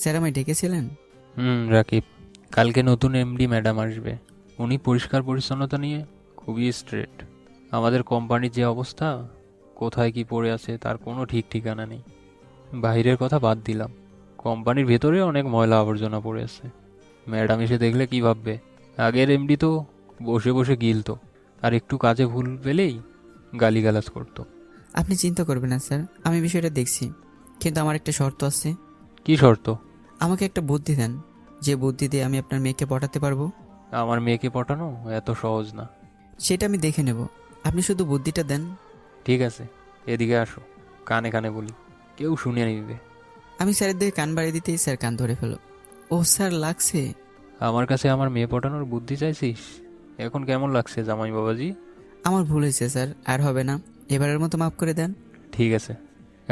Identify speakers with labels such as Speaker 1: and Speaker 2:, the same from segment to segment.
Speaker 1: Sir আমায় ডেকেছিলেন?
Speaker 2: রাকিব, কালকে নতুন এমডি ম্যাডাম আসবে। উনি পরিষ্কার পরিচ্ছন্নতা নিয়ে খুবই স্ট্রিক্ট। আমাদের কোম্পানির যে অবস্থা, কোথায় কি পড়ে আছে তার কোনো ঠিক ঠিকানা নেই। বাইরের কথা বাদ দিলাম, কোম্পানির ভেতরে অনেক ময়লা আবর্জনা পড়ে আছে। ম্যাডাম এসে দেখলে কি ভাববে? আগের এমডি তো বসে বসে গিলতো, আর একটু কাজে ভুল পেলেই গালিগালাজ করতো।
Speaker 1: আপনি চিন্তা করবেন না স্যার, আমি বিষয়টা দেখছি। কিন্তু আমার একটা শর্ত আছে।
Speaker 2: কি শর্ত?
Speaker 1: আমাকে একটা বুদ্ধি দেন, যে বুদ্ধি দিয়ে আমি আপনার মেয়েকে পটাতে পারবো।
Speaker 2: আমার মেয়েকে পটানো এত সহজ না।
Speaker 1: সেটা আমি দেখে নেব, আপনি শুধু বুদ্ধিটা দেন।
Speaker 2: ঠিক আছে, এদিকে আসো, কানে কানে বলি, কেউ শুনে নিবে।
Speaker 1: আমি স্যারের দিকে কান বাড়িয়ে দিতেই স্যার কান ধরে ফেলো। ও স্যার, লাগছে।
Speaker 2: আমার কাছে আমার মেয়ে পটানোর বুদ্ধি চাইছিস? এখন কেমন লাগছে জামাই বাবাজি?
Speaker 1: আমার ভুল হয়েছে স্যার, আর হবে না। এবারের মতো মাফ করে দেন।
Speaker 2: ঠিক আছে,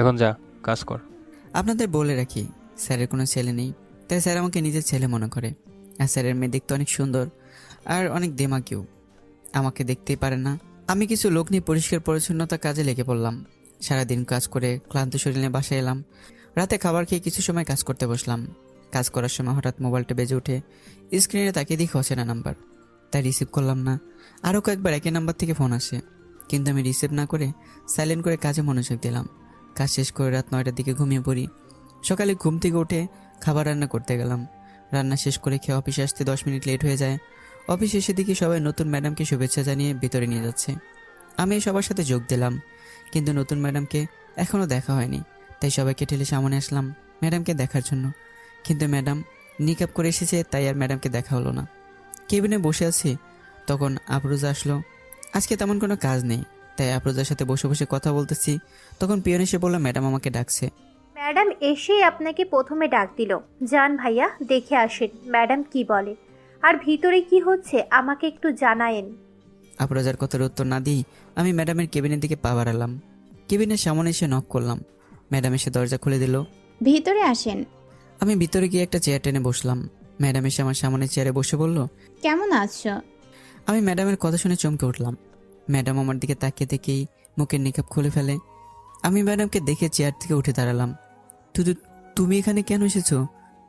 Speaker 2: এখন যা, কাজ কর।
Speaker 1: আপনাদের বলে রাখি, স্যারের কোনো ছেলে নেই, তাই স্যার আমাকে নিজের ছেলে মনে করে। আর স্যারের মেয়ে দেখতে অনেক সুন্দর আর অনেক দেমাকিও। আমাকে দেখতেই পারেন না। আমি কিছু লোক নিয়ে পরিষ্কার পরিচ্ছন্নতা কাজে লেগে পড়লাম। সারাদিন কাজ করে ক্লান্ত শরীর নিয়ে বাসায় এলাম। রাতে খাবার খেয়ে কিছু সময় কাজ করতে বসলাম। কাজ করার সময় হঠাৎ মোবাইলটা বেজে ওঠে। স্ক্রিনে তাকিয়ে দেখি অচেনা নাম্বার। তাই রিসিভ করলাম না। আরও কয়েকবার একই নাম্বার থেকে ফোন আসে, কিন্তু আমি রিসিভ না করে সাইলেন্ট করে কাজে মনোযোগ দিলাম। কাজ শেষ করে রাত 9টার দিকে ঘুমিয়ে পড়ি। সকালে ঘুম থেকে উঠে খাবার রান্না করতে গেলাম। রান্না শেষ করে খেয়ে অফিসে আসতে 10 মিনিট লেট হয়ে যায়। অফিসে এসে দেখি সবাই নতুন ম্যাডামকে শুভেচ্ছা জানিয়ে ভিতরে নিয়ে যাচ্ছে। আমি সবার সাথে যোগ দিলাম, কিন্তু নতুন ম্যাডামকে এখনও দেখা হয়নি। তাই সবাইকে ঠেলে সামনে আসলাম ম্যাডামকে দেখার জন্য। কিন্তু ম্যাডাম নিকাপ করে এসেছে, তাই আর ম্যাডামকে দেখা হলো না। কেবিনে বসে আছি, তখন আফরোজা আসলো। আজকে তেমন কোনো কাজ নেই, তাই আফরোজার সাথে বসে বসে কথা বলতেছি। তখন পিয়ন এসে বলল ম্যাডাম আমাকে ডাকছে।
Speaker 3: ম্যাডাম এসেই আপনাকে প্রথমে ডাক দিল। যান ভাইয়া, দেখে আসেন ম্যাডাম কি বলে, আর ভিতরে কি হচ্ছে আমাকে একটু জানায়েন।
Speaker 1: আফরোজার কথার উত্তর না দিই আমি ম্যাডামের কেবিনের দিকে পা বাড়ালাম। কেবিনের সামনে এসে নক করলাম। ম্যাডাম এসে দরজা খুলে দিল।
Speaker 4: ভিতরে আসেন।
Speaker 1: আমি ভিতরে গিয়ে একটা চেয়ার টেনে বসলাম। ম্যাডাম এসে আমার সামনে চেয়ারে বসে বলল,
Speaker 4: কেমন আছো?
Speaker 1: আমি ম্যাডামের কথা শুনে চমকে উঠলাম। ম্যাডাম আমার দিকে তাকিয়ে থেকেই মুখের নিকাব খুলে ফেলে। আমি ম্যাডামকে দেখে চেয়ার থেকে উঠে দাঁড়ালাম। তুমি এখানে কেন এসেছো?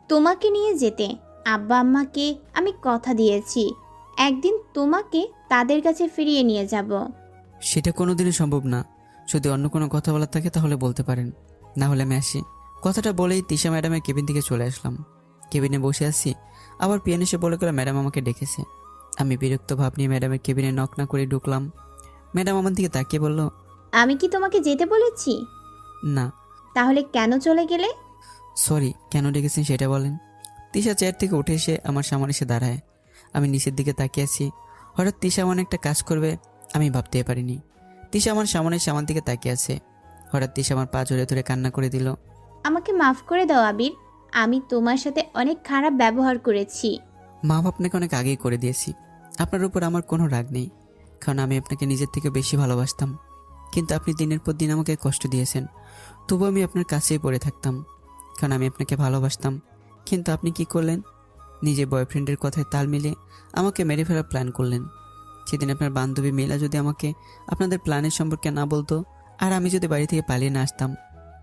Speaker 4: তোমাকে নিয়ে যেতে। আব্বা আম্মাকে আমি কথা দিয়েছি, একদিন তোমাকে তাদের কাছে ফিরিয়ে নিয়ে যাব।
Speaker 1: সেটা কোনোদিনই সম্ভব না। যদি অন্য কোনো কথা বলার থাকে তাহলে বলতে পারেন, না হলে আমি আসি। কথাটা বলেই তিশা ম্যাডামের কেবিন থেকে চলে আসলাম। কেবিনে বসে আছি, আবার পিয়ান এসে বলে গেল ম্যাডাম আমাকে ডেকেছে। আমি বিরক্ত ভাব নিয়ে ম্যাডামের কেবিনে নক না করে ঢুকলাম। ম্যাডাম আমার দিকে তাকিয়ে বলল,
Speaker 4: আমি কি তোমাকে যেতে বলেছি?
Speaker 1: না।
Speaker 4: তাহলে কেন চলে গেলে?
Speaker 1: সরি, কেন ডেকেছেন সেটা বলেন। তিশা চেয়ার থেকে উঠে এসে আমার সামনে এসে দাঁড়ায়। আমি নিচের দিকে তাকিয়ে আছি। হঠাৎ তিশা এমন একটা কাজ করবে আমি ভাবতে পারিনি। তিশা আমার সামনে এসে আমার দিকে তাকিয়ে আছে। হঠাৎ তিশা আমার পা জড়িয়ে ধরে কান্না করে দিল।
Speaker 4: আমাকে মাফ করে দাও আবির, আমি তোমার সাথে অনেক খারাপ ব্যবহার করেছি।
Speaker 1: মা আপনাকে অনেক আগেই করে দিয়েছি। আপনার উপর আমার কোনো রাগ নেই, কারণ আমি আপনাকে নিজের থেকে বেশি ভালোবাসতাম। কিন্তু আপনি দিনের পর দিন আমাকে কষ্ট দিয়েছেন, তবু আমি আপনার কাছেই পড়ে থাকতাম, কারণ আমি আপনাকে ভালোবাসতাম। কিন্তু আপনি কি করলেন? নিজের বয়ফ্রেন্ডের কথায় তাল মিলিয়ে আমাকে মেরে ফেলার প্ল্যান করলেন। সেদিন আপনার বান্ধবী মেলা যদি আমাকে আপনাদের প্ল্যানের সম্পর্কে না বলতো, আর আমি যদি বাড়ি থেকে পালিয়ে না আসতাম,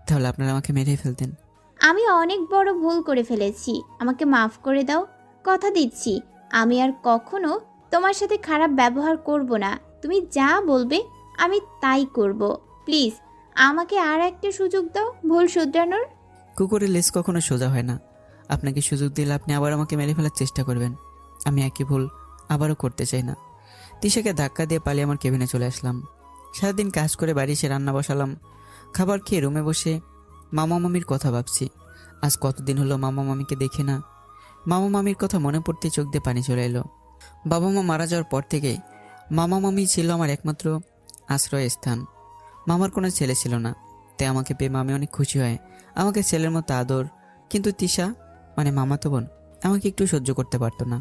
Speaker 1: তাহলে আপনারা আমাকে মেরে ফেলতেন।
Speaker 4: আমি অনেক বড় ভুল করে ফেলেছি, আমাকে মাফ করে দাও। কথা দিচ্ছি আমি আর কখনো তোমার সাথে খারাপ ব্যবহার করব না। তুমি যা বলবে আমি তাই করব। প্লিজ আমাকে আর একটা সুযোগ দাও ভুল শুধরানোর।
Speaker 1: কুকুরের লেজ কখনো সোজা হয় না। আপনাকে সুযোগ দিলে আপনি আবার আমাকে মেরে ফেলার চেষ্টা করবেন। আমি একই ভুল আবারও করতে চাই না। তিশাকে ধাক্কা দিয়ে পালিয়ে আমার কেবিনে চলে আসলাম। সারাদিন কাজ করে বাড়ি এসে রান্না বসালাম। খাবার খেয়ে রুমে বসে মামা মামির কথা ভাবছি। আজ কতদিন হলো মামা মামিকে দেখে না। মামা মামির কথা মনে পড়তে চোখ দিয়ে পানি চলে এলো। বাবা মা মারা যাওয়ার পর থেকে মামা মামি ছিল আমার একমাত্র আশ্রয় স্থান। মামার কোনো ছেলে ছিল না, তাই আমাকে পেয়ে মামি অনেক খুশি হয়, আমাকে ছেলের মতো আদর। কিন্তু তিশা, মানে মামাতো বোন, আমাকে একটু সহ্য করতে পারতো না।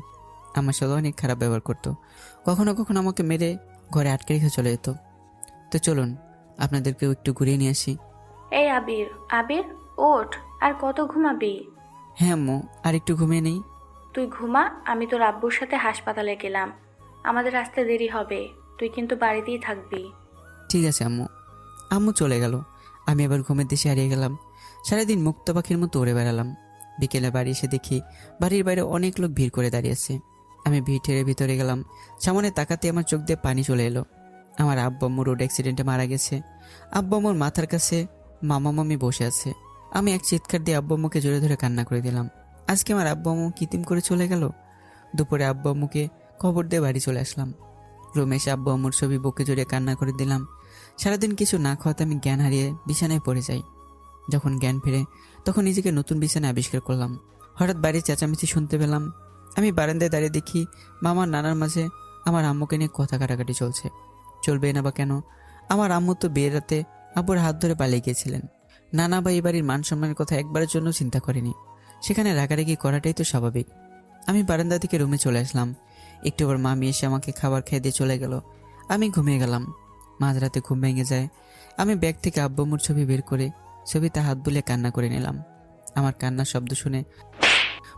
Speaker 1: আমার সাথে অনেক খারাপ ব্যবহার করতো। কখনো কখনো আমাকে মেরে ঘরে আটকে রেখে চলে যেত। তো চলুন আপনাদেরকেও একটু ঘুরিয়ে নিয়ে আসি।
Speaker 5: এই আবির, আবির ওঠ, আর কত ঘুমাবি?
Speaker 1: হ্যাঁ আম্মু, আর একটু ঘুমিয়ে নেই।
Speaker 5: তুই ঘুমা, আমি তোর আব্বুর সাথে হাসপাতালে গেলাম, আমাদের আসতে দেরি হবে, তুই কিন্তু বাড়িতেই থাকবি।
Speaker 1: ঠিক আছে আম্মু। আম্মু চলে গেল। আমি এবার ঘুমের দেশে হারিয়ে গেলাম। সারাদিন মুক্ত পাখির মতো উড়ে বেড়ালাম। বিকেলে বাড়ি এসে দেখি বাড়ির বাইরে অনেক লোক ভিড় করে দাঁড়িয়েছে। আমি ভিড় ঠেলে ভিতরে গেলাম। সামনে তাকাতে আমার চোখ দিয়ে পানি চলে এলো। আমার আব্বু আম্মু রোড অ্যাক্সিডেন্টে মারা গেছে। আব্বু আম্মুর মাথার কাছে মামা মামি বসে আছে। আমি এক চিৎকার দিয়ে আব্বু আম্মুকে জোরে ধরে কান্না করে দিলাম। আজকে আমার আব্বু আম্মু কিতিম করে চলে গেল। দুপুরে আব্বু আম্মুকে খবর দিয়ে বাড়ি চলে আসলাম। রুমে এসে আব্বু আম্মুর ছবি বুকে জড়িয়ে কান্না করে দিলাম। সারাদিন কিছু না খাওয়াতে আমি জ্ঞান হারিয়ে বিছানায় পড়ে যাই। যখন জ্ঞান ফিরে তখন নিজেকে নতুন বিছানায় আবিষ্কার করলাম। হঠাৎ বাড়ির চেঁচামেচি শুনতে পেলাম। আমি বারান্দায় দাঁড়িয়ে দেখি মামার নানার মাঝে আমার আম্মুকে নিয়ে কথা কাটাকাটি চলছে। চলবে না বা কেন? আমার আম্মু তো বিয়ের রাতে আব্বুর হাত ধরে পালিয়ে গিয়েছিলেন। নানা বা এই বাড়ির মান সম্মানের কথা একবারের জন্য চিন্তা করেনি। সেখানে রাগারাগি করাটাই তো স্বাভাবিক। আমি বারান্দা থেকে রুমে চলে আসলাম। একটু আবার মামি এসে আমাকে খাবার খেয়ে দিয়ে চলে গেল। আমি ঘুমিয়ে গেলাম। মাঝরাতে ঘুম ভেঙে যায়। আমি ব্যাগ থেকে আব্বু আম্মুর ছবি বের করে ছবিতে হাত বুলিয়ে কান্না করে নিলাম। আমার কান্নার শব্দ শুনে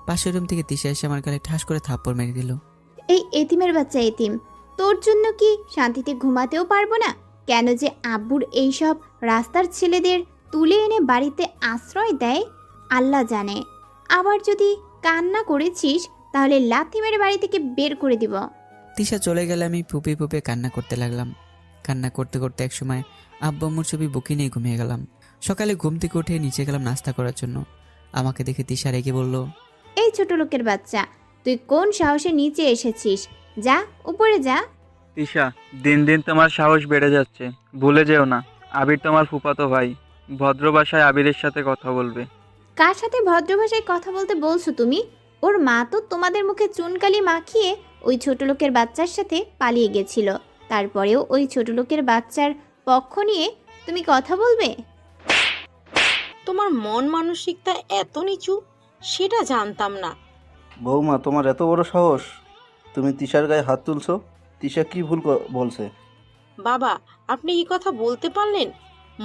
Speaker 1: পাশের রুম থেকে তিশা এসে আমার গালে ঠাস করে থাপ্পড় মেরে দিল।
Speaker 4: এই এতিমের বাচ্চা এতিম, তোর জন্য কি শান্তিতে ঘুমাতেও পারবো না? কেন যে আব্বুর এইসব রাস্তার ছেলেদের তুলে এনে বাড়িতে আশ্রয় দেয় আল্লাহ জানে। আবার যদি কান্না করেছিস তাহলে লাথি মেরে বাড়ি থেকে বের করে দিব।
Speaker 1: তিশা চলে গেলে আমি ফুপে ফুপে কান্না করতে লাগলাম। কান্না করতে করতে একসময় আব্বু আম্মুর ছবি বুকে নিয়ে ঘুমিয়ে গেলাম। সকালে ঘুম থেকে উঠে নিচে গেলাম নাস্তা করার জন্য। আমাকে দেখে তিশা রেগে বলল,
Speaker 4: এই ছোট লোকের বাচ্চা, তুই কোন সাহসে নিচে এসেছিস? যা উপরে যা।
Speaker 6: তিশা, দিন দিন তোমার সাহস বেড়ে যাচ্ছে। ভুলে যেও না, আবির তোমার ফুফাতো ভাই। ভদ্র ভাষায় আবিরের সাথে কথা বলবে।
Speaker 4: কার সাথে ভদ্র ভাষায় কথা বলতে বলছো তুমি? ওর মা তো তোমাদের মুখে চুনকালি মাখিয়ে ওই ছোট লোকের বাচ্চার সাথে পালিয়ে গেছিল। তারপরেও ওই ছোট লোকের বাচ্চার পক্ষ নিয়ে তুমি কথা বলবে?
Speaker 7: তোমার মন মানসিকতা এত নিচু, সেটা জানতাম না।
Speaker 8: বৌমা, তোমার এত বড় সাহস! তুমি তিশার গায়ে হাত তুলছো? তিশা কি ভুল বলছে?
Speaker 7: বাবা, আপনি এই কথা বলতে পারলেন?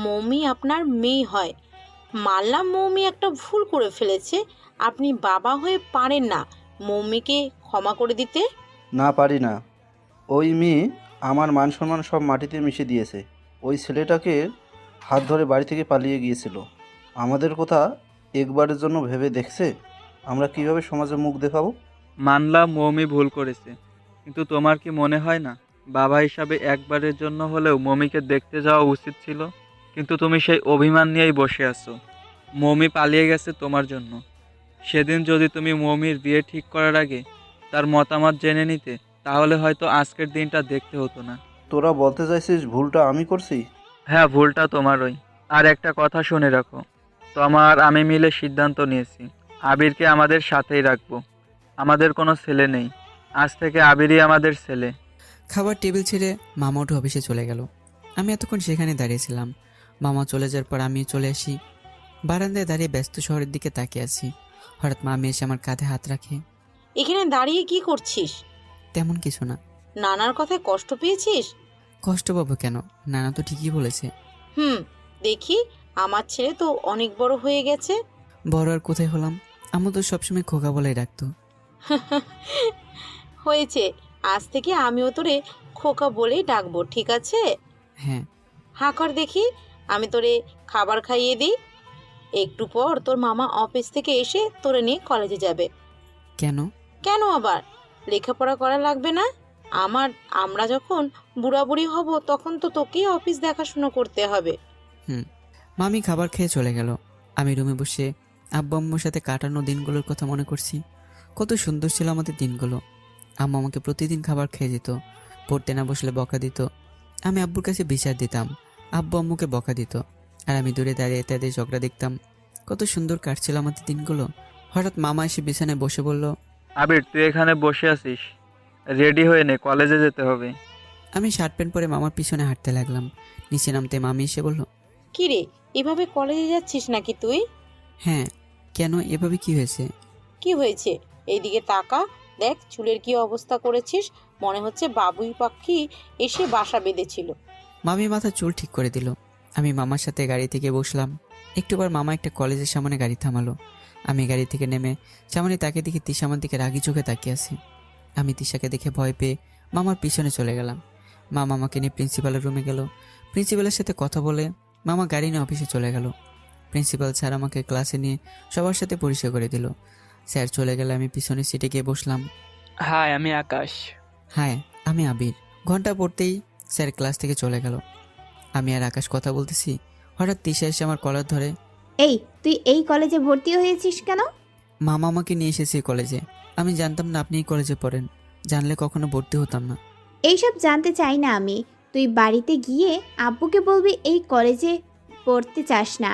Speaker 7: মৌমি আপনার মেয়ে হয়। মানলাম মৌমি একটা ভুল করে ফেলেছে। আপনি বাবা হয়ে পারেন না মৌমিকে ক্ষমা করে দিতে?
Speaker 8: না, পারি না। ওই মেয়ে আমার মান সম্মান সব মাটিতে মিশে দিয়েছে। ওই ছেলেটাকে হাত ধরে বাড়ি থেকে পালিয়ে গিয়েছিল। আমাদের কথা একবারের জন্য ভেবে দেখছে আমরা কিভাবে সমাজে মুখ দেখাবো?
Speaker 6: মানলাম মমি ভুল করেছে, কিন্তু তোমার কি মনে হয় না বাবা হিসাবে একবারের জন্য হলেও মমিকে দেখতে যাওয়া উচিত ছিল? কিন্তু তুমি সেই অভিমান নিয়েই বসে আছো। মমি পালিয়ে গেছে তোমার জন্য। সেদিন যদি তুমি মমির বিয়ে ঠিক করার আগে তার মতামত জেনে নিতে, তাহলে হয়তো আজকের দিনটা দেখতে হতো না।
Speaker 8: তোরা বলতে চাইছিস ভুলটা আমি করছি?
Speaker 6: হ্যাঁ, ভুলটা তোমারই। আর একটা কথা শুনে রাখো, তোমার আমি মিলে সিদ্ধান্ত নিয়েছি আবিরকে আমাদের সাথেই রাখবো। আমাদের কোনো ছেলে নেই, আজ থেকে আবিরই আমাদের ছেলে।
Speaker 1: খাবার টেবিল ছেড়ে মামা উঠে অফিসে চলে গেল। আমি এতক্ষণ সেখানে দাঁড়িয়েছিলাম। মামা চলে যাওয়ার পর আমি চলে আসি। বারান্দায় দাঁড়িয়ে ব্যস্ত শহরের দিকে তাকিয়ে আছি। হঠাৎ মামি এসে আমার কাঁধে হাত রাখে।
Speaker 7: এখানে দাঁড়িয়ে কি করছিস?
Speaker 1: তেমন কিছু না।
Speaker 7: নানার কথায় কষ্ট পেয়েছিস?
Speaker 1: কষ্ট পাবো কেন? নানা তো ঠিকই বলেছে।
Speaker 7: দেখি, আমার ছেলে তো অনেক বড় হয়ে গেছে।
Speaker 1: বড় আর কোথায় হলাম? আম্মু তো সবসময় খোকা বলেই ডাকতো।
Speaker 7: হয়েছে, আজ থেকে আমিও তোরে খোকা বলেই ডাকবো, ঠিক আছে?
Speaker 1: হ্যাঁ।
Speaker 7: হাঁ কর দেখি, আমি তোরে খাবার খাইয়ে দিই। একটু পর তোর মামা অফিস থেকে এসে তোরে নিয়ে কলেজে যাবে।
Speaker 1: কেন?
Speaker 7: কেন আবার? লেখাপড়া করা লাগবে না? আমরা যখন বুড়াবুড়ি হব তখন তো তোকেই অফিস দেখাশুনো করতে হবে।
Speaker 1: মামি খাবার খেয়ে চলে গেল। আমি রুমে বসে আব্বু আম্মুর সাথে কাটানো দিনগুলোর কথা মনে করছি। কত সুন্দর ছিল আমাদের দিনগুলো। আম্মু আমাকে প্রতিদিন খাবার খেয়ে দিত, পড়তে না বসলে বকা দিত। আমি আব্বুর কাছে বিচার দিতাম, আব্বু আম্মুকে বকা দিত। আর আমি দূরে দাঁড়িয়ে তাদের ঝগড়া দেখতাম। কত সুন্দর কাটছিল আমাদের দিনগুলো। হঠাৎ মামা এসে বিছানায় বসে বলল,
Speaker 6: আবির, তুই এখানে বসে আছিস? রেডি হয়ে নে, কলেজে যেতে হবে।
Speaker 1: আমি শার্ট প্যান্ট পরে মামার পিছনে হাঁটতে লাগলাম। নিচে নামতে মামি এসে বলল,
Speaker 7: কি রে, এভাবে কলেজে যাচ্ছিস নাকি তুই?
Speaker 1: হ্যাঁ। কেন, এভাবে কি হয়েছে?
Speaker 7: কি হয়েছে? এইদিকে তাকা, দেখ চুলের কি অবস্থা করেছিস। মনে হচ্ছে বাবুই পাখি এসে বাসা বেঁধেছিল।
Speaker 1: মামি মাথা চুল ঠিক করে দিল। আমি মামার সাথে গাড়ি থেকে বসলাম। একটু পর মামা একটা কলেজের সামনে গাড়ি থামালো। আমি গাড়ি থেকে নেমে সামনে তাকে দেখে তিশা আমার দিকে রাগি চোখে তাকিয়ে আছে। আমি তিশাকে দেখে ভয় পেয়ে মামার পিছনে চলে গেলাম। মামা আমাকে নিয়ে প্রিন্সিপালের রুমে গেল। প্রিন্সিপালের সাথে কথা বলে মামা গাড়ি নিয়ে অফিসে চলে গেল। প্রিন্সিপাল স্যার আমাকে ক্লাসে নিয়ে সবার সাথে পরিচয় করে দিল। স্যার চলে গেলে আমি পিছনের সিটে গিয়ে বসলাম।
Speaker 9: হাই, আমি আকাশ।
Speaker 1: হ্যাঁ, আমি আবির। ঘন্টা পড়তেই স্যার ক্লাস থেকে চলে গেল। আমি আর আকাশ কথা বলতেছি, হঠাৎ তিশা এসে আমার কলার ধরে।
Speaker 4: এই, তুই এই কলেজে ভর্তি হয়েছিস কেন?
Speaker 1: মামা আমাকে নিয়ে এসেছে এই কলেজে। আমি জানতাম না আপনি এই কলেজে পড়েন, জানলে কখনো ভর্তি হতাম না।
Speaker 4: এইসব জানতে চাই না আমি। তুই বাড়িতে গিয়ে আব্বুকে বলবি এই কলেজে পড়তে চাস না।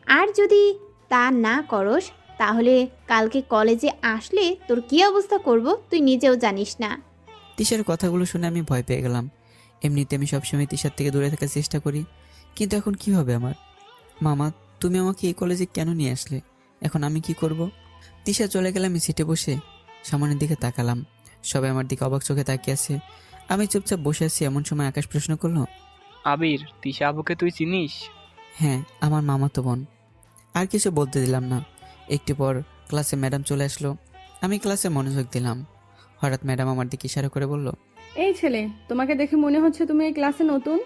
Speaker 4: আর যদি তা না করস তাহলে কালকে কলেজে আসলে তোর কী অবস্থা করব তুই নিজেও জানিস না।
Speaker 1: তিশার কথাগুলো শুনে আমি ভয় পেয়ে গেলাম। এমনিতে আমি সবসময় তিশার থেকে দূরে থাকার চেষ্টা করি, কিন্তু এখন কি হবে আমার? মামা, তুমি আমাকে এই কলেজে কেন নিয়ে আসলে? এখন আমি কি করব? তিশা চলে গেলে আমি সিটে বসে সামনের দিকে তাকালাম। সবাই আমার দিকে অবাক চোখে তাকিয়ে আছে। আমি চুপচাপ বসে আছি, এমন সময় আকাশ প্রশ্ন করলো।
Speaker 9: আবির, তিশা আবুকে তুই চিনিস?
Speaker 1: হ্যাঁ, আমার মামা তো বোন। আর কিছু বলতে দিলাম না। একটু পর ক্লাসে ম্যাডাম চলে আসলো। আমি ক্লাসে মনোযোগ দিলাম। হঠাৎ ম্যাডাম আমার দিকে ইশারা করে বলল,
Speaker 10: এই ছেলে, তোমাকে দেখে মনে হচ্ছে তুমি এই ক্লাসে নতুন।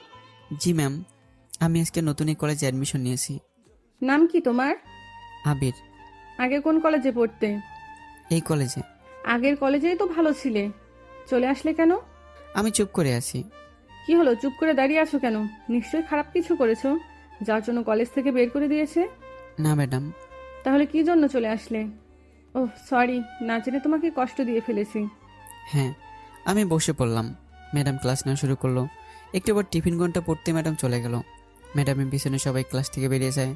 Speaker 1: জি ম্যাম, আমি আজকে নতুন এই কলেজে অ্যাডমিশন নিয়েছি।
Speaker 10: নাম কি তোমার?
Speaker 1: আবির।
Speaker 10: আগে কোন কলেজে পড়তে?
Speaker 1: এই কলেজে।
Speaker 10: আগের কলেজেই তো ভালো ছিলে, চলে আসলে কেন?
Speaker 1: আমি চুপ করে আছি।
Speaker 10: কি হলো, চুপ করে দাঁড়িয়ে আছো কেন? নিশ্চয়ই খারাপ কিছু করেছো যার জন্য কলেজ থেকে বের করে দিয়েছে।
Speaker 1: না ম্যাডাম।
Speaker 10: তাহলে কি জন্য চলে আসলে? ওহ সরি, না জেনে তোমাকে কষ্ট দিয়ে ফেলেছি।
Speaker 1: হ্যাঁ, আমি বসে পড়লাম। ম্যাডাম ক্লাস নেওয়া শুরু করলো। একটু পর টিফিন ঘন্টা পড়তে ম্যাডাম চলে গেল। ম্যাডামের পিছনে সবাই ক্লাস থেকে বেরিয়ে যায়।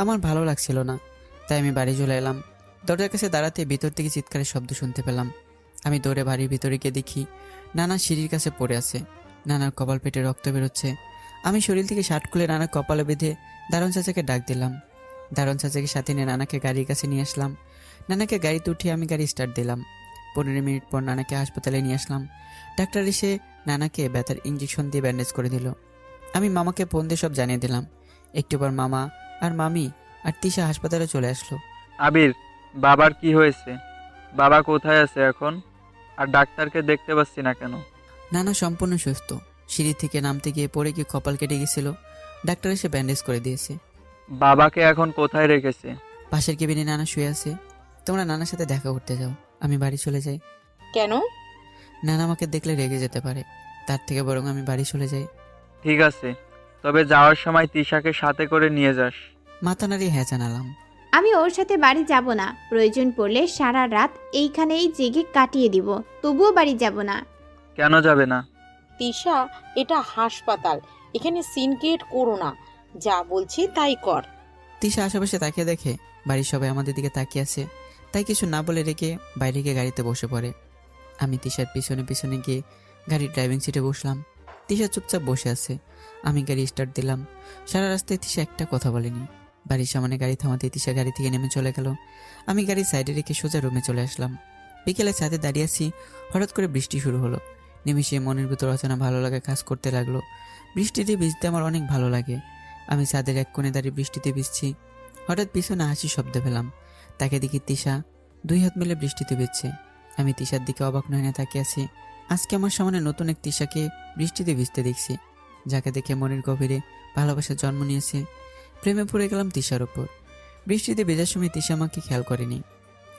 Speaker 1: আমার ভালো লাগছিল না, তাই আমি বাড়ি চলে এলাম। দরজার কাছে দাঁড়াতে ভিতর থেকে চিৎকারের শব্দ শুনতে পেলাম। আমি দৌড়ে বাড়ির ভিতরে গিয়ে দেখি নানা সিঁড়ির কাছে পড়ে আছে। নানার কপাল পেটে রক্ত বেরোচ্ছে। আমি শরীর থেকে শার্ট খুলে নানার কপালে বেঁধে দারোয়ান চাচাকে ডাক দিলাম। দারোয়ান চাচাকে সাথে নিয়ে নানাকে গাড়ির কাছে নিয়ে আসলাম। নানাকে গাড়িতে উঠিয়ে আমি গাড়ি স্টার্ট দিলাম। 15 মিনিট পর নানাকে হাসপাতালে নিয়ে আসলাম। ডাক্তার এসে নানাকে ব্যথার ইঞ্জেকশন দিয়ে ব্যান্ডেজ করে দিল। আমি মামাকে ফোন দিয়ে সব জানিয়ে দিলাম। একটু পর মামা আর মামি আর তিশা হাসপাতালে চলে আসলো।
Speaker 6: আবির, বাবার কি হয়েছে? বাবা কোথায় আছে এখন? আর ডাক্তারকে দেখতে পাচ্ছি না কেন?
Speaker 1: নানা সম্পূর্ণ সুস্থ। সিঁড়ি থেকে নামতে গিয়ে পড়ে গিয়ে কপাল কেটে গেছিল। ডাক্তার এসে ব্যান্ডেজ করে দিয়েছে।
Speaker 6: বাবাকে এখন কোথায় রেখেছে?
Speaker 1: পাশের কেবিনে নানা শুয়ে আছে। তোমরা নানার সাথে দেখা করতে যাও, আমি বাড়ি চলে যাই।
Speaker 7: কেন?
Speaker 1: নানা আমাকে দেখলে রেগে যেতে পারে, তার থেকে বরং আমি বাড়ি চলে যাই।
Speaker 6: ঠিক আছে, তবে যাওয়ার সময় তিশাকে সাথে করে নিয়ে যাস।
Speaker 1: মাথা নাড়িয়ে হ্যাঁ জানালাম।
Speaker 4: আমি ওর সাথে বাড়ি যাব না। প্রয়োজন পড়লে সারা রাত এইখানেই জেগে কাটিয়ে দিব, তবুও বাড়ি যাব না।
Speaker 6: কেন যাবে না?
Speaker 7: তিশা, এটা হাসপাতাল, এখানে সিন ক্রিয়েট করো না। যা বলছি তাই কর।
Speaker 1: তিশা আশেপাশে তাকিয়ে দেখে বাড়ির সবাই আমাদের দিকে তাকিয়ে আছে, তাই কিছু না বলে রেখে বাইরে গিয়ে গাড়িতে বসে পড়ে। আমি তিশার পিছনে পিছনে গিয়ে গাড়ির ড্রাইভিং সিটে বসলাম। তিশা চুপচাপ বসে আছে। আমি গাড়ি স্টার্ট দিলাম। সারা রাস্তায় তিশা একটা কথা বলেনি। বাড়ির সামনে গাড়ি থামাতে তিশা গাড়ি থেকে নেমে চলে গেল। আমি গাড়ি সাইডে রেখে সোজা রুমে চলে আসলাম। বিকেলে ছাদে দাঁড়িয়ে আছি, হঠাৎ করে বৃষ্টি শুরু হলো। নিমিষে মনের ভিতর অচেনা ভালো লাগা কাজ করতে লাগলো। বৃষ্টিতে ভিজতে আমার অনেক ভালো লাগে। আমি ছাদের এক কোণে দাঁড়িয়ে বৃষ্টিতে ভিজছি। হঠাৎ পিছনে হাসির শব্দ পেলাম। তাকে দেখি তিশা 2 হাত মেলে বৃষ্টিতে ভিজছে। আমি তিশার দিকে অবাক নয়নে তাকিয়ে আছি। আজকে আমার সামনে নতুন এক তিশাকে বৃষ্টিতে ভিজতে দেখছি, যাকে দেখে মনের গভীরে ভালোবাসার জন্ম নিয়েছে। প্রেমে পড়ে গেলাম তিশার ওপর। বৃষ্টিতে ভেজার সময় তিশা আমাকে খেয়াল করেনি,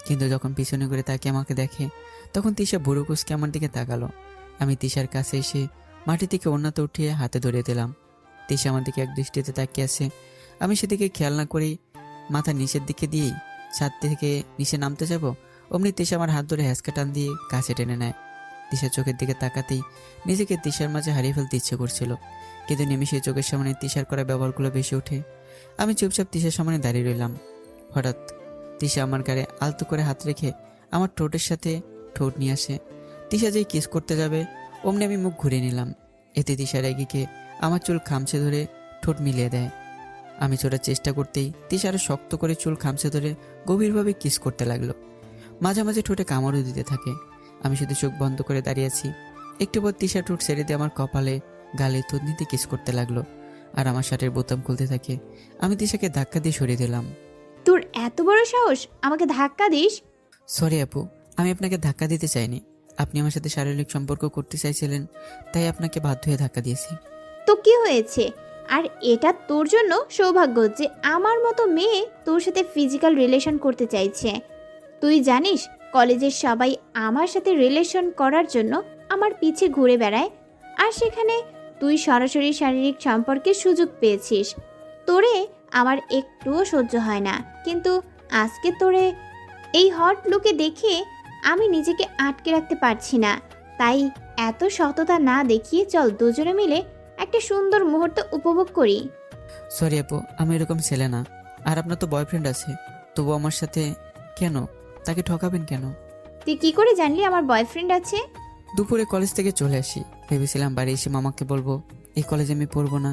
Speaker 1: কিন্তু যখন পিছনে করে তাকে আমাকে দেখে তখন তিশা বুড়ো কুচকে আমার দিকে তাকালো। আমি তিশার কাছে এসে মাটি থেকে ওড়নাতে উঠিয়ে হাতে ধরিয়ে দিলাম। তিশা আমার দিকে এক দৃষ্টিতে তাকিয়ে আছে। আমি সেদিকে খেয়াল না করেই মাথা নিচের দিকে দিয়েই ছাদ থেকে নিচে নামতে যাব, অমনি তিশা আমার হাত ধরে হ্যাঁচকা টান দিয়ে কাছে টেনে নেয়। তিশার চোখের দিকে তাকাতেই নিজেকে তিশার মাঝে হারিয়ে ফেলতে ইচ্ছে করছিল, কিন্তু নিমিষে চোখের সামনে তিশার করা ব্যবহারগুলো বেশি ওঠে। আমি চুপচাপ তিশার সামনে দাঁড়িয়ে রইলাম। হঠাৎ তিশা আমার গায়ে আলতো করে হাত রেখে আমার ঠোঁটের সাথে ঠোঁট নিয়ে আসে। তিশা যেই কিস করতে যাবে অমনি আমি মুখ ঘুরিয়ে নিলাম। এতে তিশা রেগে গিয়ে আমার চুল খামচে ধরে ঠোঁট মিলিয়ে দেয়। আমি ছোটার চেষ্টা করতেই তিশা আরো শক্ত করে চুল খামচে ধরে গভীরভাবে কিস করতে লাগলো। মাঝে মাঝে ঠোঁটে কামড়ও দিতে থাকে। আমি শুধু চোখ বন্ধ করে দাঁড়িয়ে আছি। একটু পর তিশা ঠোঁট ছেড়ে দিয়ে আমার কপালে গালে থুতনিতে কিস করতে লাগলো, আর আমার শার্টের বোতাম খুলতে থাকে। আমি তিশাকে ধাক্কা দিয়ে সরিয়ে দিলাম।
Speaker 4: তোর এত বড় সাহস আমাকে ধাক্কা দিস?
Speaker 1: সরি আপু, আমি আপনাকে ধাক্কা দিতে চাইনি। আপনি আমার সাথে শারীরিক সম্পর্ক করতে চাইছিলেন, তাই আপনাকে বাধ্য হয়ে ধাক্কা দিয়েছি।
Speaker 4: তো কি হয়েছে? আর এটা তোর জন্য সৌভাগ্য যে আমার মতো মেয়ে তোর সাথে ফিজিক্যাল রিলেশন করতে চাইছে। তুই জানিস কলেজের সবাই আমার সাথে রিলেশন করার জন্য আমার পিছে ঘুরে বেড়ায়, আর সেখানে তুই সরাসরি শারীরিক সম্পর্কের সুযোগ পেয়েছিস। তোরে আমার একটুও সহ্য হয় না, কিন্তু আজকে তোরে এই হট লুকে দেখে আমি নিজেকে আটকে রাখতে পারছি না। তাই এত সততা না দেখিয়ে চল দুজনে মিলে একটা সুন্দর মুহূর্ত উপভোগ করি।
Speaker 1: সরি আপু, আমি এরকম ছেলে না। আর আপনার তো বয়ফ্রেন্ড আছে, তবু আমার সাথে কেন? তাকে ঠকাবেন কেন?
Speaker 4: তুই কি করে জানলি আমার বয়ফ্রেন্ড আছে?
Speaker 1: দুপুরে কলেজ থেকে চলে আসি, ভেবেছিলাম বাড়ি এসে মামাকে বলবো এই কলেজে আমি পড়বো না,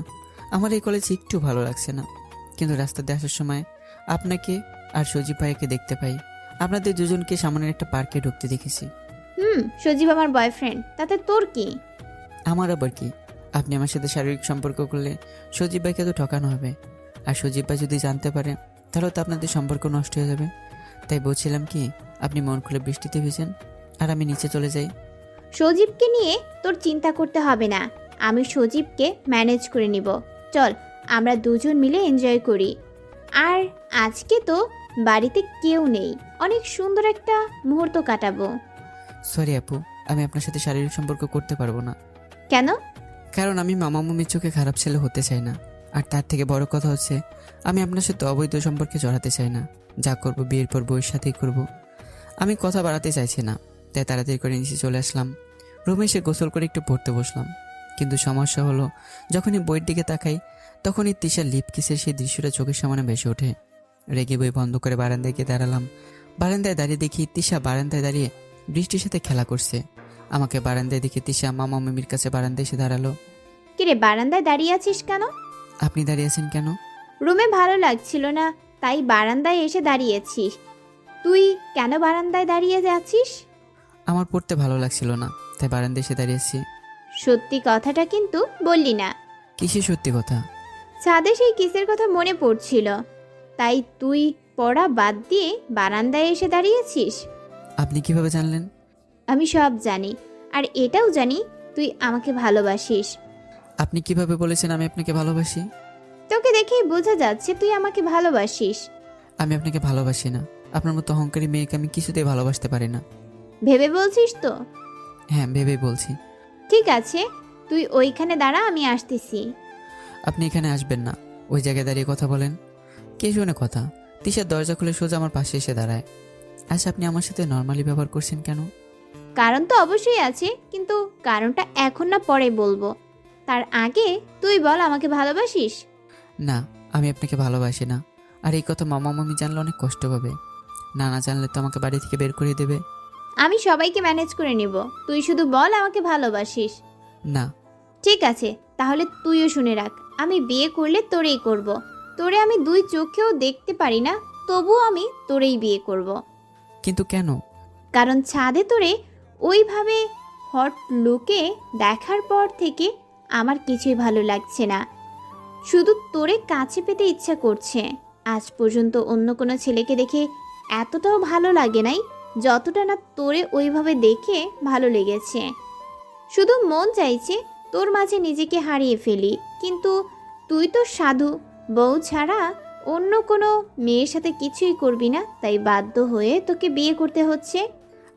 Speaker 1: আমার এই কলেজে একটু ভালো লাগছে না। কিন্তু রাস্তাতে আসার সময় আপনাকে আর সজীব ভাইকে দেখতে পাই। আপনাদের দুজনকে সামনের একটা পার্কে ঢুকতে দেখেছি।
Speaker 4: সজীব আমার বয়ফ্রেন্ড, তাতে তোর কি?
Speaker 1: আমার আবার কি? আপনি আমার সাথে শারীরিক সম্পর্ক করলে সজীব ভাইকে তো ঠকানো হবে, আর সজীব ভাই যদি জানতে পারে তাহলে তো আপনাদের সম্পর্ক নষ্ট হয়ে যাবে। তাই বলছিলাম কি, আপনি মন খুলে বৃষ্টিতে ভিজেন আর আমি নিচে চলে যাই।
Speaker 4: সজীবকে নিয়ে তোর চিন্তা করতে হবে না, আমি সজীবকে ম্যানেজ করে নিব। চল আমরা দুজন মিলে এনজয় করি। আর আজকে তো বাড়িতে কেউ নেই, অনেক সুন্দর একটা মুহূর্ত কাটাবো।
Speaker 1: সরি আপু, আমি আপনার সাথে শারীরিক সম্পর্ক করতে পারবো না।
Speaker 4: কেন?
Speaker 1: কারণ আমি মামা মামির চোখে খারাপ ছেলে হতে চাই না। আর তার থেকে বড় কথা হচ্ছে আমি আপনার সাথে অবৈধ সম্পর্কে জড়াতে চাই না। যা করব বিয়ের পর বউয়ের সাথেই করব। আমি কথা বাড়াতে চাইছি না, তাই তাড়াতাড়ি করে নিচে চলে আসলাম। রুমে এসে গোসল করে একটু পড়তে বসলাম। কিন্তু সমস্যা হলো, যখনই বইয়ের দিকে তাকাই তখনই তিশার লিপ কিসের সেই দৃশ্যটা চোখের সামনে ভেসে ওঠে। রেগে বই বন্ধ করে বারান্দায় গিয়ে দাঁড়ালাম। বারান্দায় দাঁড়িয়ে দেখি তিশা বারান্দায় দাঁড়িয়ে বৃষ্টির সাথে খেলা করছে। আমাকে বারান্দায় দেখে তিশা মামা মামির কাছে বারান্দায় এসে দাঁড়ালো।
Speaker 4: কিরে বারান্দায় দাঁড়িয়ে আছিস কেন?
Speaker 1: আপনি দাঁড়িয়ে আছেন কেন?
Speaker 4: রুমে ভালো লাগছিল না, তাই বারান্দায় এসে দাঁড়িয়েছিস। তুই কেন বারান্দায় দাঁড়িয়ে যাচ্ছিস?
Speaker 1: আমার পড়তে ভালো লাগছিল না, তাই বারান্দায় এসে দাঁড়িয়েছি।
Speaker 4: সত্যি কথাটা কিন্তু বললি না।
Speaker 1: কিসের সত্যি কথা?
Speaker 4: ছাদে সেই কিসের কথা মনে পড়ছিল, তাই তুই পড়া বাদ দিয়ে বারান্দায় এসে দাঁড়িয়েছিস।
Speaker 1: আপনি কিভাবে জানলেন?
Speaker 4: আমি সব জানি, আর এটাও জানি তুই আমাকে ভালোবাসিস।
Speaker 1: আপনি কিভাবে বলেছেন আমি আপনাকে ভালোবাসি?
Speaker 4: তোকে দেখেই বোঝা যাচ্ছে তুই আমাকে ভালোবাসিস।
Speaker 1: আমি আপনাকে ভালোবাসি না। আপনার মতো অহংকারী মেয়েকে আমি কিছুতেই ভালোবাসতে পারি না।
Speaker 4: ভেবে বলছিস তো?
Speaker 1: হ্যাঁ, ভেবেই বলছি।
Speaker 4: ঠিক আছে, তুই ওইখানে দাঁড়া, আমি আসতেছি।
Speaker 1: আপনি এখানে আসবেন না, ওই জায়গায় দাঁড়িয়ে কথা বলেন। কে শোনে কথা? তিশার দরজা খুলে সোজা আমার পাশে এসে দাঁড়ায়। আচ্ছা, আপনি আমার সাথে নর্মালি ব্যবহার করছেন কেন?
Speaker 4: কারণ তো অবশ্যই আছে, কিন্তু কারণটা এখন না পরে বলবো। তার আগে তুই বল আমাকে ভালোবাসিস?
Speaker 1: না, আমি আপনাকে ভালোবাসি না। আর এই কথা মামা মামি জানলে অনেক কষ্ট পাবে। না না জানলে তো আমাকে বাড়ি থেকে বের করে দেবে।
Speaker 4: আমি সবাইকে ম্যানেজ করে নিব, তুই শুধু বল আমাকে ভালোবাসিস।
Speaker 1: না।
Speaker 4: ঠিক আছে, তাহলে তুইও শুনে রাখ, আমি বিয়ে করলে তোরেই করব। তোরে আমি দুই চোখেও দেখতে পারি না, তবুও আমি তোরেই বিয়ে করব।
Speaker 1: কিন্তু কেন?
Speaker 4: কারণ ছাদে তোরে ওইভাবে হট লুকে দেখার পর থেকে আমার কিছুই ভালো লাগছে না, শুধু তোরে কাছে পেতে ইচ্ছা করছে। আজ পর্যন্ত অন্য কোনো ছেলেকে দেখে এতটাও ভালো লাগে নাই যতটা না তোরে ওইভাবে দেখে ভালো লেগেছে। শুধু মন চাইছে তোর মাঝে নিজেকে হারিয়ে ফেলি, কিন্তু তুই তো সাধু, বউ ছাড়া অন্য কোনো মেয়ের সাথে কিছুই করবি না, তাই বাধ্য হয়ে তোকে বিয়ে করতে হচ্ছে।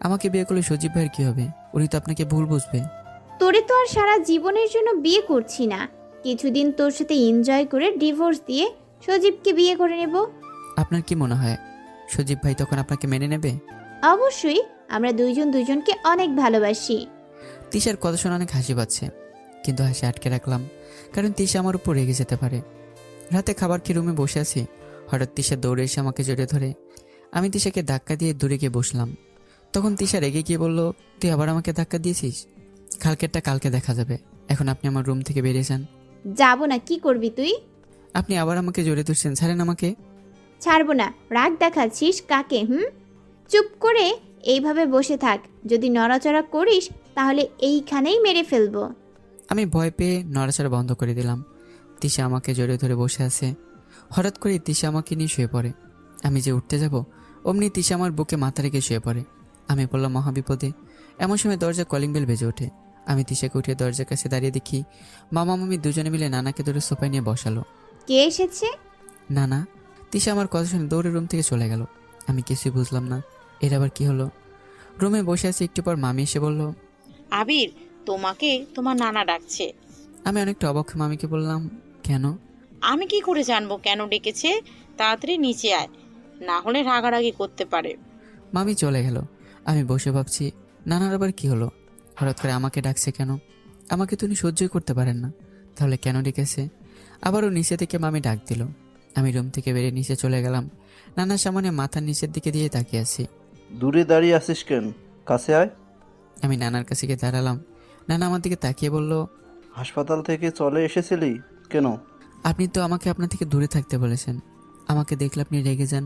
Speaker 1: আমাকে বিয়ে করলে সজীব ভাইয়ের কি হবে? উনি তো আপনাকে ভুল বুঝবে।
Speaker 4: তোরে তো আর সারা জীবনের জন্য বিয়ে করছি না, কিছুদিন তোর সাথে এনজয় করে ডিভোর্স দিয়ে সজীবকে বিয়ে করে নেব।
Speaker 1: আপনার কি মনে হয় সজীব ভাই তখন আপনাকে মেনে নেবে?
Speaker 4: অবশ্যই, আমরা দুইজন দুইজনকে অনেক ভালোবাসি।
Speaker 1: তিশার কথা শুনে অনেক হাসি পাচ্ছে, কিন্তু হাসি আটকে রাখলাম, কারণ তিশা আমার উপর রেগে যেতে পারে। রাতে খাবার খেয়ে রুমে বসে আছি, হঠাৎ তিশা দৌড়ে এসে আমাকে জড়িয়ে ধরে। আমি তিশাকে ধাক্কা দিয়ে দূরে গিয়ে বসলাম। তখন তিশা রেগে গিয়ে বলল, তুই আবার আমাকে ধাক্কা দিয়েছিস? কালকেরটা কালকে দেখা যাবে, এখন আপনি আমার রুম থেকে বেরিয়ে যান।
Speaker 4: যাব না। কি করবি তুই?
Speaker 1: আপনি আবার আমাকে জড়িয়ে ধরছেন, ছাড়েন আমাকে।
Speaker 4: ছাড়বো না। রাগ দেখাচ্ছিস কাকে? চুপ করে এইভাবে বসে থাক, যদি নড়াচড়া করিস তাহলে এইখানেই মেরে ফেলবো।
Speaker 1: আমি ভয় পেয়ে নড়াচড়া বন্ধ করে দিলাম। তিশা আমাকে জড়িয়ে ধরে বসে আছে। হঠাৎ করে তিশা আমাকে নিয়ে শুয়ে পড়ে। আমি যে উঠতে যাব অমনি তিশা আমার বুকে মাথা রেখে শুয়ে পড়ে। আমি বললাম মহাবিপদে। এমন সময় দরজা কলিং বেল বেজে ওঠে। আমি তিশাকে উঠে দরজার কাছে দাঁড়িয়ে দেখি মামা মামি দুজনে মিলে নানাকে ধরে সোফায় নিয়ে বসালো।
Speaker 4: কে এসেছে?
Speaker 1: নানা। তিশা আমার কথা শুনে দৌড়ে রুম থেকে চলে গেল। আমি কিছুই বুঝলাম না এর আবার কি হলো। রুমে বসে আছি, একটু পর মামি এসে বলল।
Speaker 7: আবির, তোমাকে তোমার নানা ডাকছে।
Speaker 1: আমি অনেকটা অবাক হয়ে মামিকে বললাম, কেন?
Speaker 7: আমি কি করে জানবো কেন ডেকেছে? তাড়াতাড়ি নিচে আয়, না হলে রাগারাগি করতে পারে।
Speaker 1: মামি চলে গেল। আমি বসে ভাবছি নানার আবার কি হলো, হঠাৎ করে আমাকে ডাকছে কেন? আমাকে তো উনি সহ্যই করতে পারেন না, তাহলে কেন ডেকেছে? আবারও নিচে থেকে মামি ডাক দিল। আমি রুম থেকে বেরিয়ে নিচে চলে গেলাম। নানার সামনে মাথার নিচের দিকে দিয়ে তাকিয়ে আছি।
Speaker 8: দূরে দাঁড়িয়ে আছিস কেন? কাছে আয়।
Speaker 1: আমি নানার কাছে গিয়ে দাঁড়ালাম। নানা আমার দিকে তাকিয়ে বলল,
Speaker 8: হাসপাতাল থেকে চলে এসেছিলি কেন?
Speaker 1: আপনি তো আমাকে আপনার থেকে দূরে থাকতে বলেছেন। আমাকে দেখলে আপনি রেগে যান,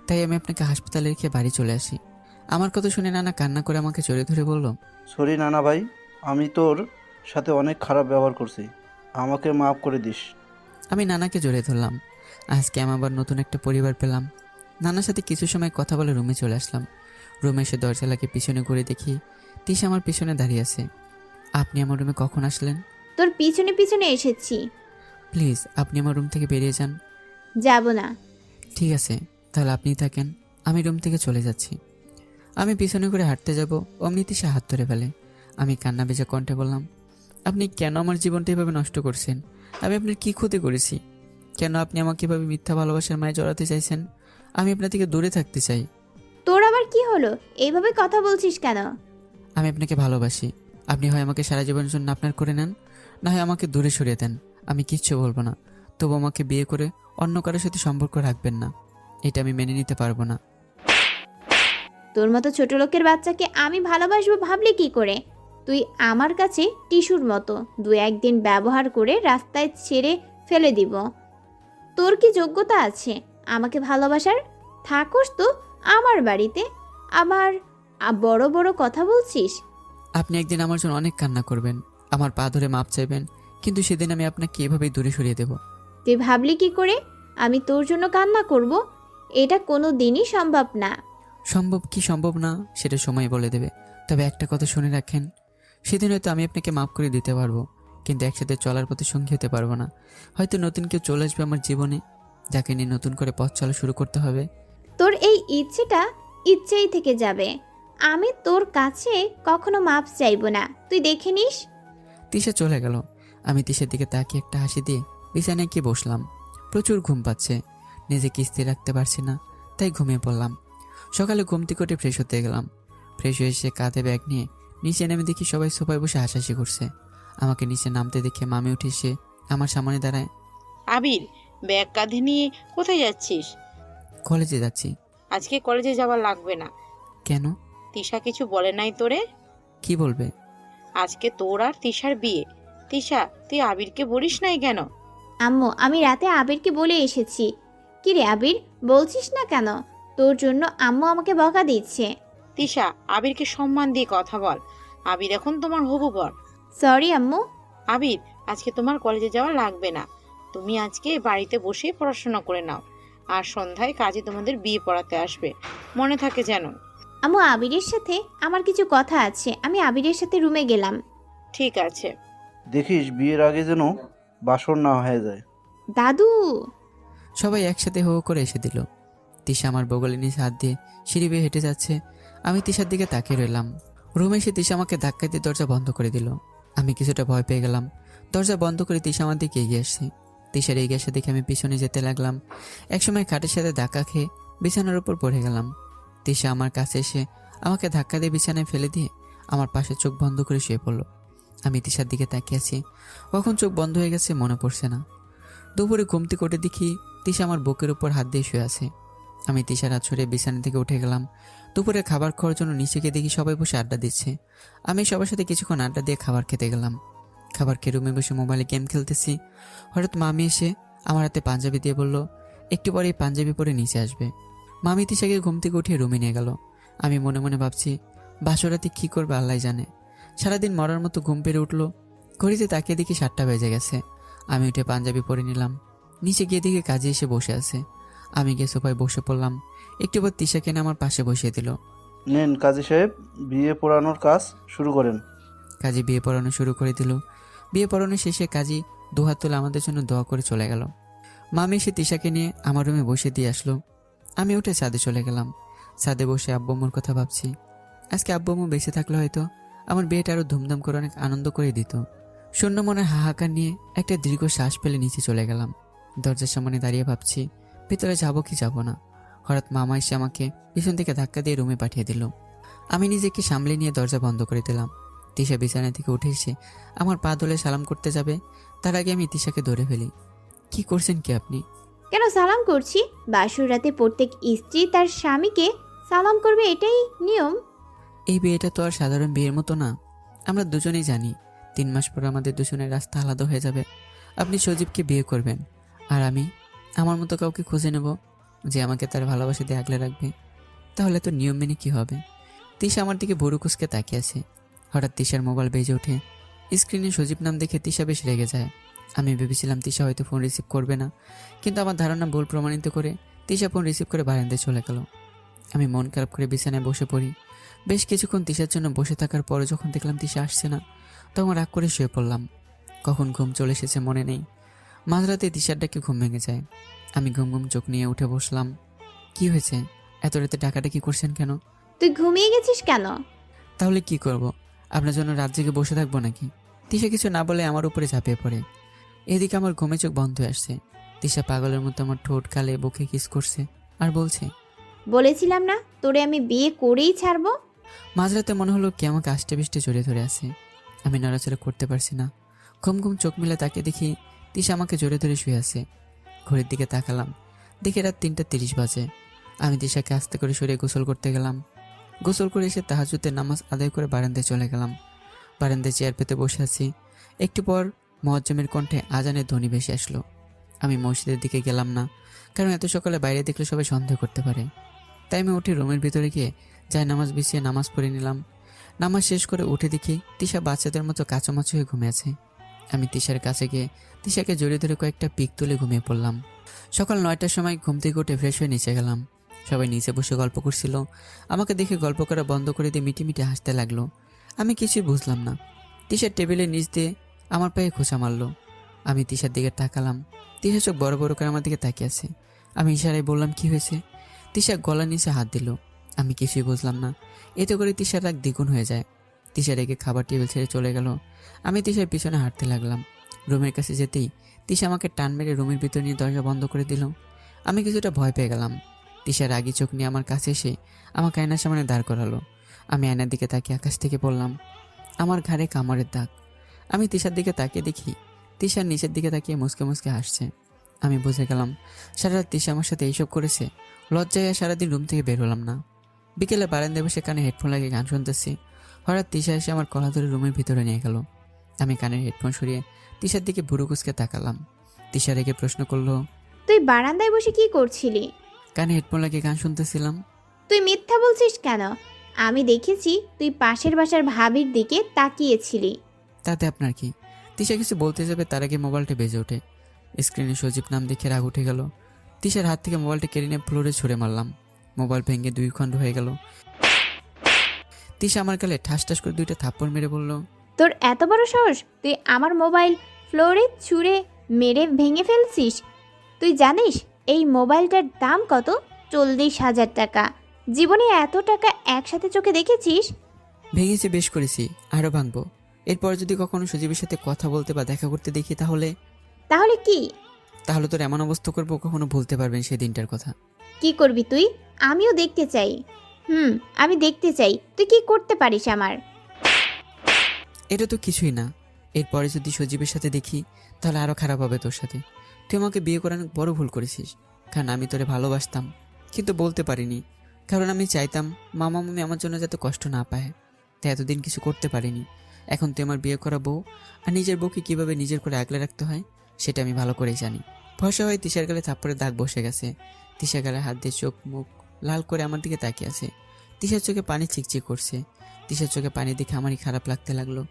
Speaker 1: তাই আমি আপনাকে হাসপাতালে রেখে বাড়ি চলে আসি। আমার কথা শুনে নানা কান্না করে আমাকে জড়িয়ে ধরে বলল,
Speaker 8: সরি নানা ভাই, আমি তোর সাথে অনেক খারাপ ব্যবহার করছি, আমাকে মাফ করে দিস।
Speaker 1: আমি নানাকে জড়িয়ে ধরলাম। আজকে আমি আবার নতুন একটা পরিবার পেলাম। নানার সাথে কিছু সময় কথা বলে রুমে চলে আসলাম। রুমে এসে দরজা লাগিয়ে পিছনে ঘুরে দেখি তিশা আমার পিছনে দাঁড়িয়ে আছে। আপনি আমার রুমে কখন আসলেন?
Speaker 4: তোর পিছনে পিছনে এসেছি।
Speaker 1: প্লিজ আপনি আমার রুম থেকে বেরিয়ে যান।
Speaker 4: যাব না।
Speaker 1: ঠিক আছে, তাহলে আপনিই থাকেন, আমি রুম থেকে চলে যাচ্ছি। আমি পিছনে করে হাঁটতে যাব, অমনি তিশা হাত ধরে ফেলে। আমি কান্না ভেজা কণ্ঠে বললাম, আপনি কেন আমার জীবনটা এভাবে নষ্ট করছেন? আমি আপনার কী ক্ষতি করেছি? কেন আপনি আমাকে এভাবে মিথ্যা ভালোবাসার মায়ে জড়াতে চাইছেন? আমি আপনার থেকে দূরে থাকতে চাই।
Speaker 4: তোর আবার কি হলো? এইভাবে কথা বলছিস কেন?
Speaker 1: আমি আপনাকে ভালোবাসি। আপনি হয় আমাকে সারা জীবনের জন্য আপনার করে নেন, না হয় আমাকে দূরে সরিয়ে দেন। আমি কিচ্ছু বলবো না, তবু আমাকে বিয়ে করে অন্য কারোর সাথে সম্পর্ক রাখবেন না। এটা আমি মেনে নিতে পারবো না।
Speaker 4: তোর মতো ছোট লোকের বাচ্চাকে আমি ভালোবাসবো ভাবলি কি করে? তুই আমার কাছে টিস্যুর মতো, দু একদিন ব্যবহার করে রাস্তায় ছেড়ে ফেলে দিব। তোর কি যোগ্যতা আছে আমাকে ভালোবাসার? থাকস তো আমার বাড়িতে, আবার বড় বড় কথা বলছিস।
Speaker 1: আপনি একদিন আমার জন্য অনেক কান্না করবেন, আমার পা ধরে মাপ চাইবেন, কিন্তু সেদিন আমি আপনাকে এভাবেই দূরে সরিয়ে দেব।
Speaker 4: তুই ভাবলি কি করে আমি তোর জন্য কান্না করব? এটা কোনো দিনই সম্ভব না।
Speaker 1: সম্ভব কি সম্ভব না সেটা সময় বলে দেবে। তবে একটা কথা শুনে রাখেন, সেদিন হয়তো আমি আপনাকে মাফ করে দিতে পারবো, কিন্তু একসাথে চলার পথে সঙ্গী হতে পারবো না। হয়তো নতুন কেউ চলে আসবে আমার জীবনে, যাকে নিয়ে নতুন করে পথ চলা শুরু করতে হবে।
Speaker 4: তোর এই ইচ্ছেটা ইচ্ছেই থেকে যাবে। আমি তোর কাছে কখনো মাপ চাইবো না, তুই দেখে নিস।
Speaker 1: তিশা চলে গেল। আমি তিশার দিকে তাকিয়ে একটা হাসি দিয়ে বিছানায় গিয়ে বসলাম। প্রচুর ঘুম পাচ্ছে, নিজেকে স্থির রাখতে পারছি না, তাই ঘুমিয়ে পড়লাম। সকালে ঘুম থেকে উঠে ফ্রেশ হতে গেলাম। ফ্রেশ হয়ে এসে কাঁধে ব্যাগ নিয়ে নিচে নেমে দেখি সবাই সোফায় বসে হাসাহাসি করছে। আমাকে নিচে নামতে দেখে মামি উঠে এসে আমার সামনে দাঁড়ায়।
Speaker 7: আবির, ব্যাগ কাঁধে নিয়ে কোথায় যাচ্ছিস?
Speaker 1: কলেজে যাচ্ছি।
Speaker 7: আজকে কলেজে যাওয়া লাগবে না।
Speaker 1: কেন?
Speaker 7: তিশা কিছু বলে নাই তোরে?
Speaker 1: কি বলবে?
Speaker 7: আজকে তোর আর তিশার বিয়ে। তিশা, তুই আবিরকে বলিস নাই কেন?
Speaker 4: আম্মু, আমি রাতে আবিরকে বলে এসেছি। কি রে আবির, বলছিস না কেন? তোর জন্য আম্মু আমাকে বকা দিচ্ছে।
Speaker 7: তিশা, আবিরকে সম্মান দিয়ে কথা বল। আবির এখন তোমার হবু বর।
Speaker 4: সরি আম্মু।
Speaker 7: আবির, আজকে তোমার কলেজে যাওয়া লাগবে না। তুমি আজকে বাড়িতে বসেই পড়াশোনা করে নাও, আর সন্ধ্যায় কাজে তোমাদের বিয়ে পড়াতে আসবে, মনে থাকে যেন।
Speaker 4: আম্মু, আবিরের সাথে আমার কিছু কথা আছে, আমি আবিরের সাথে রুমে গেলাম।
Speaker 7: ঠিক আছে।
Speaker 8: দেখিস বিয়ের আগে যেন বাসর না হয়ে যায়।
Speaker 4: দাদু।
Speaker 1: সবাই একসাথে হো হো করে এসে দিল। তিশা আমার বগলে নিয়ে হাত দিয়ে সিঁড়ি বেয়ে হেঁটে যাচ্ছে। আমি তিশার দিকে তাকিয়ে রইলাম। রুমে এসে তিশা আমাকে ধাক্কা দিয়ে দরজা বন্ধ করে দিল। আমি কিছুটা ভয় পেয়ে গেলাম। দরজা বন্ধ করে তিশা আমার দিকে এগিয়ে আসছে। তিশার এগিয়ে আসা দেখে আমি পিছনে যেতে লাগলাম। একসময় খাটের সাথে ধাক্কা খেয়ে বিছানার উপর পড়ে গেলাম। তিশা আমার কাছে এসে আমাকে ধাক্কা দিয়ে বিছানায় ফেলে দিয়ে আমার পাশে চোখ বন্ধ করে শুয়ে পড়ল। আমি তিশার দিকে তাকিয়ে আছি, কখন চোখ বন্ধ হয়ে গেছে মনে পড়ছে না। দুপুরে ঘুমতে করে দেখি তিশা আমার বুকের উপর হাত দিয়ে শুয়ে আছে। আমি তিশার হাত ছড়িয়ে বিছানা থেকে উঠে গেলাম। দুপুরে খাবার খাওয়ার জন্য নিচে গিয়ে দেখি সবাই বসে আড্ডা দিচ্ছে। আমি সবার সাথে কিছুক্ষণ আড্ডা দিয়ে খাবার খেতে গেলাম। খাবার খেয়ে রুমে বসে মোবাইলে গেম খেলতেছি। হঠাৎ মামি এসে আমার হাতে পাঞ্জাবি দিয়ে বলল, একটু পরে এই পাঞ্জাবি পরে নিচে আসবে। মামি তিশাকে ঘুম থেকে উঠিয়ে রুমে নিয়ে গেল। আমি মনে মনে ভাবছি বাসরাতে কী করবে আল্লাহ জানে। সারাদিন মরার মতো ঘুম পেরে উঠলো। ঘড়িতে তাকিয়ে দেখি 7টা বেজে গেছে। আমি উঠে পাঞ্জাবি পরে নিলাম। নিচে গিয়ে দেখি কাজে এসে বসে আছে। আমি গিয়ে সোফায় বসে পড়লাম। একটু পর তিশাকে এনে আমার পাশে বসিয়ে দিল।
Speaker 8: নেন কাজী সাহেব, বিয়ে পড়ানোর কাজ শুরু করেন।
Speaker 1: কাজী বিয়ে পড়ানো শুরু করে দিল। বিয়ে পড়ানো শেষে কাজী দুহাত তুলে আমাদের জন্য দোয়া করে চলে গেল। মামি এসে তিশাকে নিয়ে আমার রুমে বসে দিয়ে আসলো। আমি উঠে ছাদে চলে গেলাম। ছাদে বসে আব্বু আম্মুর কথা ভাবছি। আজকে আব্বু আম্মু বেঁচে থাকলে হয়তো আমার বিয়েটা আরও ধুমধাম করে অনেক আনন্দ করে দিত। শূন্য মনের হাহাকার নিয়ে একটা দীর্ঘ শ্বাস ফেলে নিচে চলে গেলাম। দরজার সামনে দাঁড়িয়ে ভাবছি ভিতরে যাবো কি যাব না। হঠাৎ মামা এসে আমাকে পিছন থেকে ধাক্কা দিয়ে রুমে পাঠিয়ে দিল। আমি নিজেকে সামলে নিয়ে দরজা বন্ধ করে দিলাম। তিশা বিছানা থেকে উঠে এসে আমার পা ধরে সালাম করতে যাবে, তার আগে আমি তিশাকে ধরে ফেলি। কি করছেন কি আপনি?
Speaker 4: কেন সালাম করছি? বাসর রাতে প্রত্যেক স্ত্রী তার স্বামীকে সালাম করবে, এটাই নিয়ম।
Speaker 1: এই বিয়েটা তো আর সাধারণ বিয়ের মতো না। আমরা দুজনেই জানি 3 মাস পর আমাদের দুজনের রাস্তা আলাদা হয়ে যাবে। আপনি সজীবকে বিয়ে করবেন আর আমি আমার মতো কাউকে খুঁজে নেব যে আমাকে তার ভালোবাসা দিয়ে আগলে রাখবে। তাহলে তো নিয়ম মেনে কি হবে? তিশা আমার দিকে ভুরু কুঁচকে তাকিয়ে আছে। হঠাৎ তিশার মোবাইল বেজে ওঠে। স্ক্রিনে সজীব নাম দেখে তিশা বেশ রেগে যায়। আমি ভেবেছিলাম তিশা হয়তো ফোন রিসিভ করবে না, কিন্তু আমার ধারণা ভুল প্রমাণিত করে তিশা ফোন রিসিভ করে বারান্দায় চলে গেল। আমি মন খারাপ করে বিছানায় বসে পড়ি। বেশ কিছুক্ষণ তিশার জন্য বসে থাকার পরে যখন দেখলাম তিশা আসছে না, তখন রাগ করে শুয়ে পড়লাম। কখন ঘুম চলে এসেছে মনে নেই। মাঝরাতে তিশার ডাকে ঘুম ভেঙে যায়। আমি ঘুম ঘুম চোখ নিয়ে উঠে বসলাম। কি হয়েছে? এত রাতে ডাকাডাকি করছেন কেন?
Speaker 4: তুই ঘুমিয়ে গেছিস কেন?
Speaker 1: তাহলে কি করব? আপনার জন্য রাত জেগে বসে থাকবো নাকি? তিশা কিছু না বলে আমার উপরে ঝাঁপিয়ে পড়ে। এদিকে আমার ঘুমে চোখ বন্ধ হয়ে আসছে। তিশা পাগলের মতো আমার ঠোঁট গালে বুকে কিস করছে আর বলছে,
Speaker 4: বলেছিলাম না তোরে আমি বিয়ে করেই ছাড়বো।
Speaker 1: মাঝরাতে মনে হলো কে আমাকে আষ্টে পিষ্টে জড়িয়ে ধরে আছে। আমি নড়াচড়া করতে পারছি না। ঘুম ঘুম চোখ মিলে তাকে দেখি তিশা আমাকে জড়িয়ে ধরে শুয়ে আছে। ঘড়ির দিকে তাকালাম, দেখি রাত 3:30 বাজে। আমি তিশাকে আস্তে করে সরিয়ে গোসল করতে গেলাম। গোসল করে এসে তাহাজ্জুদের নামাজ আদায় করে বারান্দায় চলে গেলাম। বারান্দায় চেয়ার পেতে বসে আছি। একটু পর মুয়াজ্জিমের কণ্ঠে আজানের ধ্বনি ভেসে আসলো। আমি মসজিদের দিকে গেলাম না, কারণ এত সকালে বাইরে দেখলে সবাই সন্দেহ করতে পারে। তাই আমি উঠে রুমের ভিতরে গিয়ে নামাজ বিছিয়ে নামাজ পড়ে নিলাম। নামাজ শেষ করে উঠে দেখি তিশা বাচ্চাদের মতো কাঁচামাচু হয়ে ঘুমিয়ে আছে। আমি তিশার কাছে গিয়ে তিশাকে জড়িয়ে ধরে কয়েকটা পিক তুলে ঘুমিয়ে পড়লাম। সকাল 9টার সময় ঘুম থেকে উঠে ফ্রেশ হয়ে নিচে গেলাম। সবাই নিচে বসে গল্প করছিল। আমাকে দেখে গল্প করা বন্ধ করে দিয়ে মিটি মিটি হাসতে লাগলো। আমি কিছুই বুঝলাম না। তিশার টেবিলের নিচ দিয়ে আমার পায়ে খোঁচা মারলো। আমি তিশার দিকে তাকালাম। তিশা চোখ বড় বড় করে আমার দিকে তাকিয়ে আছে। আমি ইশারায় বললাম, কি হয়েছে? তিশা গলার নিচে হাত দিল। আমি কিছুই বুঝলাম না। এতে করে তিশার রাগ দ্বিগুণ হয়ে যায়। তিশা রেগে খাবার টেবিল ছেড়ে চলে গেল। আমি তিশার পিছনে হাঁটতে লাগলাম। রুমের কাছে যেতেই তিশা আমাকে টান মেরে রুমের ভিতর নিয়ে দরজা বন্ধ করে দিল। আমি কিছুটা ভয় পেয়ে গেলাম। তিশা রাগি চোখ নিয়ে আমার কাছে এসে আমাকে আয়নার সামনে দাঁড় করালো। আমি আয়নার দিকে তাকিয়ে আকাশ থেকে বললাম, আমার ঘাড়ে কামড়ের দাগ। আমি তিশার দিকে তাকিয়ে দেখি তিশার নিচের দিকে তাকিয়ে মুসকে মুসকে হাসছে। আমি বুঝে গেলাম সারা রাত তিশা আমার সাথে এইসব করেছে। লজ্জায় সারাদিন রুম থেকে বের হলাম না। বিকেলে বারান্দায় বসে কানে হেডফোন লাগিয়ে গান শুনতেছি। হঠাৎ তিশা এসে আমার কলা ধরে রুমের ভিতরে নিয়ে গেল। আমি কানের হেডফোন সরিয়ে তিশার দিকে ভুরু কুচকে তাকালাম। তিশা রেগে প্রশ্ন করলো,
Speaker 4: তুই বারান্দায় বসে কি করছিলি?
Speaker 1: কানে হেডফোন লাগিয়ে গান শুনতেছিলাম।
Speaker 4: তুই মিথ্যা বলছিস কেন? আমি দেখেছি তুই পাশের বাসার ভাবির দিকে তাকিয়েছিলি।
Speaker 1: তাতে আপনার কি? তিশা কিছু বলতে যাবে তার আগে মোবাইলটা বেজে ওঠে। স্ক্রিনে সজীব নাম দেখে রাগ উঠে গেল। তিশার হাত থেকে মোবাইলটা কেড়ে নিয়ে ফ্লোরে ছুঁড়ে মারলাম। মোবাইল ভেঙে 2 খণ্ড হয়ে গেল। তিশা আমার গালে ঠাস ঠাস করে 2টা থাপ্পড় মেরে বলল,
Speaker 4: তোর এত বড় সাহস তুই আমার মোবাইল ফ্লোরে ছুঁড়ে মেরে ভেঙে ফেলছিস? তুই জানিস এই মোবাইলটার দাম কত? 40,000 টাকা। জীবনে এত টাকা একসাথে চোখে দেখেছিস?
Speaker 1: ভেঙেছে বেশ করেছি, আরও ভাঙবো। এরপর যদি কখনো সজীবের সাথে কথা বলতে বা দেখা করতে দেখি
Speaker 4: তাহলে কি?
Speaker 1: তাহলে তোর এমন অবস্থা করবো কখনো ভুলতে পারবেন সেই দিনটার কথা।
Speaker 4: কি করবি তুই? আমিও দেখতে চাই। আমি দেখতে চাই তুই কি করতে পারিস আমার।
Speaker 1: এটা তো কিছুই না। এরপরে যদি সজীবের সাথে দেখি তাহলে আরও খারাপ হবে তোর সাথে। তুই আমাকে বিয়ে করার বড় ভুল করেছিস। কারণ আমি তোরে ভালোবাসতাম, কিন্তু বলতে পারিনি। কারণ আমি চাইতাম মামা মামি আমার জন্য যাতে কষ্ট না পায়। তাই এতদিন কিছু করতে পারিনি। এখন তুই আমার বিয়ে করা বউ, আর নিজের বউকে কীভাবে নিজের করে আগলে রাখতে হয় সেটা আমি ভালো করেই জানি। ফর্সা হয়ে তিশার গালে থাপ্পড়ের দাগ বসে গেছে। তিশা গালে হাত দিয়ে চোখ মুখ লাল করে আমার দিকে তাকিয়ে আছে। তিশার চোখে পানি চিকচিক করছে। তিশার চোখে পানি দেখে আমারই খারাপ লাগতে লাগলো।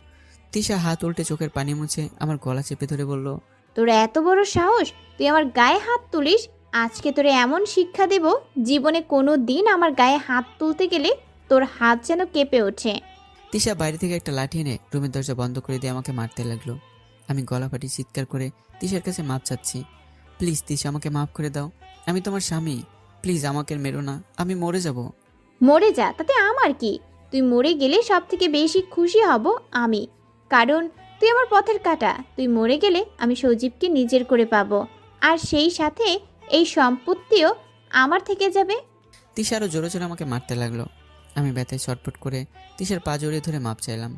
Speaker 1: তিশা হাত উল্টে চোখের পানি মুছে আমার গলা চেপে ধরে বলল,
Speaker 4: তোর এত বড় সাহস তুই আমার গায়ে হাত তুলিস? আজকে তোরে এমন শিক্ষা দেব, জীবনে কোনো দিন আমার গায়ে হাত তুলতে গেলে তোর হাত যেন কেঁপে ওঠে।
Speaker 1: তিশা বাইরে থেকে একটা লাঠি এনে রুমের দরজা বন্ধ করে দিয়ে আমাকে মারতে লাগলো। আমি গলা ফাটি চিৎকার করে তিশার কাছে মাপ চাচ্ছি। প্লিজ তিশা, আমাকে মাফ করে দাও, আমি তোমার স্বামী, প্লিজ আমাকে মেরো না, আমি মরে যাব।
Speaker 4: মরে যা, তাতে আমার কি? তুই মরে গেলে সব থেকে বেশি খুশি হব আমি, কারণ তুই আমার পথের কাঁটা। তুই মরে গেলে আমি সজীবকে নিজের করে পাবো, আর সেই সাথে এই সম্পত্তিও আমার থেকে যাবে।
Speaker 1: তিশা আরও জোরে জোরে আমাকে মারতে লাগলো। আমি ব্যথায় ছটফট করে তিশার পা জড়িয়ে ধরে মাপ চাইলাম,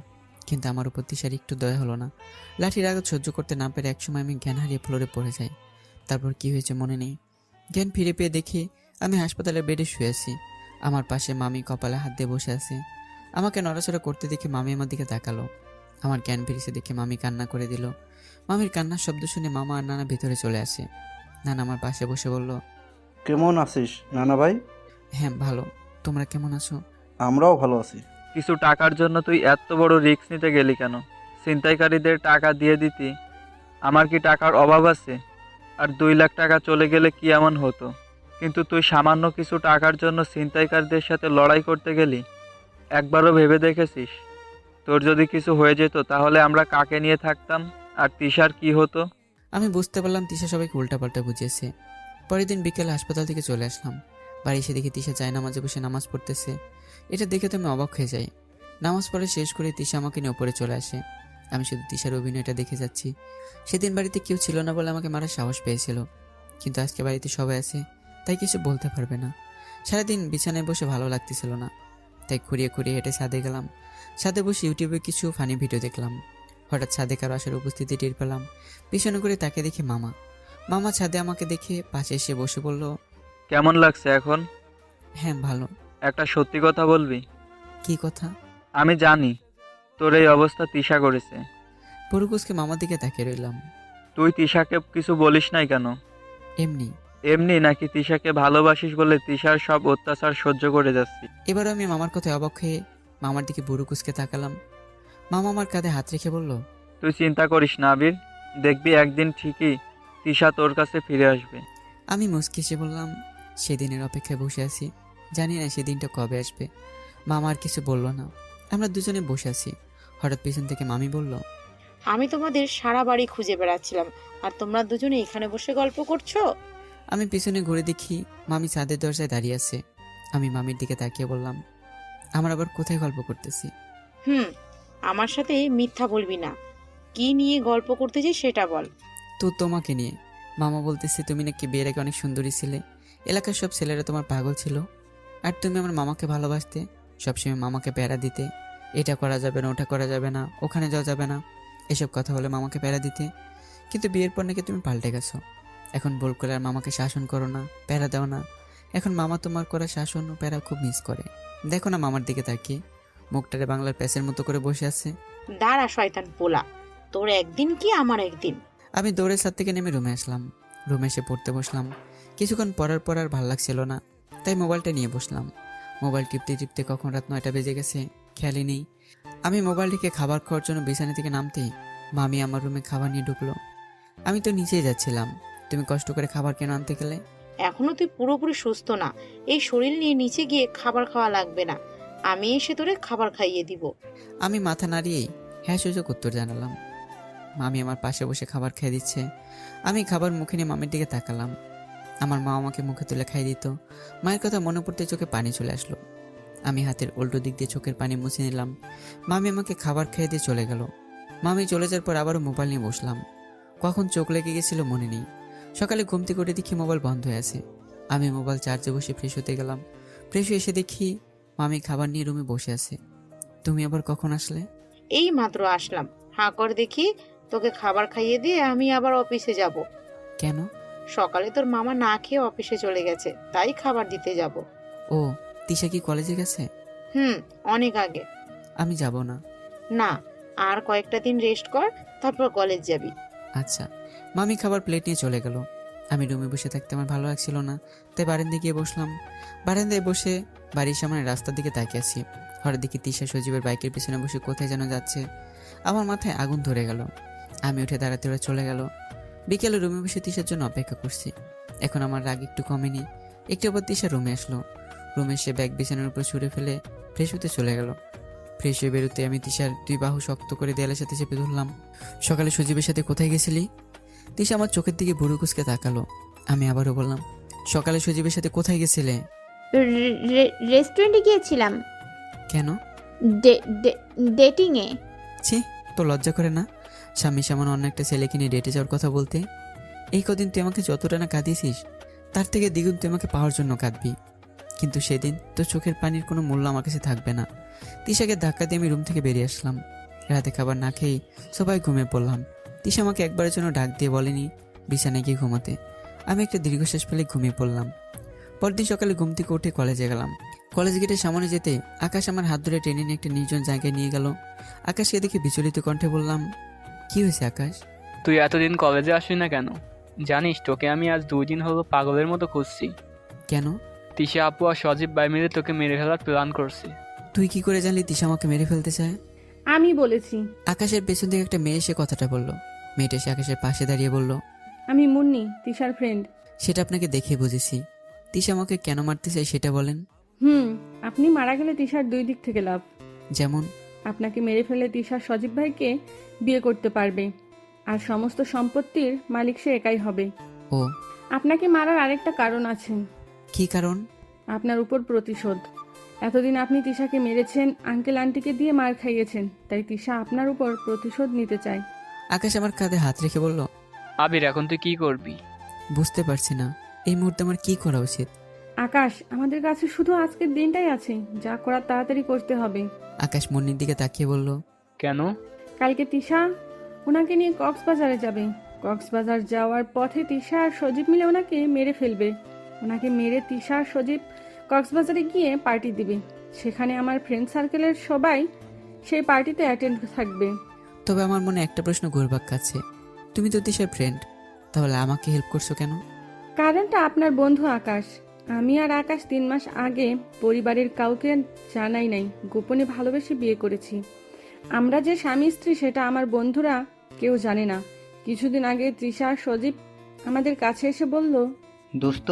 Speaker 1: কিন্তু আমার উপর তিশার একটু দয়া হলো না। লাঠির আঘাত সহ্য করতে না পেরে একসময় আমি জ্ঞান হারিয়ে ফ্লোরে পড়ে যাই। তারপর কি হয়েছে মনে নেই। জ্ঞান ফিরে পেয়ে দেখি আমি হাসপাতালের বেডে শুয়ে আছি। আমার পাশে মামি কপালে হাত দিয়ে বসে আছে। আমাকে নড়াচড়া করতে দেখে মামি আমার দিকে তাকালো। আমার জ্ঞান ফিরেছে দেখে মামি কান্না করে দিল। মামির কান্নার শব্দ শুনে মামা আর নানা ভিতরে চলে আসে। নানা আমার পাশে বসে বলল,
Speaker 8: কেমন আছিস নানা ভাই?
Speaker 1: হ্যাঁ ভালো, তোমরা কেমন আছো?
Speaker 8: আমরাও ভালো আছি।
Speaker 6: কিছু টাকার জন্য তুই এত বড় রিস্ক নিতে গেলি কেন? ছিনতাইকারীদের টাকা দিয়ে দিতি। আমার কি টাকার অভাব আছে? আর 2 লাখ টাকা চলে গেলে কি এমন হতো? কিন্তু তুই সামান্য কিছু টাকার জন্য ছিনতাইকারীদের সাথে লড়াই করতে গেলি। একবারও ভেবে দেখেছিস তোর যদি কিছু হয়ে যেত তাহলে আমরা কাকে নিয়ে থাকতাম, আর তিশার কি হতো?
Speaker 1: আমি বুঝতে পারলাম তিশা সবাইকে উল্টাপাল্টা বুঝিয়েছে। পরের দিন বিকেলে হাসপাতাল থেকে চলে আসলাম। বাড়ি এসে দেখি তিশা জায়নামাজে বসে নামাজ পড়তেছে। এটা দেখে তো আমি অবাক হয়ে যাই। নামাজ পড়ে শেষ করে তিশা আমাকে নিয়ে ওপরে চলে আসে। আমি শুধু তিশার অভিনয়টা দেখে যাচ্ছি। সেদিন বাড়িতে কেউ ছিল না বলে আমাকে মারার সাহস পেয়েছিল, কিন্তু আজকে বাড়িতে সবাই আছে, তাই কিছু বলতে পারবে না। সারাদিন বিছানায় বসে ভালো লাগতেছিল না, তাই খুঁড়িয়ে খুঁড়িয়ে হেঁটে ছাদে গেলাম। ছাদে বসে ইউটিউবে কিছু ফানি ভিডিও দেখলাম। হঠাৎ ছাদে কারো আসার উপস্থিতি টের পেলাম। পিছনে করে তাকে দেখি মামা। মামা ছাদে আমাকে দেখে পাশে এসে বসে বলল,
Speaker 6: কেমন লাগছে এখন?
Speaker 1: হ্যাঁ ভালো।
Speaker 6: একটা সত্যি কথা বলবি?
Speaker 1: কি কথা?
Speaker 6: আমি জানি তোর এই অবস্থা তিশা করেছে।
Speaker 1: পুরুকুসকে মামার দিকে তাকিয়ে রইলাম।
Speaker 6: তুই তিশাকে কিছু বলিস নাই কেন?
Speaker 1: এমনি।
Speaker 6: এমনি নাকি তিশাকে ভালোবাসিস বলে তিশার সব অত্যাচার সহ্য করে যাচ্ছি?
Speaker 1: এবারও আমি মামার কথায় অবাক হয়ে মামার দিকে বুড়ুকুসকে তাকালাম। মামা আমার কাঁধে হাত রেখে বলল,
Speaker 6: তুই চিন্তা করিস না আবির, দেখবি একদিন ঠিকই তিশা তোর কাছে ফিরে আসবে।
Speaker 1: আমি মুচকি এসে বললাম, সেদিনের অপেক্ষায় বসে আছি, জানি না সেদিনটা কবে আসবে। মামা আর কিছু বলল না। আমরা দুজনে বসে আছি। হঠাৎ পিছন থেকে মামি বলল,
Speaker 7: আমি তোমাদের সারা বাড়ি খুঁজে বেড়াচ্ছিলাম, আর তোমরা দুজনে এখানে বসে গল্প করছো।
Speaker 1: আমি পিছনে ঘুরে দেখি মামি ছাদের দরজায় দাঁড়িয়ে আছে। আমি মামির দিকে তাকিয়ে বললাম, আমরা আবার কোথায় গল্প করতেছি?
Speaker 7: আমার সাথে মিথ্যা বলবি না, কি নিয়ে গল্প করতেছিস সেটা বল।
Speaker 1: তো তোমাকে নিয়ে। মামা বলতেছে তুমি নাকি বিয়ের আগে অনেক সুন্দরী ছিলে, এলাকার সব ছেলেরা তোমার পাগল ছিল, আর তুমি আমার মামাকে ভালোবাসতে, সবসময় মামাকে প্যারা দিতে, এটা করা যাবে না, ওটা করা যাবে না, ওখানে যাওয়া যাবে না, এসব কথা বলে মামাকে প্যারা দিতে। কিন্তু বিয়ের পর নাকি তুমি পাল্টে গেছো। এখন ভুল করে আর মামাকে শাসন করো না, প্যারা দাও না। এখন মামা তোমার করা শাসন ও প্যারা খুব মিস করে। দেখো না মামার দিকে তাকিয়ে, মুখটারে বাংলার প্যাসের মতো করে বসে আছে।
Speaker 7: দাঁড়া শয়তান পোলা, তোর একদিন কি আমার একদিন।
Speaker 1: আমি দৌড়ে ছাদ থেকে নেমে রুমে আসলাম। রুমে এসে পড়তে বসলাম। কিছুক্ষণ পরার পর আর ভাল লাগছিল না, তাই মোবাইলটা নিয়ে বসলাম। মোবাইল টিপতে টিপতে কখন রাত 9টা বেজে গেছে খেয়ালই নেই। আমি মোবাইল রেখে খাবার খাওয়ার জন্য বিছানা থেকে নামতেই মামি আমার রুমে খাবার নিয়ে ঢুকলো। আমি তো নিচেই যাচ্ছিলাম, তুমি কষ্ট করে খাবার কেন আনতে গেলে?
Speaker 7: এখনো তুই পুরোপুরি সুস্থ না, এই শরীর নিয়ে নিচে গিয়ে খাবার খাওয়া লাগবে না, আমি এসে তোরে খাবার খাইয়ে দিব।
Speaker 1: আমি মাথা নাড়িয়েই হ্যাঁ সূচক উত্তর জানালাম। মামি আমার পাশে বসে খাবার খেয়ে দিচ্ছে। আমি খাবার মুখে নিয়ে মামির দিকে তাকালাম। আমার মা আমাকে মুখে তুলে খাইয়ে দিত। মায়ের কথা মনে পড়তে চোখে পানি চলে আসলো। আমি হাতের উল্টো দিক দিয়ে চোখের পানি মুছে নিলাম। মামি আমাকে খাবার খেয়ে দিয়ে চলে গেল। মামি চলে যাওয়ার পর আবারও মোবাইল নিয়ে বসলাম। কখন চোখ লেগে গেছিল মনে নেই। সকালে ঘুম থেকে উঠে দেখি মোবাইল বন্ধ হয়ে আছে। আমি মোবাইল চার্জে বসে ফ্রেশ হতে গেলাম। ফ্রেশ হয়ে এসে দেখি মামি খাবার নিয়ে রুমে বসে আছে। তুমি আবার কখন আসলে?
Speaker 7: এই মাত্র আসলাম, হাঁ কর দেখি, তোকে খাবার খাইয়ে দিয়ে আমি আবার অফিসে যাব।
Speaker 1: কেন?
Speaker 7: সকালে তোর মামা না খেয়ে অফিসে চলে গেছে, তাই খাবার দিতে যাব।
Speaker 1: ও, তিশা কি কলেজে গেছে?
Speaker 7: অনেক আগে।
Speaker 1: আমি যাব না।
Speaker 7: না, আর কয়েকটা দিন রেস্ট কর, তারপর কলেজ যাবি।
Speaker 1: আচ্ছা। মামি খাবার প্লেট নিয়ে চলে গেল। আমি রুমে বসে থাকতে আমার ভালো লাগছিল না, তাই বারান্দায় গিয়ে বসলাম। বারান্দায় বসে বাড়ির সামনে রাস্তার দিকে তাকিয়ে আছি। হঠাৎ দেখি তিশা সজীবের বাইকের পিছনে বসে কোথায় যেন যাচ্ছে। আমার মাথায় আগুন ধরে গেল। আমি উঠে দাঁড়াতে ওরা চলে গেল। বিকেলে রুমে বসে তিশার জন্য অপেক্ষা করছি। এখন আমার রাগ একটু কমেনি। একটু পর তিশা রুমে আসলো। রুমে এসে ব্যাগ বিছানার উপর ছুঁড়ে ফেলে ফ্রেশ হতে চলে গেল। ফ্রেশ হয়ে বেরোতে আমি তিশার 2 বাহু শক্ত করে দেয়ালের সাথে চেপে ধরলাম। সকালে সজীবের সাথে কোথায় গেছিলি? তিশা আমার চোখের দিকে ভুরু কুঁচকে তাকালো। আমি আবারও বললাম, সকালে সজীবের সাথে কোথায় গেছিলে?
Speaker 4: রেস্টুরেন্টে গিয়েছিলাম
Speaker 1: কেন?
Speaker 4: ডেটিংয়ে।
Speaker 1: ছি, তো লজ্জা করে না স্বামী সামনে অন্য একটা ছেলেকে নিয়ে ডেটে যাওয়ার কথা বলতে? এই কদিন তুই আমাকে যতটা না কাঁদিয়েছিস তার থেকে দ্বিগুণ তুই আমাকে পাওয়ার জন্য কাঁদবি। কিন্তু সেদিন তোর চোখের পানির কোনো মূল্য আমার কাছে থাকবে না। তিশাকে ধাক্কা দিয়ে আমি রুম থেকে বেরিয়ে আসলাম। রাতে খাবার না খেয়েই সবাই ঘুমিয়ে পড়লাম। তিশা আমাকে একবারের জন্য ডাক দিয়ে বলেনি বিছানায় গিয়ে ঘুমাতে। আমি একটা দীর্ঘশ্বাস ফেলে ঘুমিয়ে পড়লাম। পরদিন সকালে ঘুম থেকে উঠে কলেজে গেলাম। কলেজ গেটের সামনে যেতে আকাশ আমার হাত ধরে টেনে নিয়ে একটা নির্জন জায়গায় নিয়ে গেল। আকাশকে দেখে বিচলিত কণ্ঠে বললাম, কি হয়েছে আকাশ?
Speaker 9: তুই এতদিন কলেজে আসবি না কেন? জানিস তোকে আমি আজ 2 দিন হলো পাগলের মতো খুঁজছি।
Speaker 1: কেন?
Speaker 9: তিশা আপু আর সজীব ভাই মিলে তোকে মেরে ফেলার প্ল্যান করছি।
Speaker 1: তুই কি করে জানলি তিশা আমাকে মেরে ফেলতে চায়?
Speaker 10: আমি বলেছি।
Speaker 1: আকাশের পেছন থেকে একটা মেয়ে এসে কথাটা বলল। মেয়েটা এসে আকাশের পাশে দাঁড়িয়ে বলল,
Speaker 10: আমি মুন্নি, তিশার ফ্রেন্ড।
Speaker 1: সেটা আপনাকে দেখে বুঝেছি। তিশা আমাকে কেন মারতে চাই সেটা বলেন।
Speaker 10: আপনি মারা গেলে তিশার 2 দিক থেকে লাভ।
Speaker 1: যেমন?
Speaker 10: আপনাকে মেরে ফেলে তিশা সজীব ভাইকে বিয়ে করতে পারবে, আর সমস্ত সম্পত্তির মালিক সে একাই হবে।
Speaker 1: ও,
Speaker 10: আপনাকে মারার আরেকটা কারণ আছে।
Speaker 1: কি কারণ?
Speaker 10: আপনার উপর প্রতিশোধ। এতদিন আপনি তিশাকে মেরেছেন, আঙ্কেল আন্টিকে দিয়ে মার খাইয়েছেন, তাই তিশা আপনার উপর প্রতিশোধ নিতে চায়।
Speaker 1: আকাশ আমার কাঁধে হাত রেখে বলল,
Speaker 9: আবির এখন তুই কি করবি?
Speaker 1: বুঝতে পারছি না এই মুহূর্তে আমার কি করা উচিত।
Speaker 10: আকাশ, আমাদের কাছে শুধু আজকের দিনটাই আছে, যা করার তাড়াতাড়ি করতে হবে।
Speaker 1: আকাশ মুন্নির দিকে তাকিয়ে বলল,
Speaker 9: কেন?
Speaker 10: কালকে তিশা ওনাকে নিয়ে কক্সবাজারে যাবে। কক্সবাজার যাওয়ার পথে তিশা আর সজীব মিলে ওনাকে মেরে ফেলবে। ওনাকে মেরে তিশা আর সজীব কক্সবাজারে গিয়ে পার্টি দিবে। সেখানে আমার ফ্রেন্ড সার্কেলের সবাই সেই পার্টিতে অ্যাটেন্ড থাকবে।
Speaker 1: তবে আমার মনে একটা প্রশ্ন ঘুরপাক খাচ্ছে। তুমি তো তিশার ফ্রেন্ড, তাহলে আমাকে হেল্প করছো কেন?
Speaker 10: কারণটা আপনার বন্ধু আকাশ। আমি আর আকাশ 3 মাস আগে পরিবারের কাউকে জানাই নাই, গোপনে ভালোবেসে বিয়ে করেছি। আমরা যে স্বামী স্ত্রী সেটা আমার বন্ধুরা কেউ জানে না। কিছুদিন আগে তৃষা আর সজীব আমাদের কাছে এসে বলল,
Speaker 11: দোস্ত,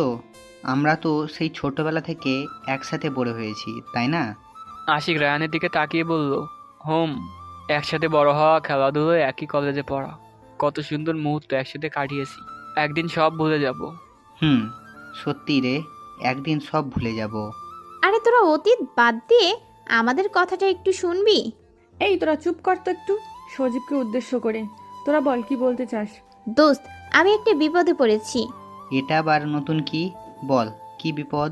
Speaker 11: আমরা তো সেই ছোটবেলা থেকে একসাথে বড় হয়েছি, তাই না?
Speaker 9: আশিক রায়ানের দিকে তাকিয়ে বলল, হোম, একসাথে বড় হওয়া, খেলাধুলো, একই কলেজে পড়া, কত সুন্দর মুহূর্ত একসাথে কাটিয়েছি। একদিন সব ভুলে যাব।
Speaker 11: সত্যি রে, একদিন সব ভুলে যাব।
Speaker 4: আরে তোরা অতীত বাদ দিয়ে আমাদের কথাটা একটু শুনবি?
Speaker 10: এই তোরা চুপ কর তো একটু। সজীবকে উদ্দেশ্য করে তোরা বল, কি বলতে চাস?
Speaker 4: দোস্ত, আমি একটা বিপদে পড়েছি।
Speaker 11: এটা আবার নতুন কি? বল, কি বিপদ?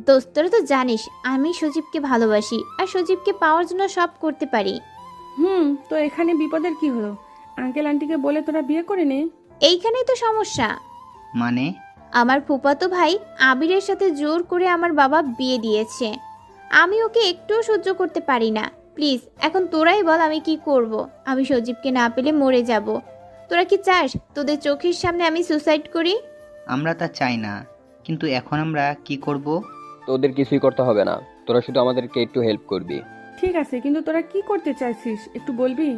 Speaker 4: দোস্ত, তোরা তো জানিস আমি সজীবকে ভালোবাসি আর সজীবকে পাওয়ার জন্য সব করতে পারি।
Speaker 10: তো এখানে বিপদের কি হলো? আঙ্কেল আন্টিকে বলে তোরা বিয়ে করে নে।
Speaker 4: এইখানেই তো সমস্যা।
Speaker 11: মানে?
Speaker 4: আমার ফুফাতো ভাই আবিরের সাথে জোর করে আমার বাবা বিয়ে দিয়েছে। আমি ওকে একটুও সহ্য করতে পারি না। প্লিজ এখন তোরাই বল আমি কি করব। আমি সজীবকে না পেলে মরে যাব। তোরা কি চাস তোদের চোখের সামনে আমি সুসাইড করি?
Speaker 11: আমরা তা চাই না, কিন্তু এখন আমরা কি করব?
Speaker 12: তোদের কিছুই করতে হবে না, তোরা শুধু আমাদেরকে একটু হেল্প করবি।
Speaker 10: ঠিক আছে, কিন্তু তোরা কি করতে চাইছিস একটু বলবি?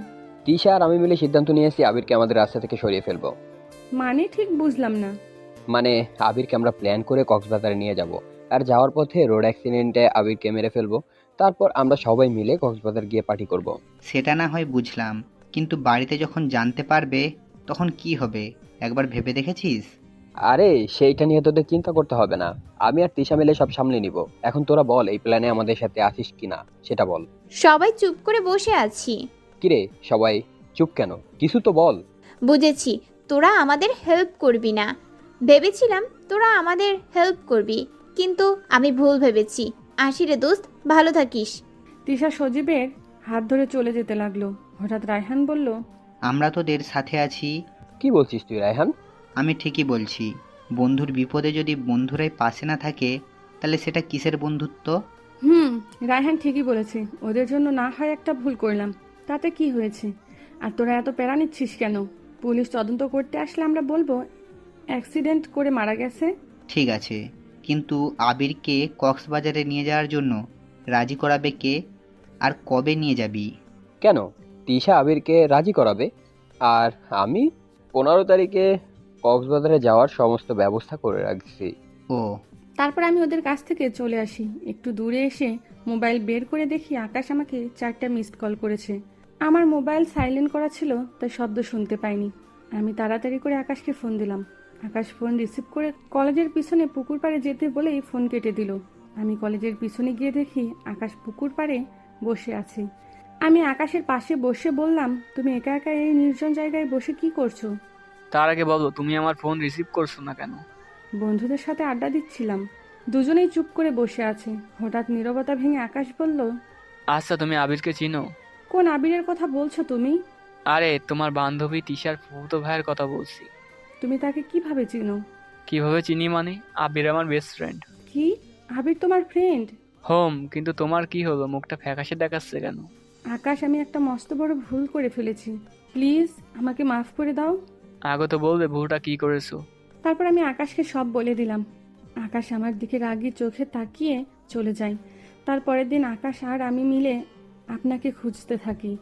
Speaker 12: তিশা আর আমি মিলে সিদ্ধান্ত নিয়েছি আবিরকে আমাদের রাস্তা থেকে সরিয়ে ফেলবো।
Speaker 10: মানে ঠিক বুঝলাম না।
Speaker 12: মানে আবিরকে আমরা প্ল্যান করে কক্সবাজারে নিয়ে যাব, আর যাওয়ার পথে রোড অ্যাক্সিডেন্টে আবিরকে মেরে ফেলবো। তারপর আমরা সবাই মিলে কক্সবাজার গিয়ে পার্টি করব।
Speaker 11: সেটা না হয় বুঝলাম, কিন্তু বাড়িতে যখন জানতে পারবে তখন কি হবে একবার ভেবে দেখেছিস?
Speaker 12: আরে সেইটা নিয়ে তোদের চিন্তা করতে হবে না, আমি আর তিশা মিলে সব সামলে নিব। এখন তোরা বল, এই প্ল্যানে আমাদের সাথে আছিস কিনা সেটা বল।
Speaker 4: সবাই চুপ করে বসে আছি।
Speaker 12: কিরে সবাই চুপ কেন? কিছু তো বল।
Speaker 4: বুঝেছি তোরা আমাদের হেল্প করবি না। ভেবেছিলাম তোরা আমাদের হেল্প করবি, কিন্তু আমি ভুল ভেবেছি। আসি রে দোস্ত, ভালো থাকিস।
Speaker 10: তিশা সজীবের হাত ধরে চলে যেতে লাগলো। হঠাৎ রায়হান বলল,
Speaker 11: আমরা তোদের সাথে আছি।
Speaker 12: কি বলছিস তুই রায়হান?
Speaker 11: আমি ঠিকই বলছি। বন্ধুর বিপদে যদি বন্ধুরাই পাশে না থাকে তাহলে সেটা কিসের বন্ধুত্ব?
Speaker 10: রায়হান ঠিকই বলেছে। ওদের জন্য না হয় একটা ভুল করলাম, তাতে কি হয়েছে? আর তোরা এত প্যারা নিচ্ছিস কেন? পুলিশ তদন্ত করতে আসলে আমরা বলবো অ্যাক্সিডেন্ট করে মারা গেছে।
Speaker 11: ঠিক আছে, কিন্তু আবিরকে কক্সবাজারে নিয়ে যাওয়ার জন্য রাজি করাবে কে, আর কবে নিয়ে যাবি?
Speaker 12: কেন তিশা আবিরকে রাজি করাবে, আর আমি 15 তারিখে কক্সবাজারে যাওয়ার সমস্ত ব্যবস্থা করে রাখছি।
Speaker 11: ও
Speaker 10: তারপর আমি ওদের কাছ থেকে চলে আসি। একটু দূরে এসে মোবাইল বের করে দেখি আকাশ আমাকে 4টা মিসড কল করেছে। আমার মোবাইল সাইলেন্ট করা ছিল, তাই শব্দ শুনতে পাইনি। আমি তাড়াতাড়ি করে আকাশকে ফোন দিলাম। আকাশ ফোন রিসিভ করে কলেজের পিছনে পুকুর পাড়ে যেতে বলেই ফোন কেটে দিল। আমি কলেজের পিছনে গিয়ে দেখি আকাশ পুকুর পাড়ে বসে আছে। আমি আকাশের পাশে বসে বললাম, তুমি একা একা এই নির্জন জায়গায় বসে কি করছো?
Speaker 9: তার আগে বলো, তুমি আমার ফোন রিসিভ করছো না কেন?
Speaker 10: বন্ধুদের সাথে আড্ডা দিচ্ছিলাম। দুজনেই চুপ করে বসে আছে। হঠাৎ নীরবতা ভেঙে আকাশ বলল,
Speaker 9: আচ্ছা, তুমি আবিরকে চিনো?
Speaker 10: কোন আবিরের কথা বলছো তুমি?
Speaker 9: আরে, তোমার বান্ধবী তিশার ফুফুতো ভাইয়ের কথা বলছি।
Speaker 10: তুমি তাকে কিভাবে চিনো?
Speaker 9: কিভাবে চিনি মানে, আবির আমার বেস্ট ফ্রেন্ড।
Speaker 10: কি? আবির তোমার ফ্রেন্ড?
Speaker 9: কিন্তু তোমার কি হলো, মুখটা ফ্যাকাশে দেখাচ্ছে কেন?
Speaker 10: আকাশ, আমি একটা মস্ত বড় ভুল করে ফেলেছি। প্লিজ আমাকে মাফ করে দাও।
Speaker 9: আগে তো বলবে ভুলটা কি করেছো।
Speaker 10: তারপর আমি আকাশকে সব বলে দিলাম। আকাশ আমার দিকে রাগি চোখে তাকিয়ে চলে যায়। তারপরের দিন আকাশ আর আমি মিলে আপনাকে খুঁজতে থাকি,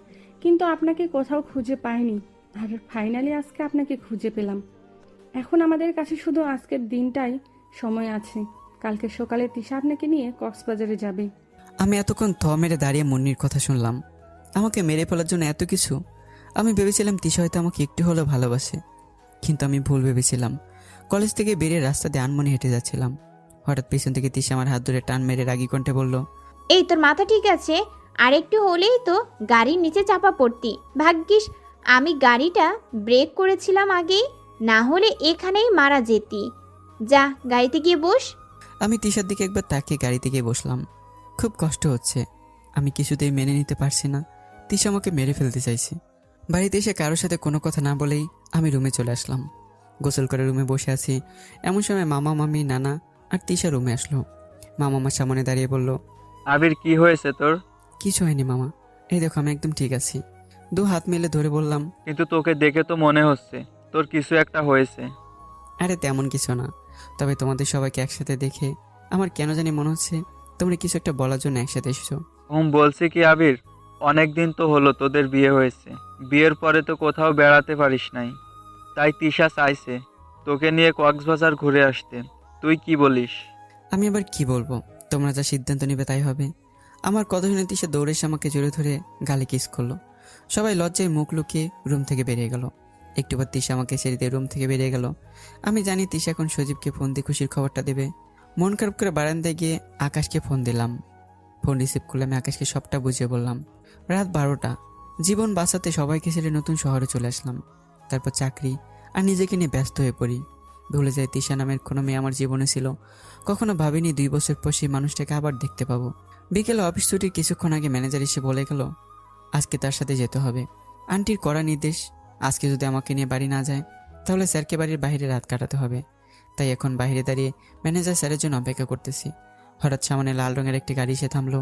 Speaker 10: কিন্তু আপনাকে কোথাও খুঁজে পাইনি। আর ফাইনালি আজকে আপনাকে খুঁজে পেলাম। এখন আমাদের কাছে শুধু আজকের দিনটাই সময় আছে। কালকে সকালে তিশা আপনাকে নিয়ে কক্সবাজারে যাবে।
Speaker 1: আমি এতক্ষণ মেরে দাঁড়িয়ে মুন্নির কথা শুনলাম। আমাকে মেরে ফেলার জন্য এত কিছু। আমি ভেবেছিলাম তিশা হয়তো আমাকে একটু হলেও ভালোবাসে, কিন্তু আমি ভুল ভেবেছিলাম। কলেজ থেকে বেরিয়ে রাস্তা দিয়ে আনমনে হেঁটে যাচ্ছিলাম। হঠাৎ পেছন থেকে তিশা আমার হাত ধরে টান মেরে রাগি কণ্ঠে বলল,
Speaker 4: এই তোর মাথা ঠিক আছে? আর একটু হলেই তো গাড়ির নিচে চাপা পড়তি। ভাগ্যিস আমি গাড়িটা ব্রেক করেছিলাম আগেই, না হলে এখানেই মারা যেতি। যা গাড়িতে গিয়ে বস।
Speaker 1: আমি তিশার দিকে একবার তাকিয়ে গাড়িতে গিয়ে বসলাম। খুব কষ্ট হচ্ছে। আমি কিছুতেই মেনে নিতে পারছি না তিশা আমাকে মেরে ফেলতে চাইছে। বাড়িতে এসে কারোর সাথে কোনো কথা না বলেই আমি রুমে চলে আসলাম। গোসল করে রুমে বসে আছি, এমন সময় মামা, মামি, নানা আর তিশা রুমে আসলো। মামা আমার সামনে দাঁড়িয়ে বলল,
Speaker 6: আবির, কি হয়েছে তোর?
Speaker 1: কিছু হয়নি মামা, এই দেখো আমি একদম ঠিক আছি। দু হাত মেলে ধরে বললাম,
Speaker 6: কিন্তু তোকে দেখে তো মনে হচ্ছে তোর কিছু একটা হয়েছে।
Speaker 1: আরে তেমন কিছু না, তবে তোমাদের সবাইকে একসাথে দেখে আমার কেন জানি মনে হচ্ছে তোমরা কিছু একটা বলার জন্য একসাথে এসেছো।
Speaker 6: বলছি কি আবির, অনেক দিন তো হলো তোদের বিয়ে হয়েছে। বিয়ের পরে তো কোথাও বেড়াতে পারিস নাই, তাই তিশা চাইছে তোকে নিয়ে কক্সবাজার ঘুরে আসতে। তুই কি বলিস?
Speaker 1: আমি আবার কি বলবো, তোমরা যা সিদ্ধান্ত নেবে তাই হবে। আমার কথা শুনে তিশা দৌড়ে এসে আমাকে জড়িয়ে ধরে গালে কিস করলো। সবাই লজ্জায় মুখ লুকিয়ে রুম থেকে বেরিয়ে গেল। একটু পর তিশা আমাকে ছেড়ে দিয়ে রুম থেকে বেরিয়ে গেল। আমি জানি তিশা এখন সজীবকে ফোন দিয়ে খুশির খবরটা দেবে। মন খারাপ করে বারান্দায় গিয়ে আকাশকে ফোন দিলাম। ফোন রিসিভ করলে আমি আকাশকে সবটা বুঝিয়ে বললাম। রাত 12টা। জীবন বাঁচাতে সবাইকে ছেড়ে নতুন শহরে চলে আসলাম। তারপর চাকরি আর নিজেকে নিয়ে ব্যস্ত হয়ে পড়ি। ভুলে যায় তিশা নামের কোনো মেয়ে আমার জীবনে ছিল। কখনো ভাবিনি 2 বছর পর সেই মানুষটাকে আবার দেখতে পাবো। বিকেলে অফিস ছুটির কিছুক্ষণ আগে ম্যানেজার এসে বলে গেল আজকে তার সাথে যেতে হবে। আন্টির কড়া নির্দেশ, আজকে যদি আমাকে নিয়ে বাড়ি না যায় তাহলে স্যারকে বাড়ির বাইরে রাত কাটাতে হবে। তাই এখন বাইরে দাঁড়িয়ে ম্যানেজার স্যারের জন্য অপেক্ষা করতেছি। হঠাৎ সামনে লাল রঙের একটি গাড়ি এসে থামলো।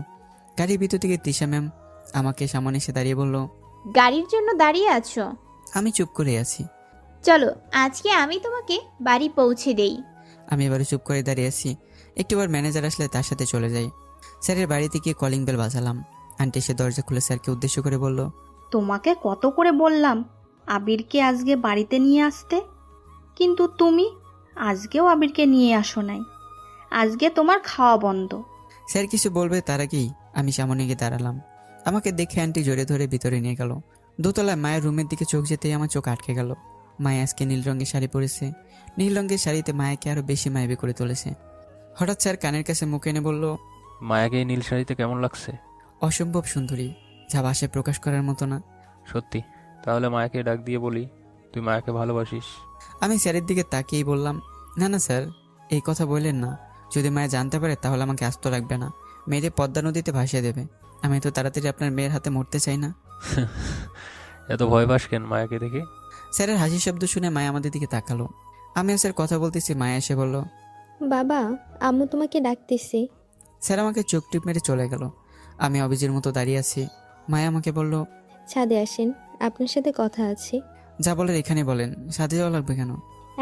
Speaker 1: গাড়ির ভিতর থেকে তিশা ম্যাম আমাকে সামনে এসে দাঁড়িয়ে বলল,
Speaker 4: গাড়ির জন্য দাঁড়িয়ে আছো?
Speaker 1: আমি চুপ করে আছি।
Speaker 4: চলো আজকে আমি তোমাকে বাড়ি পৌঁছে দেই।
Speaker 1: আমি এবারে চুপ করে দাঁড়িয়ে আছি। একটিবার ম্যানেজার আসলে তার সাথে চলে যাই। স্যারের বাড়িতে গিয়ে কলিং বেল বাজালাম। আন্টি এসে দরজা খুলে স্যারকে উদ্দেশ্য করে বলল,
Speaker 13: তোমাকে কত করে বললাম আবিরকে আজকে বাড়িতে নিয়ে আসতে, কিন্তু তুমি আজকেও আবিরকে নিয়ে আসো নাই। আজকে তোমার খাওয়া বন্ধ।
Speaker 1: স্যার কিছু বলবে তার আগেই আমি সামনে গিয়ে দাঁড়ালাম। আমাকে দেখে আন্টি জোরে ধরে ভিতরে নিয়ে গেল। দোতলায় মায়ের রুমের দিকে চোখ যেতেই আমার চোখ আটকে গেল। মায়া আজকে নীল রঙের শাড়ি পরেছে। নীল রঙের শাড়িতে মায়াকে আরো বেশি মায়াবী করে তুলেছে। হঠাৎ স্যার কানের কাছে মুখ এনে বলল,
Speaker 2: মায়াকে এই নীল শাড়িতে কেমন লাগছে?
Speaker 1: অসম্ভব সুন্দরী, যা ভাষায় প্রকাশ করার মতো না।
Speaker 2: সত্যি? তাহলে মায়াকে ডাক দিয়ে বলি তুই মায়াকে ভালোবাসিস।
Speaker 1: আমি স্যারের দিকে তাকিয়েই বললাম, না না স্যার, এই কথা বললেন না। যদি মায়া জানতে পারে তাহলে আমাকে আস্ত রাখবে না, মেয়েরে পদ্মা নদীতে ভাসিয়ে দেবে। আমি তো তাড়াতাড়ি আপনার মেয়ের হাতে মরতে চাই না।
Speaker 2: এত ভয় পাস কেন মায়াকে দেখে?
Speaker 1: স্যারের হাসি শব্দ শুনে মায়া আমাদের দিকে তাকালো। আমি স্যার কথা বলতেছি, মায়া এসে বলল,
Speaker 14: বাবা, আম্মু তোমাকে ডাকতেছে।
Speaker 1: স্যার আমাকে চোখ টিপ মেরে চলে গেল। আমি অবিজের মতো দাঁড়িয়ে আছি। মায়া আমাকে বলল,
Speaker 14: ছাদে আসেন, আপনার সাথে কথা আছে।
Speaker 1: যা বলার এখানে বলেন, সাথে যাওয়া লাগবে কেন?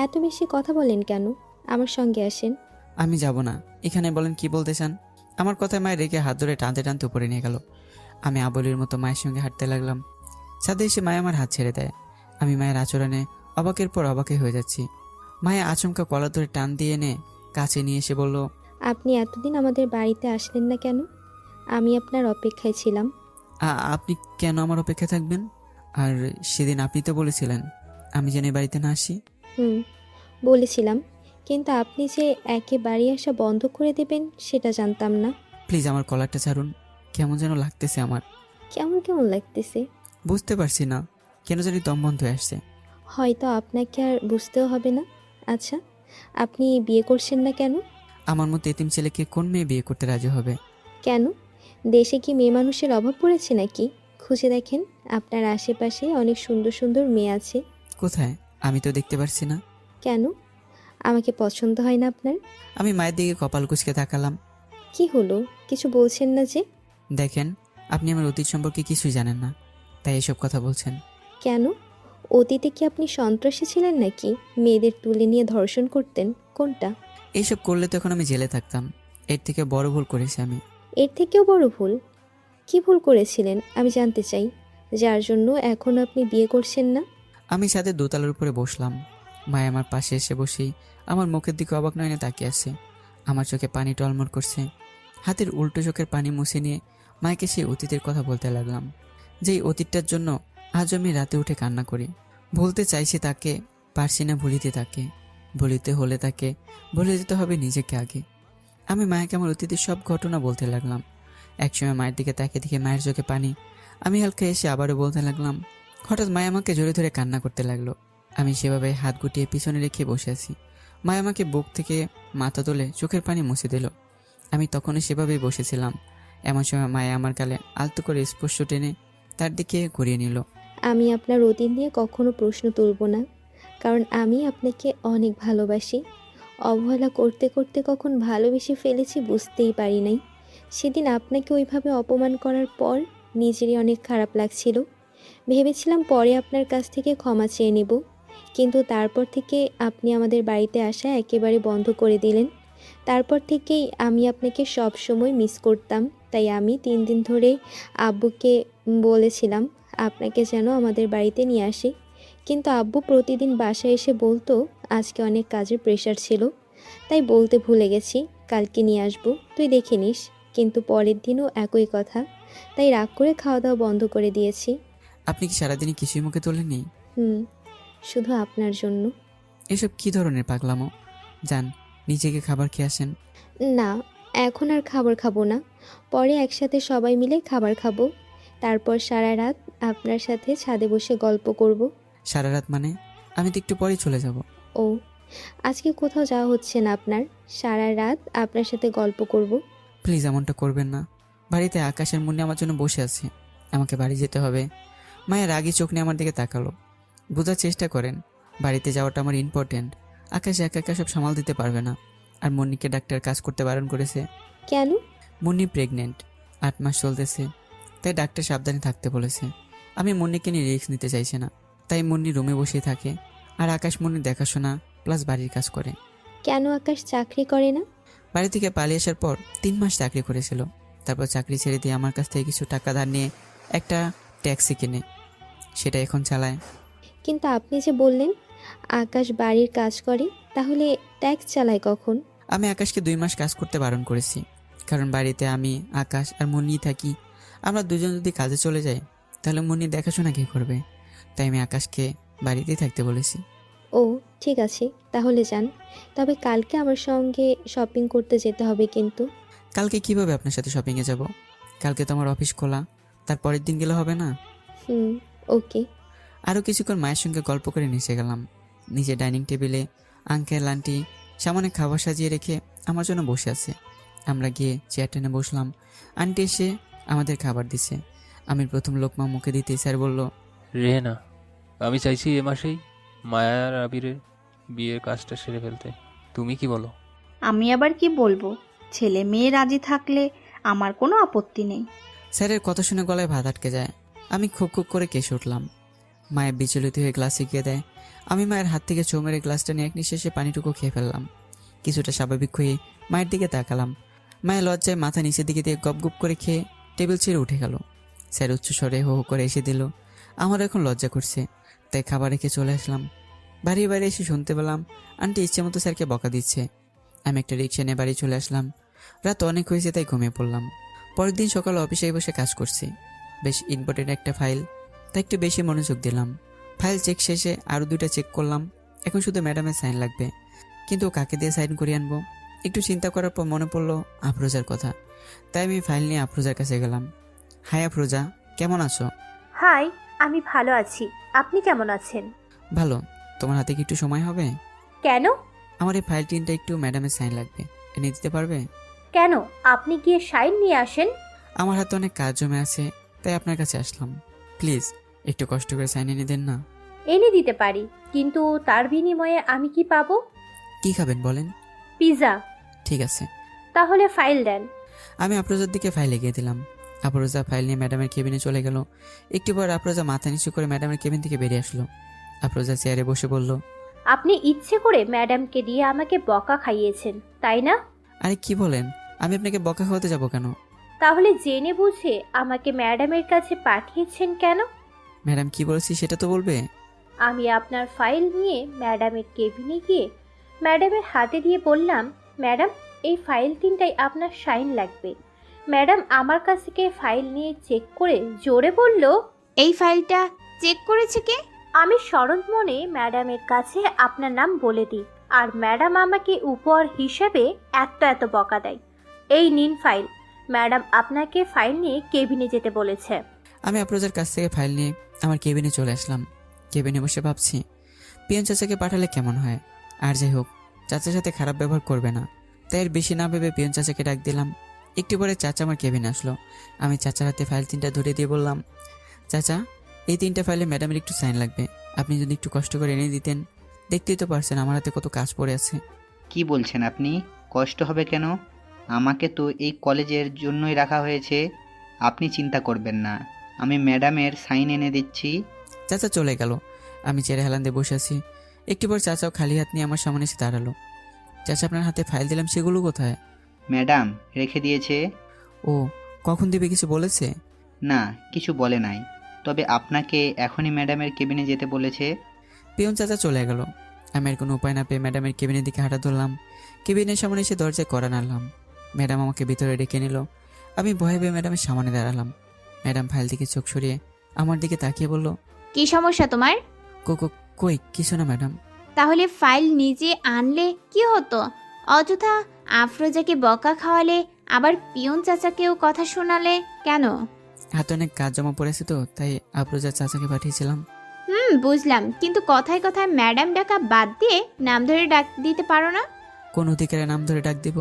Speaker 14: এত বেশি কথা বলেন কেন? আমার সঙ্গে আসেন।
Speaker 1: আমি যাব না, এখানে বলেন কি বলতে চান। আমার কথায় মায়ের রেখে হাত ধরে টানতে টানতে উপরে নিয়ে গেল। আমি আবলির মতো মায়ের সঙ্গে হাঁটতে লাগলাম। সাথে এসে মায়া আমার হাত ছেড়ে দেয়। আমি মায়ের আচরণে অবাকের পর অবাকে হয়ে যাচ্ছি। মায়া আচমকা কলার ধরে টান দিয়ে এনে কাছে নিয়ে এসে বলল,
Speaker 14: আপনি এতদিন আমাদের বাড়িতে আসলেন না কেন? আমি আপনার অপেক্ষায় ছিলাম।
Speaker 1: আপনি কেন আমার অপেক্ষা থাকবেন? আর সেদিন আপনি তো বলেছিলেন আমি যেন এই বাড়িতে না আসি।
Speaker 14: হুম, বলেছিলাম, কিন্তু আপনি যে একে বাড়ি আসা বন্ধ করে দেবেন সেটা জানতাম না।
Speaker 1: প্লিজ আমার কলারটা ছাড়ুন, কেমন যেন লাগতেছে আমার।
Speaker 14: কেমন কেমন লাগতেছে?
Speaker 1: বুঝতে পারছি না, কেন জানি দম বন্ধ হয়ে আসছে।
Speaker 14: হয়তো আপনাকে আর বুঝতেও হবে না। আচ্ছা, আপনি বিয়ে করছেন না কেন?
Speaker 1: আমার মতো এতিম ছেলেকে কোন মেয়ে বিয়ে করতে রাজি হবে?
Speaker 14: কেন? দেশে কি মেয়ে মানুষের অভাব পড়েছে নাকি? খুঁজে দেখেন, আপনার আশেপাশে অনেক সুন্দর সুন্দর মেয়ে আছে।
Speaker 1: কোথায়? আমি তো দেখতে পারছি না।
Speaker 14: কেন? আমাকে পছন্দ হয় না আপনার?
Speaker 1: আমি মায়ের দিকে কপাল কুঁচকে তাকালাম।
Speaker 14: কি হলো, কিছু বলছেন না যে?
Speaker 1: দেখেন, আপনি আমার অতীত সম্পর্কে কিছুই জানেন না, তাই এসব কথা বলছেন।
Speaker 14: কেন? অতীতে কি আপনি সন্ত্রাসী ছিলেন নাকি? মেয়েদের তুলে নিয়ে ধর্ষণ করতেন? কোনটা?
Speaker 1: এইসব করলে তো এখন আমি জেলে থাকতাম। এর থেকে বড় ভুল করেছি আমি।
Speaker 14: এর থেকেও বড় ভুল? কি ভুল করেছিলেন আমি জানতে চাই, যার জন্য এখন আপনি বিয়ে করছেন না?
Speaker 1: আমি ছাদের দোতলার উপরে বসলাম। মায় আমার পাশে এসে বসেই আমার মুখের দিকে অবাক নয়নে তাকিয়ে আছে। আমার চোখে পানি টলমল করছে। হাতের উল্টো চোখের পানি মুছে নিয়ে মাকে সেই অতীতের কথা বলতে লাগলাম, যেই অতীতটার জন্য আজ আমি রাতে উঠে কান্না করি। ভুলতে চাইছি তাকে, পারছি না ভুলিতে তাকে। ভুলিতে হলে তাকে ভুলে যেতে হবে নিজেকে আগে। আমি মায়াকে আমার অতীতের সব ঘটনা বলতে লাগলাম। একসময় মায়ের দিকে তাকিয়ে দেখে মায়ের চোখে পানি। আমি হালকা এসে আবারও বলতে লাগলাম। হঠাৎ মায়া আমাকে জোরে ধরে কান্না করতে লাগলো। আমি সেভাবে হাত গুটিয়ে পিছনে রেখে বসে আছি। মায়া আমাকে বুক থেকে মাথা তুলে চোখের পানি মুছে দিল। আমি তখনও সেভাবেই বসেছিলাম। এমন সময় মায়া আমার গালে আলতো করে স্পর্শ টেনে তার দিকে ঘুরিয়ে নিল।
Speaker 14: আমি আপনার অতীত নিয়ে কখনো প্রশ্ন তুলব না, কারণ আমি আপনাকে অনেক ভালোবাসি। অবহেলা করতে করতে কখন ভালোবেসে ফেলেছি বুঝতেই পারি নাই। সেদিন আপনাকে ওইভাবে অপমান করার পর নিজেরই অনেক খারাপ লাগছিল। ভেবেছিলাম পরে আপনার কাছ থেকে ক্ষমা চেয়ে নেব, কিন্তু তারপর থেকে আপনি আমাদের বাড়িতে আসা একেবারে বন্ধ করে দিলেন। তারপর থেকেই আমি আপনাকে সব সময় মিস করতাম। তাই আমি 3 দিন ধরে আব্বুকে বলেছিলাম আপনাকে যেন আমাদের বাড়িতে নিয়ে আসি, কিন্তু আব্বু প্রতিদিন বাসায় এসে বলতো আজকে অনেক কাজের প্রেশার ছিল, তাই বলতে ভুলে গেছি কালকে নিয়ে আসবো, তুই দেখে নিস। কিন্তু পরের দিনও একই কথা, তাই রাগ করে খাওয়া দাওয়া বন্ধ করে দিয়েছি।
Speaker 1: আপনি কি সারাদিনই কিছুই মুখে তোলেননি?
Speaker 14: শুধু আপনার জন্য।
Speaker 1: এসব কি ধরনের পাগলামো? যান, নিজেকে খাবার খেয়ে আসেন।
Speaker 14: না, এখন আর খাবার খাবো না, পরে একসাথে সবাই মিলে খাবার খাবো। তারপর সারা রাত আপনার সাথে ছাদে বসে গল্প করব।
Speaker 1: সারা রাত মানে? আমি তো একটু পরেই চলে যাব।
Speaker 14: ও, আজকে কোথাও যাওয়া হচ্ছে না আপনার? সারা রাত আপনার সাথে গল্প করব।
Speaker 1: প্লিজ এমনটা করবেন না। বাড়িতে আকাশের মুন্নি আমার জন্য বসে আছে, আমাকে বাড়ি যেতে হবে। মায়ের রাগী চোখ নিয়ে আমার দিকে তাকালো। বোঝার চেষ্টা করেন, বাড়িতে যাওয়াটা আমার ইম্পর্টেন্ট। আকাশ একা একা সব সামাল দিতে পারবে না। আর মুন্নিকে ডাক্তার কাজ করতে বারণ করেছে।
Speaker 14: কেন?
Speaker 1: মুন্নি প্রেগনেন্ট, 8 মাস চলতেছে, তাই ডাক্তার সাবধানে থাকতে বলেছে। আমি মুন্নিকে নিয়ে রিস্ক নিতে চাইছি না, তাই মুন্নি রুমে বসেই থাকে। আর আকাশ মুন্নির দেখাশোনা প্লাস বাড়ির কাজ করে।
Speaker 14: কেন আকাশ চাকরি করে না?
Speaker 1: বাড়ি থেকে পালিয়ে আসার পর 3 মাস চাকরি করেছিল। তারপর চাকরি ছেড়ে দিয়ে আমার কাছ থেকে কিছু টাকা ধার নিয়ে একটা ট্যাক্সি কিনে সেটা এখন চালায়।
Speaker 14: কিন্তু আপনি যে বললেন আকাশ বাড়ির কাজ করে, তাহলে ট্যাক্স চালায় কখন?
Speaker 1: আমি আকাশকে 2 মাস কাজ করতে বারণ করেছি, কারণ বাড়িতে আমি, আকাশ আর মুন্নি থাকি। আমরা দুজন যদি কাজে চলে যাই তাহলে মুন্নি দেখাশোনা কে করবে? তাই আমি আকাশকে বাড়িতেই থাকতে বলেছি।
Speaker 14: ও ঠিক আছে, তাহলে যান। তবে কালকে আমার সঙ্গে শপিং করতে যেতে হবে কিন্তু।
Speaker 1: কালকে কিভাবে আপনার সাথে শপিংয়ে যাব? কালকে তো আমার অফিস খোলা, তার পরের দিন গেলে হবে না?
Speaker 14: ওকে।
Speaker 1: আরও কিছুক্ষণ মায়ের সঙ্গে গল্প করে নিচে গেলাম। নিচে ডাইনিং টেবিলে আঙ্কেল আন্টি সামনে খাবার সাজিয়ে রেখে আমার জন্য বসে আছে। আমরা গিয়ে চেয়ার টেনে বসলাম। আন্টি এসে আমাদের খাবার দিছে। আমি প্রথম লোকমা মুখে দিতে স্যার বলল,
Speaker 2: রেহেনা, আমি চাইছি এ মাসেই মায়া আর আবিরের বিয়ের কাজটা সেরে ফেলতে। তুমি কি বলো?
Speaker 13: আমি আবার কি বলবো? ছেলে মেয়ে রাজি থাকলে আমার কোনো আপত্তি নেই।
Speaker 1: স্যারের কথা শুনে গলায় ভাত আটকে যায়। আমি খুব খুব করে কেসে উঠলাম। মায়ের বিচলিত হয়ে গ্লাস এগিয়ে দেয়। আমি মায়ের হাত থেকে ছোঁ মেরে গ্লাসটা নিয়ে এক নিঃশ্বাসে পানিটুকু খেয়ে ফেললাম। কিছুটা স্বাভাবিক হয়ে মায়ের দিকে তাকালাম। মায়ের লজ্জায় মাথা নিচের দিকে দিয়ে গপ গপ করে খেয়ে টেবিল ছেড়ে উঠে গেল। স্যার উচ্চস্বরে হো হো করে এসে দিল। আমার এখন লজ্জা করছে, তাই খাবার রেখে চলে আসলাম। বাড়ি বাইরে এসে শুনতে পেলাম আন্টি ইচ্ছে মতো স্যারকে বকা দিচ্ছে। আমি একটা রিক্সা নিয়ে বাড়ি চলে আসলাম। রাত অনেক হয়েছে তাই ঘুমিয়ে পড়লাম। পরের দিন সকালে অফিসে বসে কাজ করছি। বেশ ইম্পর্টেন্ট একটা ফাইল, তাই একটু বেশি মনোযোগ দিলাম। ফাইল চেক শেষে আরও 2টা চেক করলাম। এখন শুধু ম্যাডামের সাইন লাগবে, কিন্তু কাকে দিয়ে সাইন করিয়ে আনবো? একটু চিন্তা করার পর মনে পড়লো আফরোজার কথা, তাই আমি ফাইল নিয়ে আফরোজার কাছে গেলাম। হাই আফরোজা, কেমন আছো?
Speaker 3: হাই, আমি ভালো আছি। আপনি কেমন আছেন?
Speaker 1: ভালো। তোমার হাতে কি একটু সময় হবে?
Speaker 3: কেন?
Speaker 1: আমার এই ফাইল তিনটা একটু ম্যাডামের সাইন লাগবে, এনে দিতে পারবে?
Speaker 3: কেন? আপনি গিয়ে সাইন নিয়ে আসেন।
Speaker 1: আমার হাতে অনেক কাজ জমে আছে, তাই আপনার কাছে আসলাম। প্লিজ একটু কষ্ট করে সাইন এনে দেন না।
Speaker 3: এনে দিতে পারি, কিন্তু তার বিনিময়ে আমি কি পাবো?
Speaker 1: কি খাবেন বলেন?
Speaker 3: পিৎজা।
Speaker 1: ঠিক আছে।
Speaker 3: তাহলে ফাইল দেন।
Speaker 1: আমি আফরোজার দিকে ফাইল এগিয়ে দিলাম। আফরোজা ফাইল নিয়ে ম্যাডামের কেবিনে চলে গেল। একটু পর আফরোজা মাথা নিচু করে ম্যাডামের কেবিন থেকে বেরিয়ে আসলো। আফরোজা চেয়ারে বসে বলল,
Speaker 3: আপনি ইচ্ছে করে ম্যাডামকে দিয়ে আমাকে বকা খাইয়েছেন, তাই না?
Speaker 1: আরে কি বলেন? আমি আপনাকে বকা খাওয়াতে যাব কেন?
Speaker 3: তাহলে জেনে বুঝে আমাকে ম্যাডামের কাছে পাঠিয়েছেন কেন?
Speaker 1: ম্যাডাম কি বলেছি সেটা তো বলবে।
Speaker 3: আমি আপনার ফাইল নিয়ে ম্যাডামের কেবিনে গিয়ে ম্যাডামের হাতে দিয়ে বললাম, ম্যাডাম এই ফাইল তিনটাই আপনার সাইন লাগবে। ম্যাডাম আমার কাছ থেকে ফাইল নিয়ে চেক করে জোরে বলল,
Speaker 4: এই ফাইলটা চেক করেছে কে?
Speaker 3: আমি সরল মনে ম্যাডামের কাছে আপনার নাম বলে দিই, আর ম্যাডাম আমাকে উপহার হিসেবে এত বকা দেয়। এই নিন ফাইল। ম্যাডাম আপনাকে ফাইল নিয়ে কেবিনে যেতে বলেছে।
Speaker 1: আমি আফরোজার কাছ থেকে ফাইল নিয়ে আমার কেবিনে চলে আসলাম। কেবিনে বসে ভাবছি পিয়ন চাচাকে পাঠালে কেমন হয়। আর যাই হোক, চাচার সাথে খারাপ ব্যবহার করবে না, তাই এর বেশি না ভেবে পিয়ন চাচাকে ডাক দিলাম। একটু পরে চাচা আমার কেবিনে আসলো। আমি চাচার হাতে ফাইল তিনটা ধরে দিয়ে বললাম, চাচা এই 3টা ফাইলে ম্যাডামের একটু সাইন লাগবে, আপনি যদি একটু কষ্ট করে এনে দিতেন। দেখতেই তো পারছেন আমার হাতে কত কাজ পড়ে আছে।
Speaker 11: কি বলছেন আপনি? কষ্ট হবে কেন? আমাকে তো এই কলেজের জন্যই রাখা হয়েছে। আপনি চিন্তা করবেন না, আমি ম্যাডামের সাইন এনে দিচ্ছি।
Speaker 1: চাচা চলে গেল। আমি চেয়ারে হেলান দিয়ে বসে আছি। একটু পর চাচাও খালি হাত নিয়ে আমার সামনে এসে দাঁড়ালো। চাচা আপনার হাতে ফাইল দিলাম, সেগুলো কোথায়?
Speaker 11: ম্যাডাম রেখে দিয়েছে।
Speaker 1: ও, কখন দিবে কিছু বলেছে?
Speaker 11: না, কিছু বলে নাই, তবে আপনাকে এখনই ম্যাডামের কেবিনে যেতে বলেছে।
Speaker 1: পিয়ন চাচা চলে গেল। আমি আর কোনো উপায় না পেয়ে ম্যাডামের কেবিনের দিকে হাঁটা ধরলাম। কেবিনের সামনে এসে দরজায় কড়া নাড়লাম। ম্যাডাম আমাকে ভিতরে ডেকে নিল। আমি ভয়ে ভয়ে ম্যাডামের সামনে দাঁড়ালাম। ম্যাডাম ফাইল দিকে চোখ সরিয়ে আমার দিকে তাকিয়ে বলল,
Speaker 4: কি সমস্যা তোমার?
Speaker 1: কই কিছু না ম্যাডাম।
Speaker 4: তাহলে ফাইল নিজে আনলে কি হতো? অযথা আফরোজাকে বকা খাওয়ালে, আবার পিয়ন চাচাকেও কথা শোনালে কেন?
Speaker 1: হাতে অনেক কাজ জমা পড়েছে তো, তাই আফরোজা চাচাকে পাঠিয়েছিলাম।
Speaker 4: বুঝলাম, কিন্তু কথায় কথায় ম্যাডাম ডাকা বাদ দিয়ে নাম ধরে ডাক দিতে পারো না?
Speaker 1: কোন অধিকারে নাম ধরে ডাক দিব?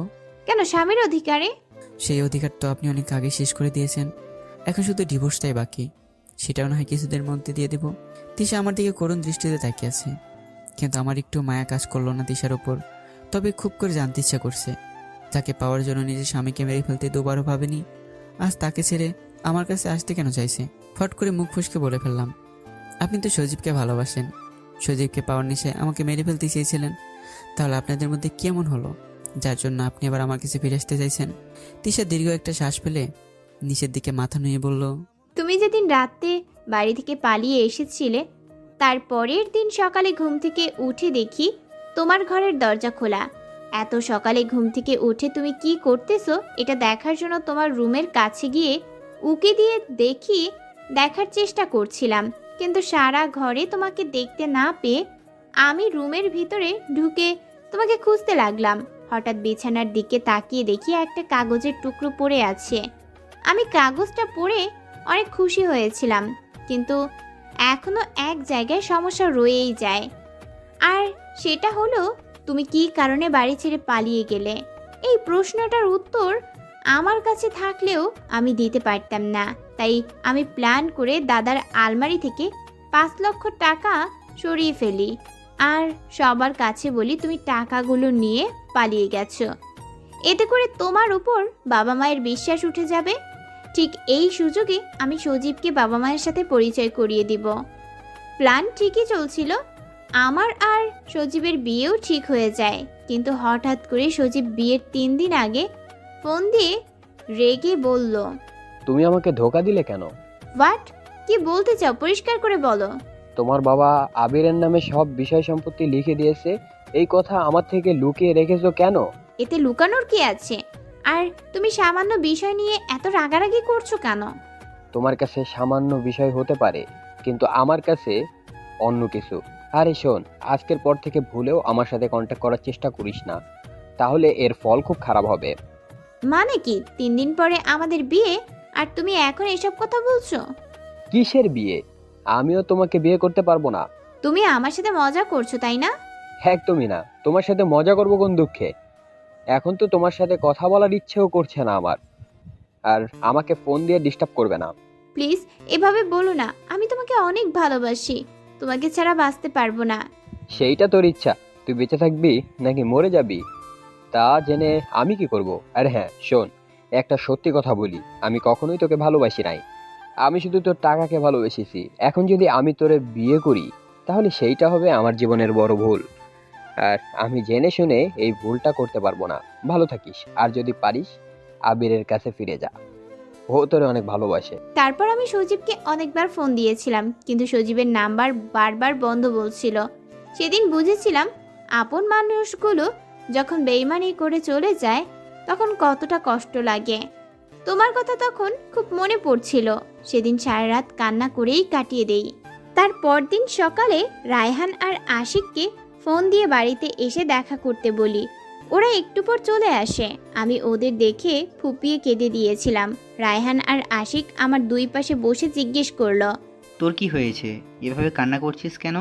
Speaker 4: কেন, স্বামীর অধিকারে?
Speaker 1: সেই অধিকার তো আপনি অনেক আগে শেষ করে দিয়েছেন। এখন শুধু ডিভোর্সটাই বাকি, সেটাও না হয় কিছুদের মধ্যে দিয়ে দেব। তিশা আমার দিকে করুণ দৃষ্টিতে তাকিয়ে আছে, কিন্তু আমার একটু মায়া কাজ করলো না তিশার ওপর। তবে খুব করে জানতে ইচ্ছা করছে, তাকে পাওয়ার জন্য নিজের স্বামীকে মেরে ফেলতে দুবারও ভাবেনি, আজ তাকে ছেড়ে আমার কাছে আসতে কেন চাইছে। ফট করে মুখ ফসকে বলে ফেললাম, আপনি তো সজীবকে ভালোবাসেন, সজীবকে পাওয়ার নেশায় আমাকে মেরে ফেলতে চেয়েছিলেন। তাহলে আপনাদের মধ্যে কেমন হলো যার জন্য আপনি আবার আমার কাছে ফিরে আসতে চাইছেন? তিশা দীর্ঘ একটা শ্বাস ফেলে নিচের দিকে মাথা নুয়ে বলল,
Speaker 4: তুমি যেদিন রাতে বাড়ি থেকে পালিয়ে এসেছিলে, তার পরের দিন সকালে ঘুম থেকে উঠে দেখি তোমার ঘরের দরজা খোলা। এত সকালে ঘুম থেকে উঠে তুমি কি করতেছো এটা দেখার জন্য তোমার রুমের কাছে গিয়ে উকি দিয়ে দেখার চেষ্টা করছিলাম, কিন্তু সারা ঘরে তোমাকে দেখতে না পেয়ে আমি রুমের ভিতরে ঢুকে তোমাকে খুঁজতে লাগলাম। হঠাৎ বিছানার দিকে তাকিয়ে দেখি একটা কাগজের টুকরো পড়ে আছে। আমি কাগজটা পড়ে অনেক খুশি হয়েছিলাম, কিন্তু এখনো এক জায়গায় সমস্যা রয়েই যায়। আর সেটা হলো, তুমি কি কারণে বাড়ি ছেড়ে পালিয়ে গেলে? এই প্রশ্নটার উত্তর আমার কাছে থাকলেও আমি দিতে পারতাম না, তাই আমি প্ল্যান করে দাদার আলমারি থেকে 5 লক্ষ টাকা সরিয়ে ফেলি আর সবার কাছে বলি তুমি টাকাগুলো নিয়ে পালিয়ে গেছো। এতে করে তোমার উপর বাবা মায়ের বিশ্বাস উঠে যাবে। ঠিক এই সুযোগে আমি সজীবকে বাবা মায়ের সাথে পরিচয় করিয়ে দিব। প্ল্যান ঠিকই চলছিল, আমার আর সজীবের বিয়েও ঠিক হয়ে যায়, কিন্তু হঠাৎ করে সজীব বিয়ের 3 দিন আগে ফোন দিয়ে রেগে বলল,
Speaker 12: তুমি আমাকে ধোকা দিলে কেন?
Speaker 4: হোয়াট? কি বলতে চাও, পরিষ্কার করে বলো।
Speaker 12: তোমার বাবা আবিরের নামে সব বিষয় সম্পত্তি লিখে দিয়েছে, এই কথা আমার থেকে লুকিয়ে রেখেছো কেন?
Speaker 4: এতে লুকানোর কি আছে? আর তুমি সামান্য বিষয় নিয়ে এত রাগারাগি করছো কেন?
Speaker 12: তোমার কাছে সামান্য বিষয় হতে পারে, কিন্তু আমার কাছে অন্য কিছু। আরে শোন, আজকের পর থেকে ভুলেও আমার সাথে কন্ট্যাক্ট করার চেষ্টা করিস না, তাহলে এর ফল খুব খারাপ হবে।
Speaker 4: মানে কি 3 দিন পরে আমাদের বিয়ে, আর তুমি এখন এসব কথা বলছো?
Speaker 12: কিসের বিয়ে? আমিও তোমাকে বিয়ে করতে পারবো না।
Speaker 4: তুমি আমার সাথে মজা করছো তাই না?
Speaker 12: একদমই না। তোমার সাথে মজা করবো কোন দুঃখে? এখন তো তোমার সাথে কথা বলার ইচ্ছেও করছে না আমার। আর আমাকে ফোন দিয়ে ডিস্টার্ব করবে না।
Speaker 4: প্লিজ এভাবে বলো না, আমি তোমাকে অনেক ভালোবাসি, তোমাকে ছাড়া বাঁচতে পারবো না।
Speaker 12: সেইটা তোর ইচ্ছা, তুই বেঁচে থাকবি নাকি মরে যাবি তা জেনে আমি কি করব? আর হ্যাঁ শোন, একটা সত্যি কথা বলি, আমি কখনোই তোকে ভালোবাসি নাই। আমি শুধু তোর টাকাকে ভালোবেসেছি। এখন যদি আমি তোরে বিয়ে করি, তাহলে সেইটা হবে আমার জীবনের বড় ভুল। আর আমি জেনে শুনে এই ভুলটা করতে পারবো না। ভালো থাকিস, আর যদি পারিস আবিরের কাছে ফিরে যা, ও তোরে অনেক ভালোবাসে।
Speaker 4: তারপর আমি সজীবকে অনেকবার ফোন দিয়েছিলাম, কিন্তু সজীবের নাম্বার বারবার বন্ধ বলছিল। সেদিন বুঝেছিলাম আপন মানুষগুলো যখন বেইমানি করে চলে যায় তখন কতটা কষ্ট লাগে। তোমার কথা তখন খুব মনে পড়ছিল। সেদিন সারা রাত কান্না করেই কাটিয়ে দেই। তার পরদিন সকালে রায়হান আর আশিককে ফোন দিয়ে বাড়িতে এসে দেখা করতে বলি। ওরা একটু পর চলে আসে। আমি ওদের দেখে ফুপিয়ে কেঁদে দিয়েছিলাম। রায়হান আর আশিক আমার দুই পাশে বসে জিজ্ঞেস করলো,
Speaker 11: তোর কি হয়েছে? এভাবে কান্না করছিস কেন?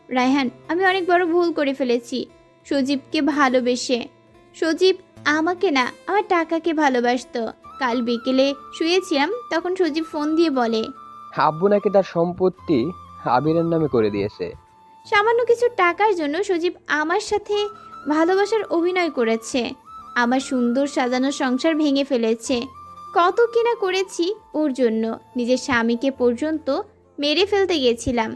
Speaker 4: রায়হান, আমি অনেক বড় ভুল করে ফেলেছি সজীবকে ভালোবেসে। সজীব আমাকে না, আমার টাকাকে ভালোবাসতো। কাল বিকেলে শুয়েছিলাম, তখন সজীব ফোন দিয়ে বলে
Speaker 12: আব্বু নাকি তার সম্পত্তি আবিরের নামে করে দিয়েছে।
Speaker 4: সামান্য কিছু টাকার জন্য সজীব আমার সাথে ভালোবাসার অভিনয় করেছে। আমার সুন্দর সাজানো সংসার ভেঙে ফেলেছে। কত কিনা করেছি ওর জন্য, নিজের স্বামীকে পর্যন্ত মেরে ফেলতে গেছিলাম,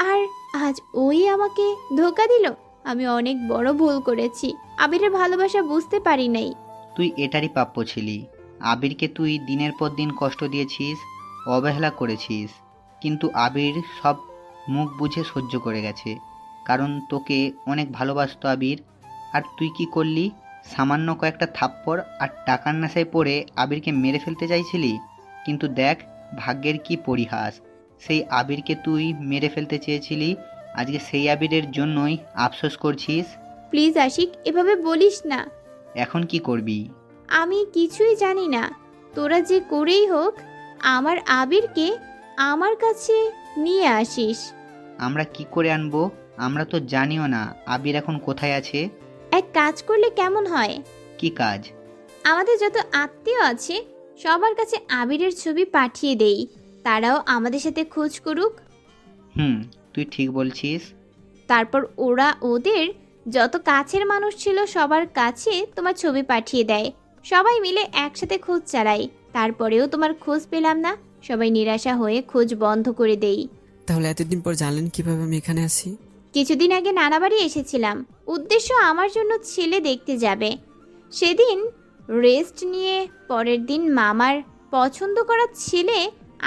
Speaker 4: আর আজ ওই আমাকে ধোঁকা দিল। আমি অনেক বড় ভুল করেছি। আবিরের ভালোবাসা বুঝতে পারি নাই।
Speaker 11: তুই এটারই প্রাপ্য ছিলি। আবিরকে তুই দিনের পর দিন কষ্ট দিয়েছিস, অবহেলা করেছিস, কিন্তু আবির সব মুখ বুঝে সহ্য করে গেছে, কারণ তোকে অনেক ভালোবাসতো আবির। আর তুই কি করলি? সামান্য কয়েকটা থাপ্পড় আর টাকার নেশায় পড়ে আবিরকে মেরে ফেলতে চাইছিলি, কিন্তু দেখ ভাগ্যের কি পরিহাস, সেই আবিরকে তুই মেরে ফেলতে চেয়েছিলি। আজকে সেই আবিরের জন্যই আফসোস করছিস।
Speaker 4: প্লিজ আশিক, এভাবে বলিস না।
Speaker 11: এখন কি করবি?
Speaker 4: আমি কিছুই জানি না। তোরা যে করেই হোক আমার আবিরকে আমার কাছে নিয়ে আসিস।
Speaker 11: আমরা কি করে আনবো? আমরা তো জানিও না আবির এখন কোথায় আছে।
Speaker 4: এক কাজ করলে কেমন হয়?
Speaker 11: কি কাজ?
Speaker 4: আমাদের যত আত্মীয় আছে সবার কাছে আবিরের ছবি পাঠিয়ে দেই, তারাও আমাদের সাথে খোঁজ করুক।
Speaker 11: তুই ঠিক বলছিস।
Speaker 4: তারপর ওরা ওদের যত কাছের মানুষ ছিল সবার কাছে তোমার ছবি পাঠিয়ে দেয়। সবাই মিলে একসাথে খোঁজ চালাই। তারপরেও তোমার খোঁজ পেলাম না, সবাই নিরাশা হয়ে খোঁজ বন্ধ করে দেই।
Speaker 1: তাহলে এতদিন পর জানলেন কিভাবে আমি এখানে আছি?
Speaker 4: কিছুদিন আগে নানা বাড়ি এসেছিলাম, উদ্দেশ্য আমার জন্য ছেলে দেখতে যাবে। সেদিন রেস্ট নিয়ে পরের দিন মামার পছন্দ করা ছেলে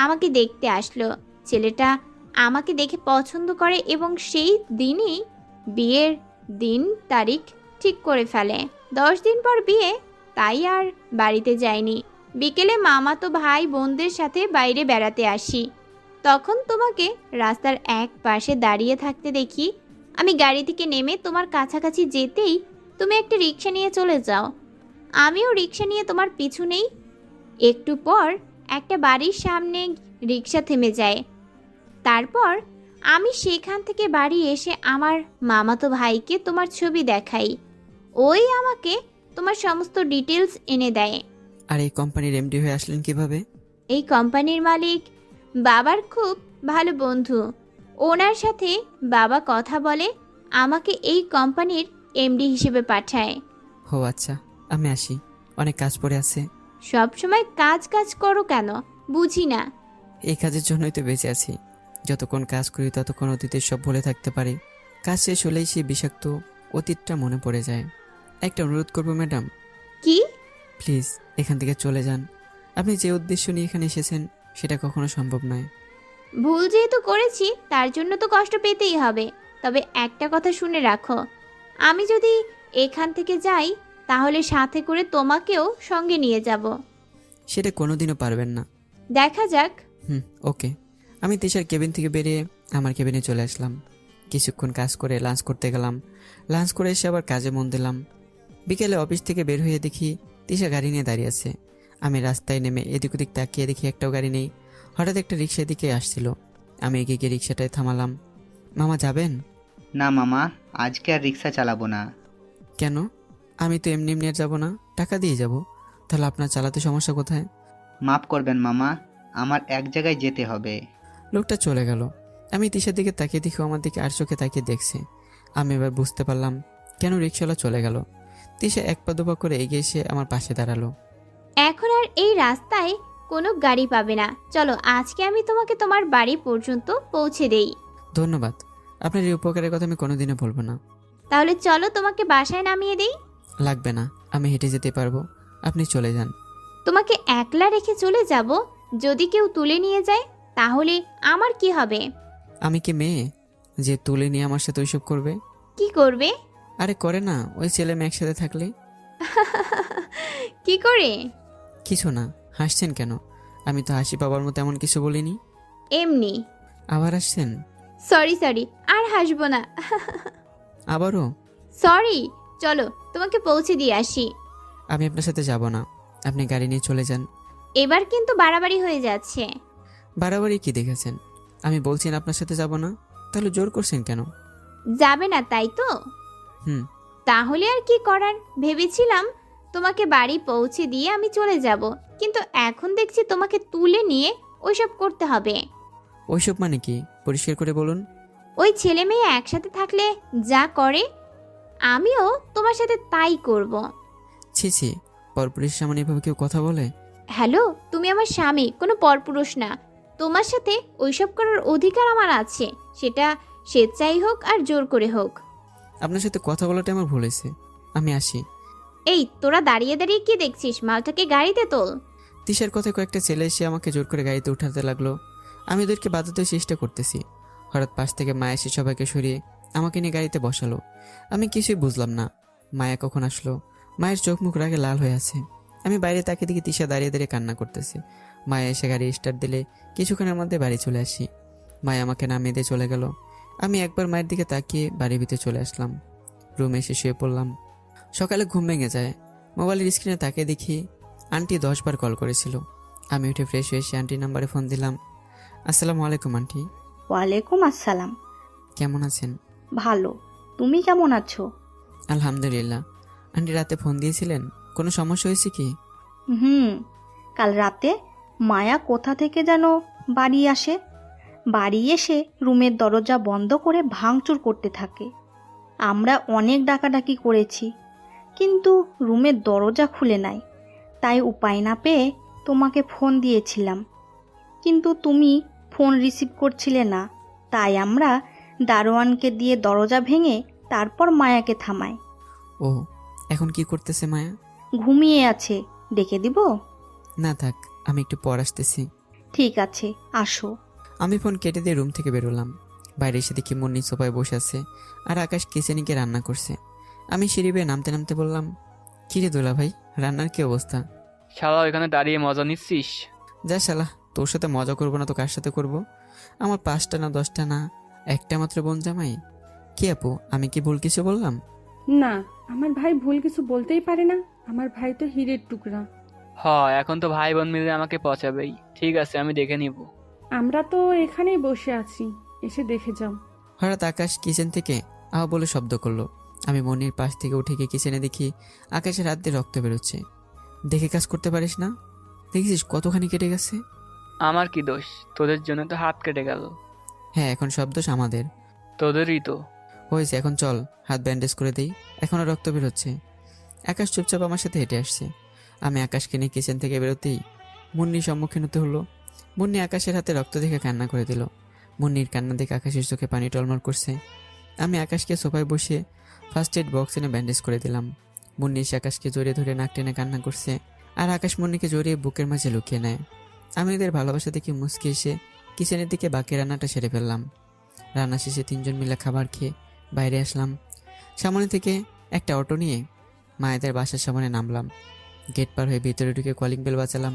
Speaker 4: আমাকে দেখতে আসলো। ছেলেটা আমাকে দেখে পছন্দ করে এবং সেই দিনই বিয়ের দিন তারিখ ঠিক করে ফেলে। 10 দিন পর বিয়ে, তাই আর বাড়িতে যাইনি। বিকেলে মামাতো ভাই বোনদের সাথে বাইরে বেড়াতে আসি। তখন তোমাকে রাস্তার এক পাশে দাঁড়িয়ে থাকতে দেখি। আমি গাড়ি থেকে নেমে তোমার কাছাকাছি যেতেই তুমি একটা রিক্সা নিয়ে চলে যাও। আমিও রিক্সা নিয়ে তোমার পিছু নেই। একটু পর একটা বাড়ির সামনে রিক্সা থেমে যায়। তারপর আমি সেখান থেকে বাড়ি এসে আমার মামাতো ভাইকে তোমার ছবি দেখাই। ওই আমাকে তোমার সমস্ত ডিটেলস এনে দেয়।
Speaker 1: আর এই কোম্পানির এমডি হয়ে আসলেন কিভাবে?
Speaker 4: এই কোম্পানির মালিক বাবার খুব ভালো বন্ধু। ওনার সাথে বাবা কথা বলে আমাকে এই কোম্পানির এমডি হিসেবে পাঠায়।
Speaker 1: ও আচ্ছা, আমি আসি, অনেক কাজ পড়ে আছে।
Speaker 4: সব সময় কাজ কাজ করো কেন বুঝি না।
Speaker 1: এই কাজের জন্যই তো বেঁচে আছি। যতক্ষণ কাজ করি ততক্ষণ অতীতের সব ভুলে থাকতে পারি। কাজ শেষ হলেই সেই বিষাক্ত অতীতটা মনে পড়ে যায়। একটা অনুরোধ করবো ম্যাডাম।
Speaker 4: কি?
Speaker 1: প্লিজ এখান থেকে চলে যান। আপনি যে উদ্দেশ্য নিয়ে এখানে এসেছেন সেটা কখনো সম্ভব নয়।
Speaker 4: ভুল যেহেতু করেছি তার জন্য তো কষ্ট পেতেই হবে। তবে একটা কথা শুনে রাখো, আমি যদি এখান থেকে যাই তাহলে সাথে করে তোমাকেও সঙ্গে নিয়ে যাব।
Speaker 1: সেটা কোনোদিনও পারবেন না।
Speaker 4: দেখা যাক।
Speaker 1: ওকে। আমি তিশার কেবিন থেকে বেরিয়ে আমার কেবিনে চলে আসলাম। কিছুক্ষণ কাজ করে লাঞ্চ করতে গেলাম। লাঞ্চ করে এসে আবার কাজে মন দিলাম। বিকেলে অফিস থেকে বের হয়ে দেখি তিশা গাড়ি নিয়ে দাঁড়িয়ে আছে। আমি রাস্তায় নেমে এদিক ওদিক তাকিয়ে দেখি একটাও গাড়ি নেই। হঠাৎ একটা রিক্সা দিকে আসছিল। আমি এগিয়ে গিয়ে রিক্সাটায় থামালাম। মামা যাবেন?
Speaker 11: না মামা, আজকে আর রিক্সা চালাবো না।
Speaker 1: কেন? আমি তো এমনি এমনি আর যাবো না, টাকা দিয়ে যাব। তাহলে আপনার চালাতে সমস্যা কোথায়?
Speaker 11: মাফ করবেন মামা, আমার এক জায়গায় যেতে হবে।
Speaker 1: লোকটা চলে গেল। আমি তিশার দিকে তাকিয়ে দেখি আমার দিকে আর চোখে তাকিয়ে দেখছে। আমি এবার বুঝতে পারলাম কেন রিক্সাওয়ালা চলে গেল। তিশা এক পা দুপা করে এগিয়ে এসে আমার পাশে দাঁড়ালো।
Speaker 4: এখন আর এই রাস্তায় কোনো গাড়ি পাবে না। চলো আজকে আমি তোমাকে তোমার বাড়ি পর্যন্ত পৌঁছে দেই।
Speaker 1: ধন্যবাদ। আপনার এই উপকারের কথা আমি কোনোদিনও বলবো না।
Speaker 4: তাহলে চলো তোমাকে বাসায় নামিয়ে দেই।
Speaker 1: লাগবে না, আমি হেঁটে যেতে পারবো। আপনি চলে যান।
Speaker 4: তোমাকে একলা রেখে চলে যাব? যদি কেউ তুলে নিয়ে যায় তাহলে আমার কি হবে?
Speaker 1: আমি কি মেয়ে যে তুলে নিয়ে আমার সাথে ওইসব করবে?
Speaker 4: কি করবে?
Speaker 1: আরে করে না, ওই ছেলে মেয়ে একসাথে থাকলে।
Speaker 4: কি করে?
Speaker 1: কিছু না, হাসছেন কেন? আমি তো হাসি পাবার মতো এমন কিছু বলিনি।
Speaker 4: এমনি।
Speaker 1: আবার হাসছেন?
Speaker 4: সরি সরি, আর হাসবো না।
Speaker 1: আবারও?
Speaker 4: সরি। চলো তোমাকে পৌঁছে দিয়ে আসি।
Speaker 1: আমি আপনার সাথে যাব না, আপনি গাড়ি নিয়ে চলে যান।
Speaker 4: এবার কিন্তু বাড়াবাড়ি হয়ে যাচ্ছে।
Speaker 1: বাড়াবাড়ি কি দেখেছেন? আমি বলছি না আপনার সাথে যাব না, তাহলে জোর করছেন কেন?
Speaker 4: যাবে না তাই তো?
Speaker 1: হুম।
Speaker 4: তাহলে আর কি করার? ভেবেছিলাম তোমাকে বাড়ি পৌঁছে দিয়ে আমি চলে যাব, কিন্তু এখন দেখছি তোমাকে তুলে নিয়ে ওইসব করতে হবে।
Speaker 1: ওইসব মানে কি? পরিষ্কার করে বলুন।
Speaker 4: ওই ছেলে মেয়ে একসাথে থাকলে যা করে আমিও তোমার সাথে তাই করব।
Speaker 1: ছি ছি, পরপুরুষের সামনে এভাবে কেউ কথা বলে?
Speaker 4: হ্যালো, তুমি আমার স্বামী, কোনো পরপুরুষ না। তোমার সাথে ওইসব করার অধিকার আমার আছে, সেটা স্বেচ্ছাই হোক আর জোর করে হোক।
Speaker 1: আপনার সাথে কথা বলাটা আমার ভুল হয়েছে, আমি আসি।
Speaker 4: এই তোরা দাঁড়িয়ে দাঁড়িয়ে কি দেখছিস? মালটাকে গাড়িতে তোল।
Speaker 1: তিশার কথায় কয়েকটা ছেলে এসে আমাকে জোর করে গাড়িতে উঠাতে লাগলো। আমি ওদেরকে বাধাতে চেষ্টা করতেছি। হঠাৎ পাশ থেকে মায়া এসে সবাইকে সরিয়ে আমাকে নিয়ে গাড়িতে বসালো। আমি কিছুই বুঝলাম না মায়া কখন আসলো। মায়ের চোখ মুখ রাগে লাল হয়ে আছে। আমি বাইরে তাকিয়ে দেখি তিশা দাঁড়িয়ে দাঁড়িয়ে কান্না করতেছে। মায়া এসে গাড়ি স্টার্ট দিলে কিছুক্ষণের মধ্যে বাড়ি চলে আসি। মায়া আমাকে নামিয়ে দিয়ে চলে গেল। আমি একবার মায়ের দিকে তাকিয়ে বাড়ির ভিতরে চলে আসলাম। রুমে এসে শুয়ে পড়লাম। সকালে ঘুম ভেঙে যায়। মোবাইলের স্ক্রিনে তাকিয়ে দেখি আন্টি 10 বার কল করেছিল। আমি উঠে ফ্রেশ হয়ে এসে আন্টির নাম্বারে ফোন দিলাম। আসসালামু আলাইকুম আন্টি।
Speaker 13: ওয়ালাইকুম আসসালাম।
Speaker 1: কেমন আছেন?
Speaker 13: ভালো, তুমি কেমন আছো?
Speaker 1: আলহামদুলিল্লাহ। আন্টি রাতে ফোন দিয়েছিলেন, কোনো সমস্যা হয়েছে কি?
Speaker 13: কাল রাতে মায়া কোথা থেকে যেন বাড়ি আসে। বাড়ি এসে রুমের দরজা বন্ধ করে ভাঙচুর করতে থাকে। আমরা অনেক ডাকাডাকি করেছি, কিন্তু রুমের দরজা খুলে নাই। তাই উপায় না পেয়ে তোমাকে ফোন দিয়েছিলাম, কিন্তু তুমি ফোন রিসিভ করছিলে না। তাই আমরা দারোয়ানকে দিয়ে দরজা ভেঙে তারপর মায়াকে থামাই।
Speaker 1: ও, এখন কি করতেছে মায়া?
Speaker 13: ঘুমিয়ে আছে, ডেকে দিব?
Speaker 1: না থাক, আমি একটু পর আসতেছি।
Speaker 13: ঠিক আছে, আসো।
Speaker 1: আমি ফোন কেটে দিয়ে রুম থেকে বেরোলাম। বাইরে এসে দেখি মুন্নি সোফায় বসে আছে আর আকাশ কিচেনে গিয়ে রান্না করছে। আমি সিঁড়ি বেয়ে নামতে নামতে বললাম, কিরে দোলা ভাই, রান্নার কি অবস্থা?
Speaker 9: শালা এখানে দাঁড়িয়ে মজা নিচ্ছিস?
Speaker 1: যা শালা, তোর সাথে মজা করবো না তো কার সাথে করব? আমার 5টা না 10টা না, একটা মাত্র বোন জামাই। কি আপু, আমি কি ভুল কিছু বললাম?
Speaker 10: না, আমার ভাই ভুল কিছু বলতেই পারে না। আমার ভাই তো হীরের টুকরা।
Speaker 9: এখন তো ভাই বোন মিলে আমাকে পচাবেই। ঠিক আছে, আমি দেখে নিব।
Speaker 10: আমরা তো এখানেই বসে আছি, এসে দেখে যাও।
Speaker 1: হঠাৎ আকাশ কিচেন থেকে আহ বলে শব্দ করলো। আমি মনির পাশ থেকে উঠে গিয়ে কিচেনে দেখি আকাশের হাত দিয়ে রক্ত বেরোচ্ছে। দেখে কাজ করতে পারিস না? দেখেছিস কতখানি কেটে গেছে?
Speaker 9: আমার কি দোষ? তোদের জন্য তো হাত কেটে গেল।
Speaker 1: হ্যাঁ, এখন সব দোষ আমাদের।
Speaker 9: তোদেরই তো
Speaker 1: হয়েছে, এখন চল হাত ব্যান্ডেজ করে দিই, এখনও রক্ত বেরোচ্ছে। আকাশ চুপচাপ আমার সাথে হেঁটে আসছে। আমি আকাশকে নিয়ে কিচেন থেকে বেরোতেই মুন্নির সম্মুখীন হতে হলো। মুন্নি আকাশের হাতে রক্ত দেখে কান্না করে দিল। মুন্নির কান্না দেখে আকাশের চোখে পানি টলমল করছে। আমি আকাশকে সোফায় বসিয়ে ফার্স্ট এড বক্স এনে ব্যান্ডেজ করে দিলাম। মুন্নি এসে আকাশকে জড়িয়ে ধরে নাক টেনে কান্না করছে, আর আকাশ মুন্নিকে জড়িয়ে বুকের মাঝে লুকিয়ে নেয়। আমি এদের ভালোবাসা দেখে মুচকি এসে কিচেনের দিকে বাকি রান্নাটা সেরে ফেললাম। রান্না শেষে 3জন মিলে খাবার খেয়ে বাইরে আসলাম। সামনে থেকে একটা অটো নিয়ে মায়েদের বাসার সামনে নামলাম। গেট পার হয়ে ভিতরে ঢুকে কলিং বেল বাজালাম।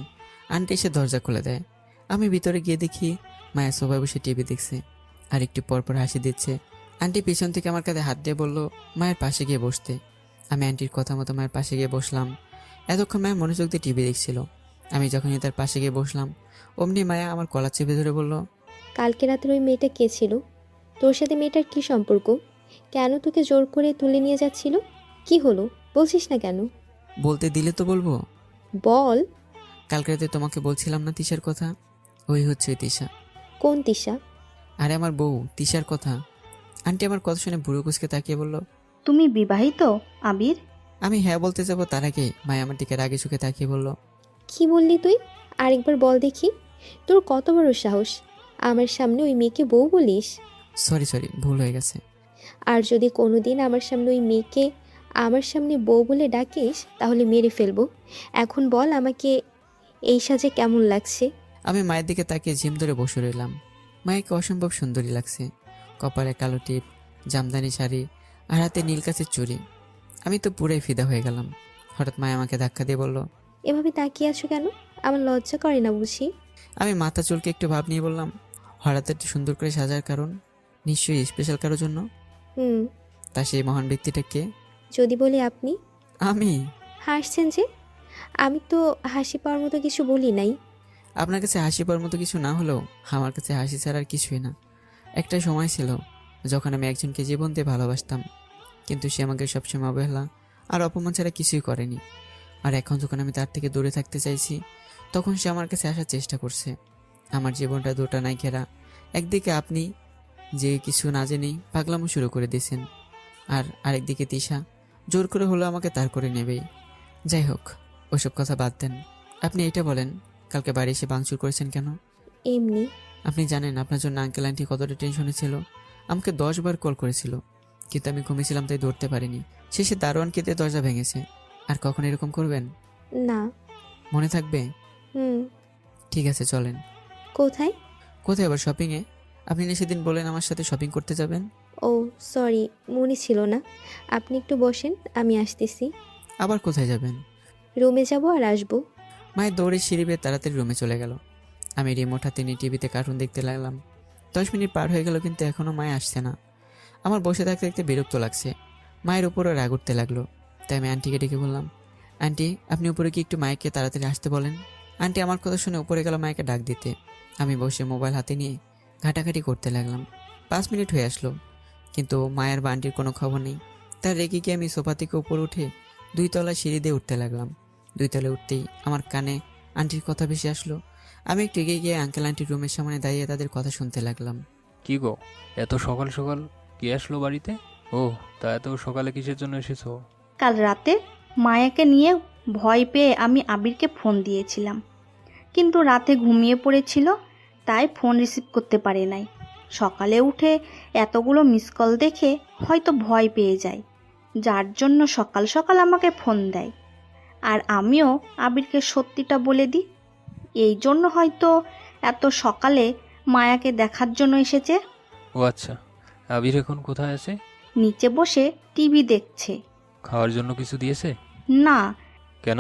Speaker 1: আন্টি এসে দরজা খুলে দেয়। আমি ভিতরে গিয়ে দেখি মায়ের সোফায় বসে টিভি দেখছে আর একটু পরপর হাসি দিচ্ছে। আন্টি পিছন থেকে আমার কাঁধে হাত দিয়ে বলল মায়ের পাশে গিয়ে বসতে। আমি আন্টির কথা মতো মায়ের পাশে গিয়ে বসলাম। এতক্ষণ মায়ের মনোযোগ দিয়ে টিভি দেখছিল। আমি যখনই তার পাশে গিয়ে বসলাম অমনি মায়া আমার কলার চেপে ধরে বলল,
Speaker 14: কালকে রাতের ওই মেয়েটা কে ছিল? তোর সাথে মেয়েটার কি সম্পর্ক? কেন তোকে জোর করে তুলে নিয়ে যাচ্ছিল? কি হলো বলছিস না কেন?
Speaker 1: বলতে দিলে তো বলবো।
Speaker 14: বল।
Speaker 1: কালকে রাতে তোমাকে বলছিলাম না তিশার কথা? ওই হচ্ছে ওই তিশা।
Speaker 14: কোন তিশা?
Speaker 1: আরে আমার বউ তিশার কথা। আন্টি আমার কথা শুনে বুড়ো কুচকে তাকিয়ে বলল,
Speaker 13: তুমি বিবাহিত আবির?
Speaker 1: আমি হ্যাঁ বলতে যাবো তার আগে মায়া আমার দিকে রাগে চোখে তাকিয়ে বলল,
Speaker 14: কি বললি তুই? আরেকবার বল দেখি। তোর কত বড় সাহস আমার সামনে ওই মেয়েকে বউ বলিস?
Speaker 1: সরি ভুল হয়ে গেছে।
Speaker 14: আর যদি কোনোদিন আমার সামনে ওই মেয়েকে আমার সামনে বউ বলে ডাকিস তাহলে মেরে ফেলবো। এখন বল আমাকে এই সাজে কেমন লাগছে?
Speaker 1: আমি মায়ের দিকে তাকিয়ে ঝিম ধরে বসে রইলাম। মায়াকে অসম্ভব সুন্দরী লাগছে। কপালে কালো টিপ, জামদানি শাড়ি আর হাতে নীল কাচের চুড়ি। আমি তো পুরাই ফিদা হয়ে গেলাম। হঠাৎ মায়া আমাকে ধাক্কা দিয়ে বলল,
Speaker 14: এভাবে তাকিয়ে আছো কেন? আমার লজ্জা করে না বুঝি?
Speaker 1: আমি মাথা চুলকে একটু ভাব নিয়ে বললাম, হঠাৎ একটু সুন্দর করে সাজার কারণ নিশ্চয়ই স্পেশাল কারোর জন্য।
Speaker 14: হুম।
Speaker 1: তা সেই মহান ব্যক্তিটা কে?
Speaker 14: যদি বলি আপনি?
Speaker 1: আমি?
Speaker 14: হাসছেন যে? আমি তো হাসি পাওয়ার মতো কিছু বলি নাই।
Speaker 1: আপনার কাছে হাসি পাওয়ার মতো কিছু না হলেও আমার কাছে হাসি ছাড়া আর কিছুই না। একটা সময় ছিল যখন আমি একজনকে জীবন দিয়ে ভালোবাসতাম, কিন্তু সে আমাকে সবসময় অবহেলা আর অপমান ছাড়া কিছুই করেনি। আর এখন যখন আমি তার থেকে দূরে থাকতে চাইছি তখন সে আমার কাছে আসার চেষ্টা করছে। আমার জীবনটা দুটা নাই ঘেরা। একদিকে আপনি যে কিছু না জেনেই পাগলামো শুরু করে দিয়েছেন, আর আরেকদিকে তিশা জোর করে হলেও আমাকে তার করে নেবেই। যাই হোক, ওসব কথা বাদ দেন। আপনি এটা বলেন, কালকে বাড়ি এসে ভাঙচুর করেছেন কেন?
Speaker 14: এমনি।
Speaker 1: আপনি জানেন আপনার জন্য আঙ্কেল আন্টি কতটা টেনশনে ছিল? আমাকে 10 বার কল করেছিল, কিন্তু আমি ঘুমিয়েছিলাম তাই ধরতে পারিনি। শেষে দারোয়ানকে দিয়ে দরজা ভেঙেছে। আর কখন এরকম করবেন?
Speaker 14: না।
Speaker 1: মনে থাকবে?
Speaker 14: হুম।
Speaker 1: ঠিক আছে চলেন।
Speaker 14: কোথায়?
Speaker 1: কোথায় আবার? শপিংয়ে। আপনি না সেদিন বলেন আমার সাথে শপিং করতে যাবেন?
Speaker 14: ও সরি, মনে ছিল না। আপনি একটু বসেন, আমি আসতেছি।
Speaker 1: আবার কোথায় যাবেন?
Speaker 14: রুমে যাব আর আসবো।
Speaker 1: মায়ের দৌড়ে সিঁড়ি বেয়ে তাড়াতাড়ি রুমে চলে গেল। আমি রিমোট হাতে নিয়ে টিভিতে কার্টুন দেখতে লাগলাম। 10 মিনিট পার হয়ে গেল কিন্তু এখনও মায় আসছে না। আমার বসে থাকতে দেখতে বিরক্ত লাগছে। মায়ের উপরও রাগ উঠতে লাগলো। তাই আমি আন্টিকে ডেকে বললাম, আন্টি আপনি উপরে কি একটু মাইকে তাড়াতাড়ি আসতে বলেন। আন্টি আমার কথা শুনে উপরে গেল মাইকে ডাক দিতে। আমি বসে মোবাইল হাতে নিয়ে ঘাটাঘাটি করতে লাগলাম। 5 মিনিট হয়ে আসলো কিন্তু মায়ের বা আন্টির কোনো খবর নেই। তার রেগে গিয়ে আমি সোফা থেকে উপরে উঠে 2 তলা সিঁড়ি দিয়ে উঠতে লাগলাম। 2 তলায় উঠতেই আমার কানে আন্টির কথা ভেসে আসলো। আমি একটু এগিয়ে গিয়ে আঙ্কেল আন্টির রুমের সামনে দাঁড়িয়ে তাদের কথা শুনতে লাগলাম।
Speaker 2: কি গো, এত সকাল সকাল কে আসলো বাড়িতে? ও, তা এত সকালে কিসের জন্য এসেছো?
Speaker 13: কাল রাতে মায়াকে নিয়ে ভয় পেয়ে আমি আবিরকে ফোন দিয়েছিলাম, কিন্তু রাতে ঘুমিয়ে পড়েছিল তাই ফোন রিসিভ করতে পারে নাই। সকালে উঠে এতগুলো মিস কল দেখে হয়তো ভয় পেয়ে যায়, যার জন্য সকাল সকাল আমাকে ফোন দেয়। আর আমিও আবিরকে সত্যিটা বলে দিই। এই জন্য হয়তো এত সকালে মায়াকে দেখার জন্য এসেছে।
Speaker 2: ও আচ্ছা, আবির এখন কোথায় আছে?
Speaker 13: নিচে বসে টিভি দেখছে।
Speaker 2: খাওয়ার জন্য কিছু দিয়েছে?
Speaker 13: না,
Speaker 2: কেন?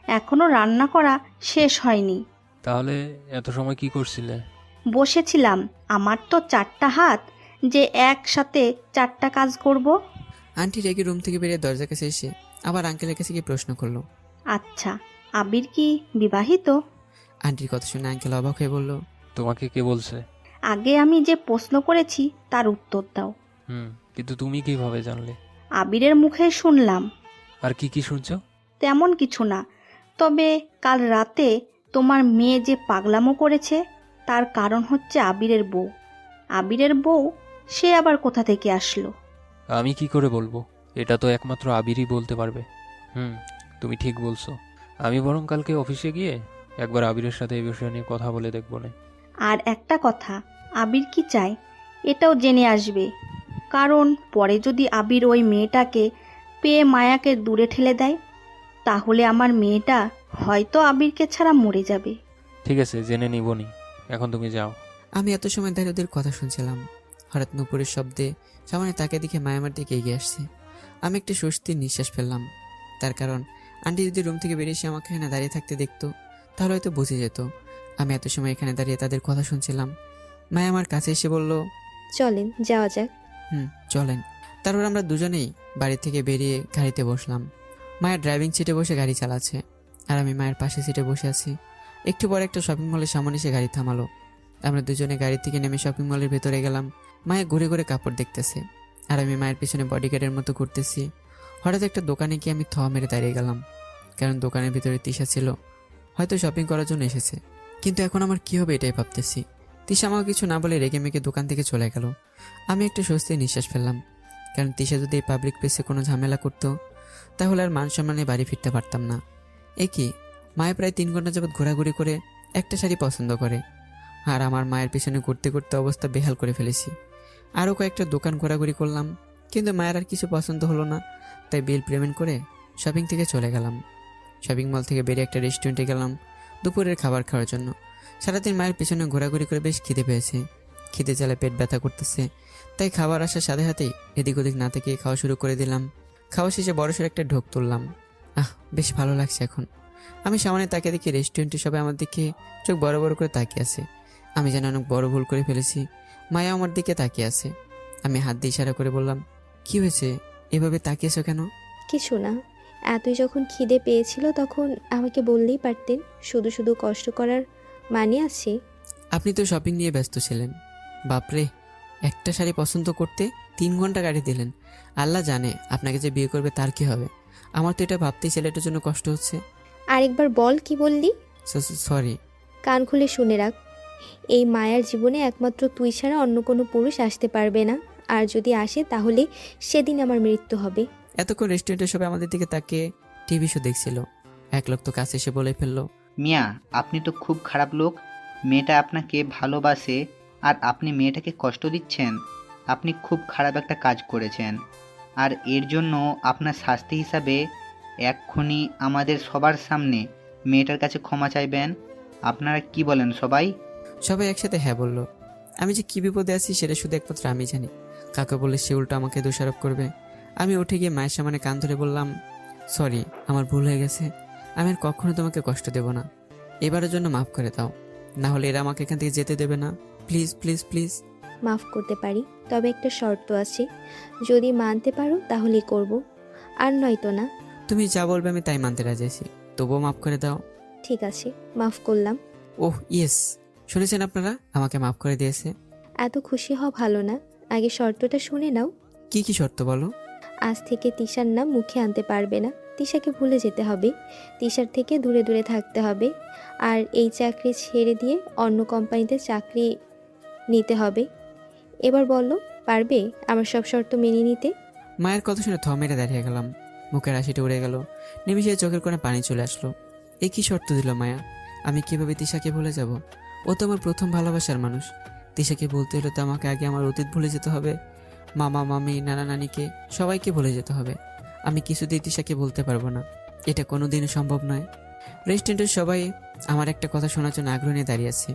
Speaker 13: এখনো রান্না করা শেষ হয়নি।
Speaker 2: তাহলে এত সময় কি করছিলে?
Speaker 13: বসেছিলাম, আমার তো 4টা হাত যে একসাথে 4টা কাজ করব।
Speaker 1: আন্টি রেগে রুম থেকে বেরিয়ে দরজার কাছে এসে আবার আঙ্কেলের কাছে গিয়ে প্রশ্ন করলো,
Speaker 13: আচ্ছা আবির কি বিবাহিত?
Speaker 1: আন্টির কথা শুনে আঙ্কেল অবাক হয়ে বলল,
Speaker 2: তোমাকে কে বলছে?
Speaker 13: আগে আমি যে প্রশ্ন করেছি তার উত্তর দাও।
Speaker 2: কিন্তু তুমি কিভাবে জানলে?
Speaker 13: আবিরের মুখে শুনলাম।
Speaker 2: আর কি কি শুনছো?
Speaker 13: তেমন কিছু না, তবে কাল রাতে তোমার মেয়ে যে পাগলামো করেছে তার কারণ হচ্ছে আবিরের বউ। আবিরের বউ সে আবার কোথা থেকে আসলো?
Speaker 2: আমি কি করে বলবো? এটা তো একমাত্র আবিরই বলতে পারবে। তুমি ঠিক বলছো। আমি বরং কালকে অফিসে গিয়ে একবার আবিরের সাথে এই বিষয় নিয়ে কথা বলে দেখবো না।
Speaker 13: আর একটা কথা, আবির কি চায় এটাও জেনে আসবে, কারণ পরে যদি আবির ওই মেয়েটাকে পেয়ে মায়াকে দূরে ঠেলে দেয় তাহলে আমার মেয়েটা হয়তো আবিরকে ছাড়া মরে যাবে।
Speaker 2: ঠিক আছে, জেনে নিবনি। এখন তুমি যাও।
Speaker 1: আমি এত সময় ধরে ওদের কথা শুনছিলাম। হঠাৎ নুপুরের শব্দে সামনে তাকে দেখে মায়া আমার দিকে এগিয়ে আসছে। আমি একটা স্বস্তির নিঃশ্বাস ফেললাম। তার কারণ আন্টি যদি রুম থেকে বেরিয়ে এসে আমাকে এখানে দাঁড়িয়ে থাকতে দেখতো তাহলে হয়তো বুঝে যেত আমি এত সময় এখানে দাঁড়িয়ে তাদের কথা শুনছিলাম। মায়া আমার কাছে এসে বলল,
Speaker 14: চলেন যাওয়া যাক।
Speaker 1: চলেন। তারপর আমরা দুজনেই বাড়ি থেকে বেরিয়ে গাড়িতে বসলাম। মায়ের ড্রাইভিং সিটে বসে গাড়ি চালাচ্ছে আর আমি মায়ের পাশে সিটে বসে আছি। একটু পরে একটা শপিং মলের সামনে এসে গাড়ি থামালো। আমরা দুজনে গাড়ি থেকে নেমে শপিং মলের ভেতরে গেলাম। মায়া ঘুরে ঘুরে কাপড় দেখতেছে আর আমি মায়ের পিছনে বডিগার্ডের মতো ঘুরতেছি। হঠাৎ একটা দোকানে গিয়ে আমি থা মেরে দাঁড়িয়ে গেলাম, কারণ দোকানের ভিতরে তিশা ছিল, হয়তো শপিং করার জন্য এসেছে। কিন্তু এখন আমার কী হবে এটাই ভাবতেছি। তিশা আমাকে কিছু না বলে রেগে মেগে দোকান থেকে চলে গেল। আমি একটা স্বস্তির নিঃশ্বাস ফেললাম, কারণ তিশা যদি এই পাবলিক প্লেসে কোনো ঝামেলা করতো তাহলে আর মান সম্মানে বাড়ি ফিরতে পারতাম না। এ কি, মায়ের প্রায় 3 ঘন্টা যাবৎ ঘোরাঘুরি করে একটা শাড়ি পছন্দ করে, আর আমার মায়ের পিছনে ঘুরতে ঘুরতে অবস্থা বেহাল করে ফেলেছি। আরও কয়েকটা দোকান ঘোরাঘুরি করলাম, কিন্তু মায়ের আর কিছু পছন্দ হলো না, তাই বিল পেমেন্ট করে শপিং থেকে চলে গেলাম। শপিং মল থেকে বেরিয়ে একটা রেস্টুরেন্টে গেলাম দুপুরের খাবার খাওয়ার জন্য। সারাদিন মায়ের পিছনে ঘোরাঘুরি করে বেশ খিদে পেয়েছে, খিদে জ্বালে পেট ব্যথা করতেছে, তাই খাবার আসার সাথে সাথেই এদিক ওদিক না থেকে খাওয়া শুরু করে দিলাম। খাওয়া শেষে বড়সড় একটা ঢোক তুললাম। বেশ ভালো লাগছে এখন। আমি সামনে তাকিয়ে দেখি রেস্টুরেন্টে সবাই আমার দিকে চোখ বড় বড় করে তাকিয়ে আছে। আমি যেন অনেক বড় ভুল করে ফেলেছি। মায়া আমার দিকে তাকিয়ে আছে। আমি হাত দিয়ে ইশারা করে বললাম, কি হয়েছে, এভাবে তাকিয়েছো কেন?
Speaker 14: কিছু না, এতই যখন খিদে পেয়েছিল তখন আমাকে বললেই পারতেন, শুধু শুধু কষ্ট করার মানে আছে?
Speaker 1: আপনি তো শপিং নিয়ে ব্যস্ত ছিলেন। বাপরে, একটা শাড়ি পছন্দ করতে 3 ঘন্টা গাড়ি দিলেন। আল্লাহ জানে আপনাকে যে বিয়ে করবে তার কি হবে। আমার তো এটা ভাবতেই ছেলেটার জন্য কষ্ট হচ্ছে।
Speaker 14: আরেকবার বল, কি বললি?
Speaker 1: সরি।
Speaker 14: কান খুলে শুনে রাখ, এই মায়ার জীবনে একমাত্র তুই ছাড়া অন্য কোনো পুরুষ আসতে পারবে না, আর যদি আসে তাহলে সেদিন আমার মৃত্যু হবে।
Speaker 1: এতক্ষণ রেস্টুরেন্টে সবাই আমাদের দিকে তাকিয়ে টিভি শো দেখছিল। এক লোক তো কাছে এসে বলে ফেললো,
Speaker 11: মিয়া, আপনি তো খুব খারাপ লোক। মেয়েটা আপনাকে ভালোবাসে আর আপনি মেয়েটাকে কষ্ট দিচ্ছেন। আপনি খুব খারাপ একটা কাজ করেছেন, আর এর জন্য আপনার শাস্তি হিসাবে এক্ষুনি আমাদের সবার সামনে মেয়েটার কাছে ক্ষমা চাইবেন। আপনারা কি বলেন সবাই?
Speaker 1: সবাই একসাথে হ্যাঁ বলল। আমি যে কি বিপদে আছি সেটা শুধু একমাত্র আমি জানি। কাকে বলে সে উল্টো আমাকে দোষারোপ করবে। আমি উঠে গিয়ে মায়ের সামনে কান ধরে বললাম, সরি, আমার ভুল হয়ে গেছে। আমি আর কখনো তোমাকে কষ্ট দেব না। এবারের জন্য মাফ করে দাও, না হলে এরা আমাকে এখান থেকে যেতে দেবে না। Please please please.
Speaker 14: মাফ করতে পারি, তবে একটা শর্ত আছে, যদি মানতে পারো তাহলেই করব, আর নয়তো না।
Speaker 1: তুমি যা বলবে আমি তাই মানতে রাজি আছি, তবুও মাফ করে দাও।
Speaker 14: ঠিক আছে, মাফ করলাম।
Speaker 1: ওহ ইয়েস, শুনেছেন আপনারা, আমাকে মাফ করে দিয়েছে।
Speaker 14: এত খুশি হওয়া ভালো না, আগে শর্তটা শুনে নাও।
Speaker 1: কি কি শর্ত বলো?
Speaker 14: আজ থেকে তিশার নাম মুখে আনতে পারবে না, তিশাকে ভুলে যেতে হবে, তিশার থেকে দূরে দূরে থাকতে হবে, আর এই চাকরি ছেড়ে দিয়ে অন্য কোম্পানিতে চাকরি নিতে হবে। এবার বলো, পারবে আমার সব শর্ত মেনে নিতে?
Speaker 1: মায়ের কথা শুনে থ মেরে দাঁড়িয়ে গেলাম। মুখের হাসিটা উড়ে গেল, নিমিষে চোখের কোণে পানি চলে আসলো। এ কি শর্ত দিল মায়া? আমি কিভাবে তিশাকে ভুলে যাব? ও তো আমার প্রথম ভালোবাসার মানুষ। তিশাকে বলতে হলে তো আমাকে আগে আমার অতীত ভুলে যেতে হবে। মামা মামি নানা নানিকে সবাইকে ভুলে যেতে হবে। আমি কিছুতেই তিশাকে বলতে পারবো না, এটা কোনোদিনও সম্ভব নয়। রেস্টুরেন্টের সবাই আমার একটা কথা শোনার জন্য আগ্রহ নিয়ে দাঁড়িয়ে আছে।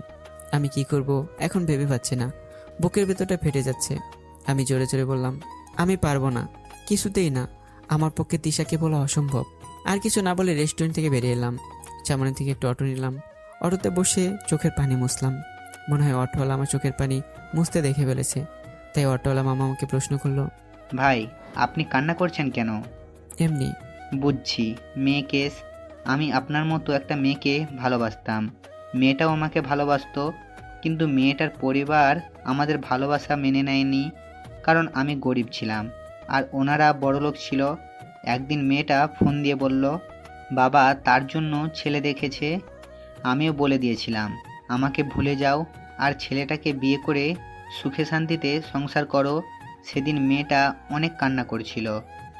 Speaker 1: আমি কি করব এখন ভেবে পাচ্ছি না, বুকের ভেতরটা ফেটে যাচ্ছে। আমি জোরে জোরে বললাম, আমি পারবো না, কিছুতেই না, আমার পক্ষে তিশাকে বলা অসম্ভব। আর কিছু না বলে রেস্টুরেন্ট থেকে বেরিয়ে এলাম। সামনে থেকে একটু অটো নিলাম, অটোতে বসে চোখের পানি মুছলাম। মনে হয় অটোওয়ালা আমার চোখের পানি মুছতে দেখে ফেলেছে, তাই অটোওয়ালা মামা আমাকে প্রশ্ন করলো,
Speaker 11: ভাই, আপনি কান্না করছেন কেন?
Speaker 1: এমনি।
Speaker 11: বুঝছি, মেয়ে কেস। আমি আপনার মতো একটা মেয়েকে ভালোবাসতাম, মেয়েটাও আমাকে ভালোবাসতো, কিন্তু মেয়েটার পরিবার আমাদের ভালোবাসা মেনে নেয়নি, কারণ আমি গরিব ছিলাম আর ওনারা বড়লোক ছিল। একদিন মেয়েটা ফোন দিয়ে বলল বাবা তার জন্য ছেলে দেখেছে। আমিও বলে দিয়েছিলাম আমাকে ভুলে যাও আর ছেলেটাকে বিয়ে করে সুখে শান্তিতে সংসার করো। সেদিন মেয়েটা অনেক কান্না করছিল,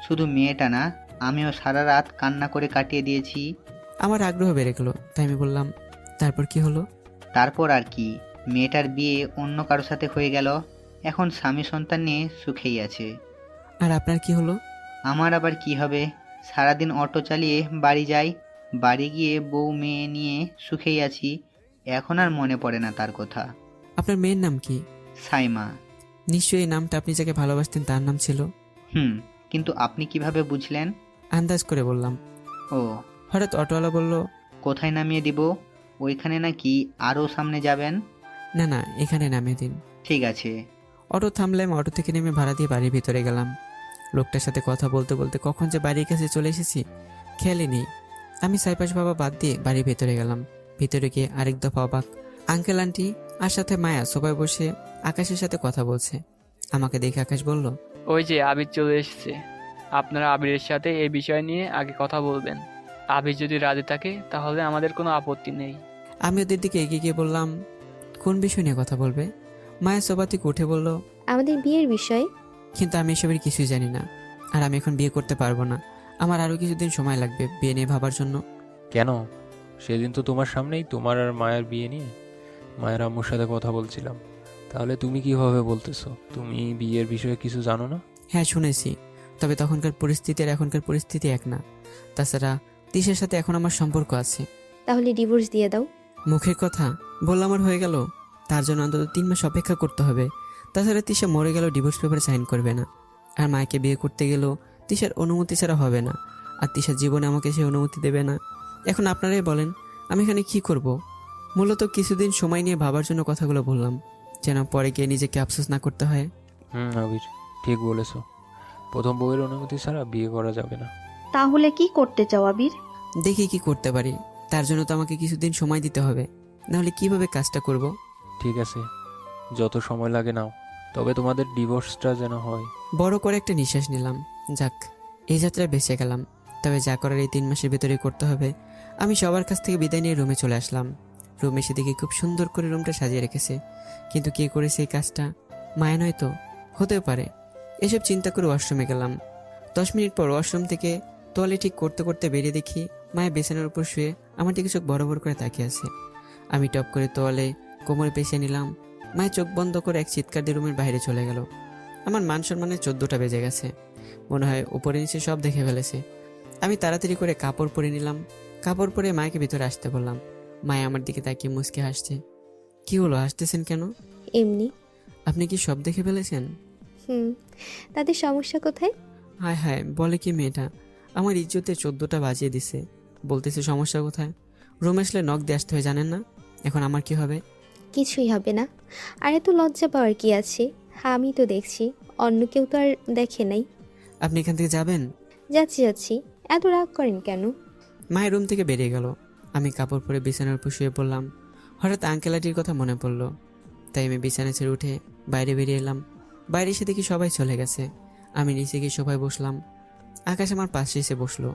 Speaker 11: শুধু মেয়েটা না, আমিও সারা রাত কান্না করে কাটিয়ে দিয়েছি।
Speaker 1: আমার আগ্রহ বেড়ে গেল, তাই আমি বললাম, তারপর কি হলো?
Speaker 11: তারপর আর কি, মেয়েটার বিয়ে অন্য কারোর সাথে হয়ে গেল, এখন স্বামী সন্তান নিয়ে সুখেই আছে।
Speaker 1: আর আপনার কি হলো?
Speaker 11: আমার আবার কি হবে, সারাদিন অটো চালিয়ে বাড়ি যাই, বাড়ি গিয়ে বউ মেয়ে নিয়ে সুখেই আছি। এখন আর মনে পড়ে না তার কথা।
Speaker 1: আপনার মেয়ের নাম কি?
Speaker 11: সাইমা।
Speaker 1: নিশ্চয়ই এই নামটা আপনি যাকে ভালোবাসতেন তার নাম ছিল।
Speaker 11: কিন্তু আপনি কিভাবে বুঝলেন?
Speaker 1: আন্দাজ করে বললাম।
Speaker 11: ও,
Speaker 1: হঠাৎ অটোওয়ালা বলল,
Speaker 11: কোথায় নামিয়ে দিব? ওইখানে নাকি আরও সামনে যাবেন?
Speaker 1: না না, এখানে নামিয়ে দিন।
Speaker 11: ঠিক আছে।
Speaker 1: অটো থামলে আমি অটো থেকে নেমে ভাড়া দিয়ে বাড়ির ভিতরে গেলাম। লোকটার সাথে কথা বলতে বলতে কখন যে বাড়ির কাছে চলে এসেছি খেয়ালই নেই। আমি সাইপাশ বাবা বাদ দিয়ে বাড়ির ভেতরে গেলাম। ভিতরে গিয়ে আরেক দফা অবাক। আঙ্কেল আন্টি আর সাথে মায়া সবাই বসে আকাশের সাথে কথা বলছে। আমাকে দেখে আকাশ বলল,
Speaker 9: ওই যে আবির চলে এসেছে। আপনারা আবিরের সাথে এই বিষয় নিয়ে আগে কথা বলবেন। আবির যদি রাজি থাকে তাহলে আমাদের কোনো আপত্তি নেই।
Speaker 1: আমি ওদের দিকে এগিয়ে গিয়ে বললাম, কোন বিষয় নিয়ে কথা বলবে? মায়া সোফা থেকে উঠে বলল,
Speaker 14: আমাদের বিয়ের বিষয়ে।
Speaker 1: কিন্তু আমি এসবের কিছুই জানি না, আর আমি এখন বিয়ে করতে পারবো না। আমার আরও কিছুদিন সময় লাগবে বিয়ে নিয়ে ভাবার জন্য।
Speaker 2: কেন? সেদিন তো তোমার সামনেই তোমার আর মায়ের বিয়ে নিয়ে মায়ের আম্মুর সাথে কথা বলছিলাম। তাহলে তুমি কিভাবে বলতেছো তুমি বিয়ের বিষয়ে কিছু জানো না?
Speaker 1: হ্যাঁ শুনেছি, তবে তখনকার পরিস্থিতি আর এখনকার পরিস্থিতি এক না। তাছাড়া তিশার সাথে এখন আমার সম্পর্ক আছে।
Speaker 14: তাহলে ডিভোর্স দিয়ে দাও।
Speaker 1: মুখের কথা বললাম আমার হয়ে গেল, তার জন্য অন্তত 3 মাস অপেক্ষা করতে হবে। তাছাড়া তিশা মরে গেলেও ডিভোর্স পেপারে সাইন করবে না। আর মাকে বিয়ে করতে গেলেও তিশার অনুমতি ছাড়া হবে না। আর তিশার জীবনে আমাকে সে অনুমতি দেবে না। এখন আপনারাই বলেন আমি এখানে কি করব? মূলত কিছুদিন সময় নিয়ে ভাবার জন্য কথাগুলো বললাম, যেন পরে গিয়ে নিজেকে আফসোস না করতে হয়।
Speaker 2: আবির, ঠিক বলেছো। প্রথম বউয়ের অনুমতি ছাড়া বিয়ে করা যাবে না।
Speaker 13: তাহলে কি করতে চাও আবির?
Speaker 1: দেখি কি করতে পারি। তার জন্য তো আমাকে কিছুদিন সময় দিতে হবে, নাহলে কিভাবে কাজটা করব?
Speaker 2: ঠিক আছে, যত সময় লাগে নাও, তবে তোমাদের ডিভোর্সটা যেন হয়।
Speaker 1: বড় করে একটা নিঃশ্বাস নিলাম। যাক, এই যাত্রায় বেঁচে গেলাম। তবে যা করার এই 3 মাসের ভেতরে করতে হবে। আমি সবার কাছ থেকে বিদায় নিয়ে রুমে চলে আসলাম। রুমে এসে দেখি খুব সুন্দর করে রুমটা সাজিয়ে রেখেছে, কিন্তু কে করেছে এই কাজটা? মায়া নয় তো? হতেও পারে। এসব চিন্তা করে ওয়াশরুমে গেলাম। 10 মিনিট পর ওয়াশরুম থেকে তোয়ালে ঠিক করতে করতে বেরিয়ে দেখি মায়া বিছানার উপর শুয়ে আমার দিকে চোখ বড় বড় করে তাকিয়ে আছে। আমি টপ করে তোয়ালে কোমরে পেঁচিয়ে নিলাম। মায়ের চোখ বন্ধ করে এক চিৎকার দিয়ে রুমের বাইরে চলে গেল। আমার মান সম্মানের 14টা বেজে গেছে। মনে হয় উপরে নিচে সব দেখে ফেলেছে। আমি তাড়াতাড়ি করে কাপড় পরে নিলাম। কাপড় পরে মাকে ভিতরে আসতে বললাম। মায়া আমার দিকে তাকিয়ে মুচকে হাসছে। কি হলো, হাসতেছেন কেন?
Speaker 14: এমনি।
Speaker 1: আপনি কি সব দেখে ফেলেছেন?
Speaker 14: তাদের সমস্যা কোথায়?
Speaker 1: হায় হায়, বলে কি মেয়েটা? আমার ইজ্জতে 14টা বাজিয়ে দিছে। বলতেছে সমস্যা কোথায়? রুমে আসলে নখ দিয়ে আসতে হয়, জানেন না? এখন আমার কি হবে?
Speaker 14: কিছুই হবে না। আর এত লজ্জা পাওয়ার কি আছে? আমি তো দেখছি, অন্য কেউ তো আর দেখে নাই।
Speaker 1: আপনি এখান থেকে যাবেন?
Speaker 14: যাচ্ছি যাচ্ছি, এত রাগ করেন কেন?
Speaker 1: মায়ের রুম থেকে বেরিয়ে গেল। আমি কাপড় পরে বিছানার উপর শুয়ে পড়লাম। হঠাৎ আঙ্কেল আন্টির কথা মনে পড়লো, তাই আমি বিছানা ছেড়ে উঠে বাইরে বেরিয়ে এলাম। বাইরে এসে দেখি সবাই চলে গেছে। আমি নিচে গিয়ে সবাই বসলাম। আকাশ আমার পাশে এসে বসলো।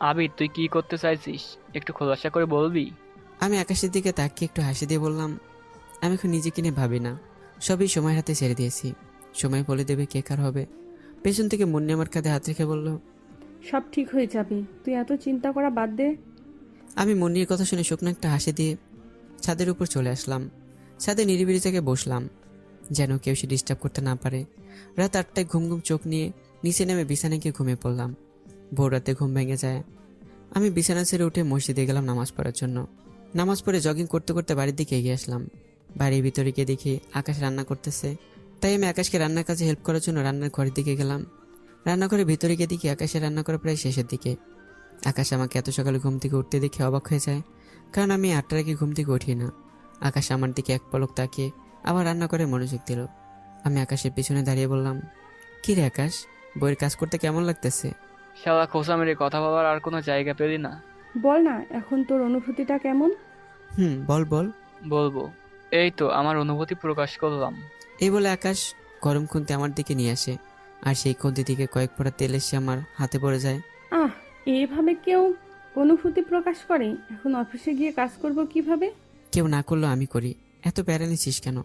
Speaker 9: আবির, তুই কি করতে চাইছিস একটু খোলাসা করে বলবি?
Speaker 1: আমি আকাশের দিকে তাকিয়ে একটু হাসি দিয়ে বললাম, আমি এখন নিজেকে নিয়ে ভাবি না, সবই সময়ের হাতে ছেড়ে দিয়েছি। সময় বলে দেবে কে কার হবে। পেছন থেকে মুন্নি আমার কাঁধে হাত রেখে বলল,
Speaker 10: সব ঠিক হয়ে যাবে, তুই এত চিন্তা করা বাদ দে।
Speaker 1: আমি মুন্নির কথা শুনে শুকনো একটা হাসি দিয়ে ছাদের উপর চলে আসলাম। ছাদে নিরিবিলি জায়গায় বসলাম, যেন কেউ সে ডিস্টার্ব করতে না পারে। রাত 8টায় ঘুম ঘুম চোখ নিয়ে নিচে নেমে বিছানায় গিয়ে ঘুমিয়ে পড়লাম। ভোর রাতে ঘুম ভেঙে যায়। আমি বিছানা ছেড়ে উঠে মসজিদে গেলাম নামাজ পড়ার জন্য। নামাজ পড়ে জগিং করতে করতে বাড়ির দিকে এগিয়ে আসলাম। বাড়ির ভিতরে গিয়ে দেখি আকাশ রান্না করতেছে, তাই আমি আকাশকে রান্নার কাজে হেল্প করার জন্য রান্নার ঘরের দিকে গেলাম। রান্নাঘরের ভিতরে গিয়ে দেখি আকাশের রান্না করা প্রায় শেষের দিকে। আকাশ আমাকে এত সকালে ঘুম থেকে উঠতে দেখে অবাক হয়ে যায়, কারণ আমি 8টার আগে ঘুম থেকে উঠি না। আকাশ আমার দিকে এক পলক তাকিয়ে আবার রান্না করে মনোযোগ দিল। আমি আকাশের পিছনে দাঁড়িয়ে বললাম, কি রে আকাশ, বইয়ের কাজ করতে কেমন লাগতেছে?
Speaker 9: শালা খোসা মেরে কথা বলার আর কোনো জায়গা পেলি না?
Speaker 10: বল না, এখন তোর অনুভূতিটা কেমন?
Speaker 1: বল বল।
Speaker 9: বলবো, এই তো আমার অনুভূতি প্রকাশ করলাম।
Speaker 1: এই বলে আকাশ গরম খুন্তি আমার দিকে নিয়ে আসে, আর সেই খুন্তি থেকে কয়েক ফোঁটা তেল এসে আমার হাতে পড়ে যায়।
Speaker 10: এইভাবে কেউ অনুভূতি প্রকাশ করে? এখন অফিসে গিয়ে কাজ করব কিভাবে?
Speaker 1: কেউ না করলেও আমি করি, এত প্যারা নিচ্ছিস কেন?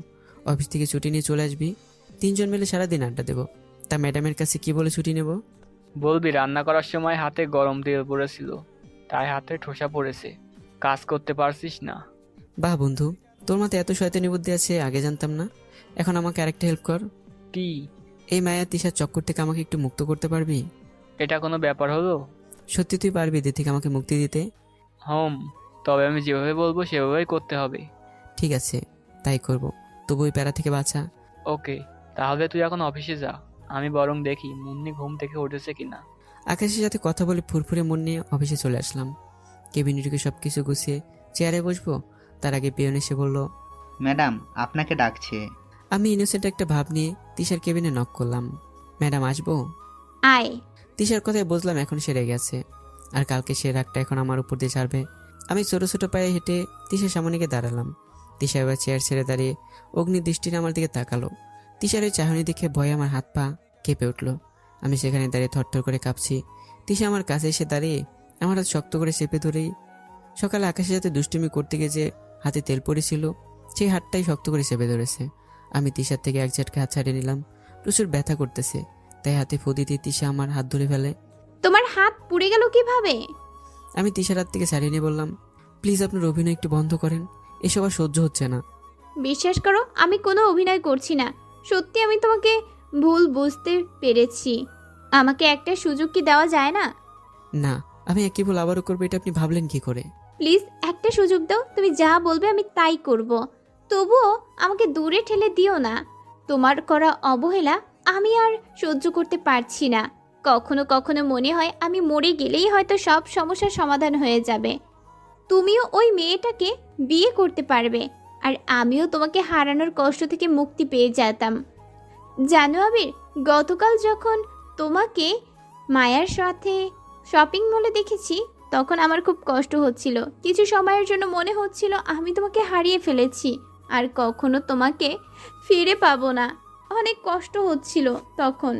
Speaker 1: অফিস থেকে ছুটি নিয়ে চলে আসবি, 3 জন মিলে সারাদিন আড্ডা দেবো। তা ম্যাডামের কাছে কি বলে ছুটি নেব?
Speaker 9: বলবি রান্না করার সময় হাতে গরম তেল পড়েছিল, তাই হাতে ঠোসা পড়েছে, কাজ করতে পারছিস না।
Speaker 1: বাহ বন্ধু, তোর মাথায় এত শয়তানি বুদ্ধি আছে, আগে জানতাম না। এখন আমাকে আরেকটা হেল্প কর।
Speaker 9: কি?
Speaker 1: এই মায়া তিশার চক্কর থেকে আমাকে একটু মুক্ত করতে পারবি?
Speaker 9: এটা কোনো ব্যাপার হলো?
Speaker 1: সত্যি তুই পারবি এদের থেকে আমাকে মুক্তি দিতে?
Speaker 9: তবে আমি যেভাবে বলবো সেভাবেই করতে হবে।
Speaker 1: ঠিক আছে, তাই করব, তবু ওই প্যারা থেকে বাঁচা।
Speaker 9: ওকে, তাহলে তুই এখন অফিসে যা, আমি বরং দেখি মুন্নি ঘুম থেকে উঠেছে কিনা।
Speaker 1: আকাশের সাথে কথা বলে ফুরফুরে মন নিয়ে অফিসে চলে আসলাম। কেবিনে ঢুকে সব কিছু গুছিয়ে চেয়ারে বসবো, তার আগে পিয়ন এসে বলল,
Speaker 11: ম্যাডাম আপনাকে ডাকছে।
Speaker 1: আমি ইনোসেন্ট একটা ভাব নিয়ে তিশার কেবিনে নক করলাম। ম্যাডাম আসবো?
Speaker 4: আয়।
Speaker 1: তিশার কথায় বুঝলাম এখন সে রেগে গেছে, আর কালকে সে রাগটা এখন আমার উপর দিয়ে ছাড়বে। আমি ছোট ছোট পায়ে হেঁটে তিশার সামনে গিয়ে দাঁড়ালাম। তিশা এবার চেয়ার ছেড়ে দাঁড়িয়ে অগ্নি দৃষ্টিতে আমার দিকে তাকালো। তিশার ওই চাহনি দেখে ভয়ে আমার হাত পা কেঁপে উঠল। আমি সেখানে দাঁড়িয়ে থরথর করে কাঁপছি। তিশা আমার কাছে এসে দাঁড়িয়ে আমার হাত শক্ত করে চেপে ধরেই সকালে আকাশের সাথে দুষ্টুমি করতে গিয়ে যে হাতে তেল পড়েছিল সেই হাতটাই শক্ত করে চেপে ধরেছে। আমি তিশার থেকে এক ঝটকা হাত ছাড়িয়ে নিলাম। প্রচুর ব্যথা করতেছে, তাই হাতে ফদি দিয়ে তিশা আমার হাত ধরে ফেলে।
Speaker 4: তোমার হাত পুড়ে গেল কিভাবে?
Speaker 1: আমি তিশার হাত থেকে ছাড়িয়ে নিয়ে বললাম, প্লিজ আপনার অভিনয় একটু বন্ধ করেন, এসব আর সহ্য হচ্ছে না।
Speaker 4: বিশ্বাস করো, আমি কোনো অভিনয় করছি না। সত্যি আমি তোমাকে ভুল বুঝতে পেরেছি। আমাকে একটা সুযোগ কি দেওয়া যায় না?
Speaker 1: না, আমি একই ভুল আবারও করবো এটা আপনি ভাবলেন কি করে?
Speaker 4: প্লিজ একটা সুযোগ দাও, তুমি যা বলবে আমি তাই করব। তবুও আমাকে দূরে ঠেলে দিও না। তোমার করা অবহেলা আমি আর সহ্য করতে পারছি না। কখনো কখনো মনে হয় আমি মরে গেলেই হয়তো সব সমস্যার সমাধান হয়ে যাবে। তুমিও ওই মেয়েটাকে বিয়ে করতে পারবে, আর আমিও তোমাকে হারানোর কষ্ট থেকে মুক্তি পেয়ে যেতাম। জানো আবির, গতকাল যখন তোমাকে মায়ার সাথে শপিং মলে দেখেছি তখন আমার খুব কষ্ট হচ্ছিল। কিছু সময়ের জন্য মনে হচ্ছিল আমি তোমাকে হারিয়ে ফেলেছি আর কখনো তোমাকে ফিরে পাবো না। অনেক কষ্ট হচ্ছিল তখন।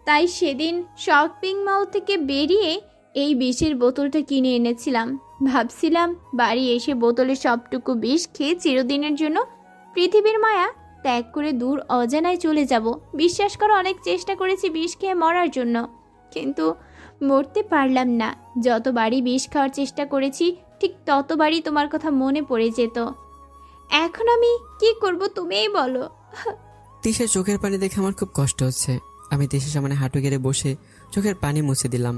Speaker 4: তাই সেদিন শপিং মল থেকে বেরিয়ে এই বিষের বোতলটা কিনে এনেছিলাম। ভাবছিলাম বাড়ি এসে বোতলে সবটুকু বিষ খেয়ে চিরদিনের জন্য পৃথিবীর মায়া ত্যাগ করে দূর অজানায় চলে যাব। বিশ্বাস করো, অনেক চেষ্টা করেছি বিষ খেয়ে মরার জন্য, কিন্তু মরতে পারলাম না। যতবারই বিষ খাওয়ার চেষ্টা করেছি ঠিক ততবারই তোমার কথা মনে পড়ে যেত। এখন আমি কি করব তুমিই বলো।
Speaker 1: তিশার চোখের পানি দেখে আমার খুব কষ্ট হচ্ছে। আমি তিশার সামনে হাঁটু গেড়ে বসে চোখের পানি মুছে দিলাম।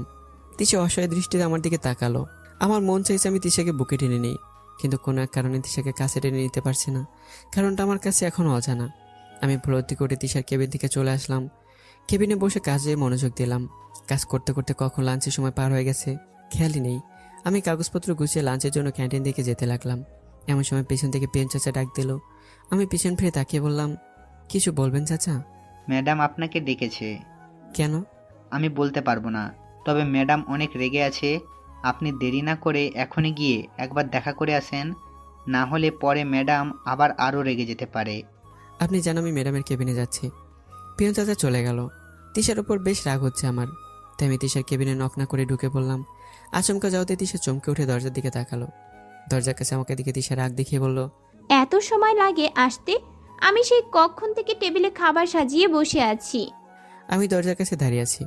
Speaker 1: তিশা অসহায় দৃষ্টিতে আমার দিকে তাকালো। আমার মন চাইছে আমি তিশাকে বুকে টেনে নিই, কিন্তু কোনো এক কারণে তিশাকে কাছে টেনে নিতে পারছি না। কারণটা আমার কাছে এখনও অজানা। আমি ভর্তি করে তিশার কেবিন থেকে চলে আসলাম। কেবিনে বসে কাজে মনোযোগ দিলাম। কাজ করতে করতে কখন লাঞ্চের সময় পার হয়ে গেছে খেয়ালই নেই। আমি কাগজপত্র গুছিয়ে লাঞ্চের জন্য ক্যান্টিন দিকে যেতে লাগলাম। এমন সময় পেছন থেকে পেন চাচা ডাক দিল। আমি পিছন ফিরে তাকিয়ে বললাম, কিছু বলবেন চাচা?
Speaker 11: ম্যাডাম আপনাকে ডেকেছে।
Speaker 1: কেন?
Speaker 11: আমি বলতে পারবো না, তবে ম্যাডাম অনেক রেগে আছে। আপনি দেরি না করে এখনই গিয়ে একবার দেখা করে আসেন, না হলে পরে ম্যাডাম আবার আরও রেগে যেতে পারে।
Speaker 1: আপনি জান আমি ম্যাডামের কেবিনে যাচ্ছি। পিয়ন চাচা চলে গেল। তিশার ওপর বেশ রাগ হচ্ছে আমার, তাই আমি তিশার কেবিনে নক না করে ঢুকে পড়লাম। আচমকা যাওয়াতে তিশা চমকে উঠে দরজার দিকে তাকালো। দরজার কাছে আমাকে দিকে তিশা রাগ দেখিয়ে বলল,
Speaker 4: এত সময় লাগে আসতে? আমি সেই কখন থেকে টেবিলে খাবার সাজিয়ে বসে আছি।
Speaker 1: আমি দরজার কাছে দাঁড়িয়ে আছি।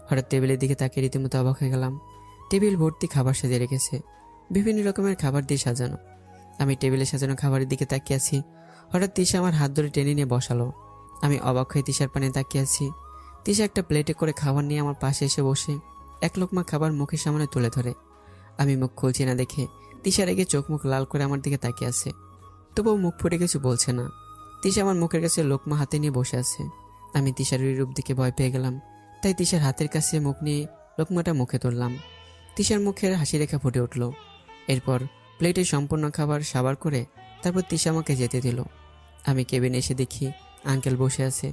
Speaker 1: হঠাৎ টেবিলের দিকে তাকিয়ে রীতিমতো অবাক হয়ে গেলাম। টেবিল ভর্তি খাবার সাজিয়ে রেখেছে, বিভিন্ন রকমের খাবার দিয়ে সাজানো। আমি টেবিলে সাজানো খাবারের দিকে তাকিয়ে আছি। হঠাৎ তিশা আমার হাত ধরে টেনে নিয়ে বসালো। আমি অবাক হয়ে তিশার পানে তাকিয়ে আছি। তিশা একটা প্লেটে করে খাবার নিয়ে আমার পাশে এসে বসে এক লোকমা খাবার মুখের সামনে তুলে ধরে। আমি মুখ খুলছি না দেখে তিশা রেগে চোখ মুখ লাল করে আমার দিকে তাকিয়ে আছে, তবুও মুখ ফুটে কিছু বলছে না। তিশা আমার মুখের কাছে লোকমা হাতে নিয়ে বসে আছে। আমি তিশার ওই রূপ দিকে ভয় পেয়ে গেলাম, তাই তিশার হাতের কাছে মুখ নিয়ে লোকমাটা মুখে তুললাম। তিশার মুখের হাসি রেখা ফুটে উঠল। এরপর প্লেটে সম্পূর্ণ খাবার সাবার করে তারপর তিশা আমাকে যেতে দিল। আমি কেবিনে এসে দেখি আঙ্কেল বসে আছে,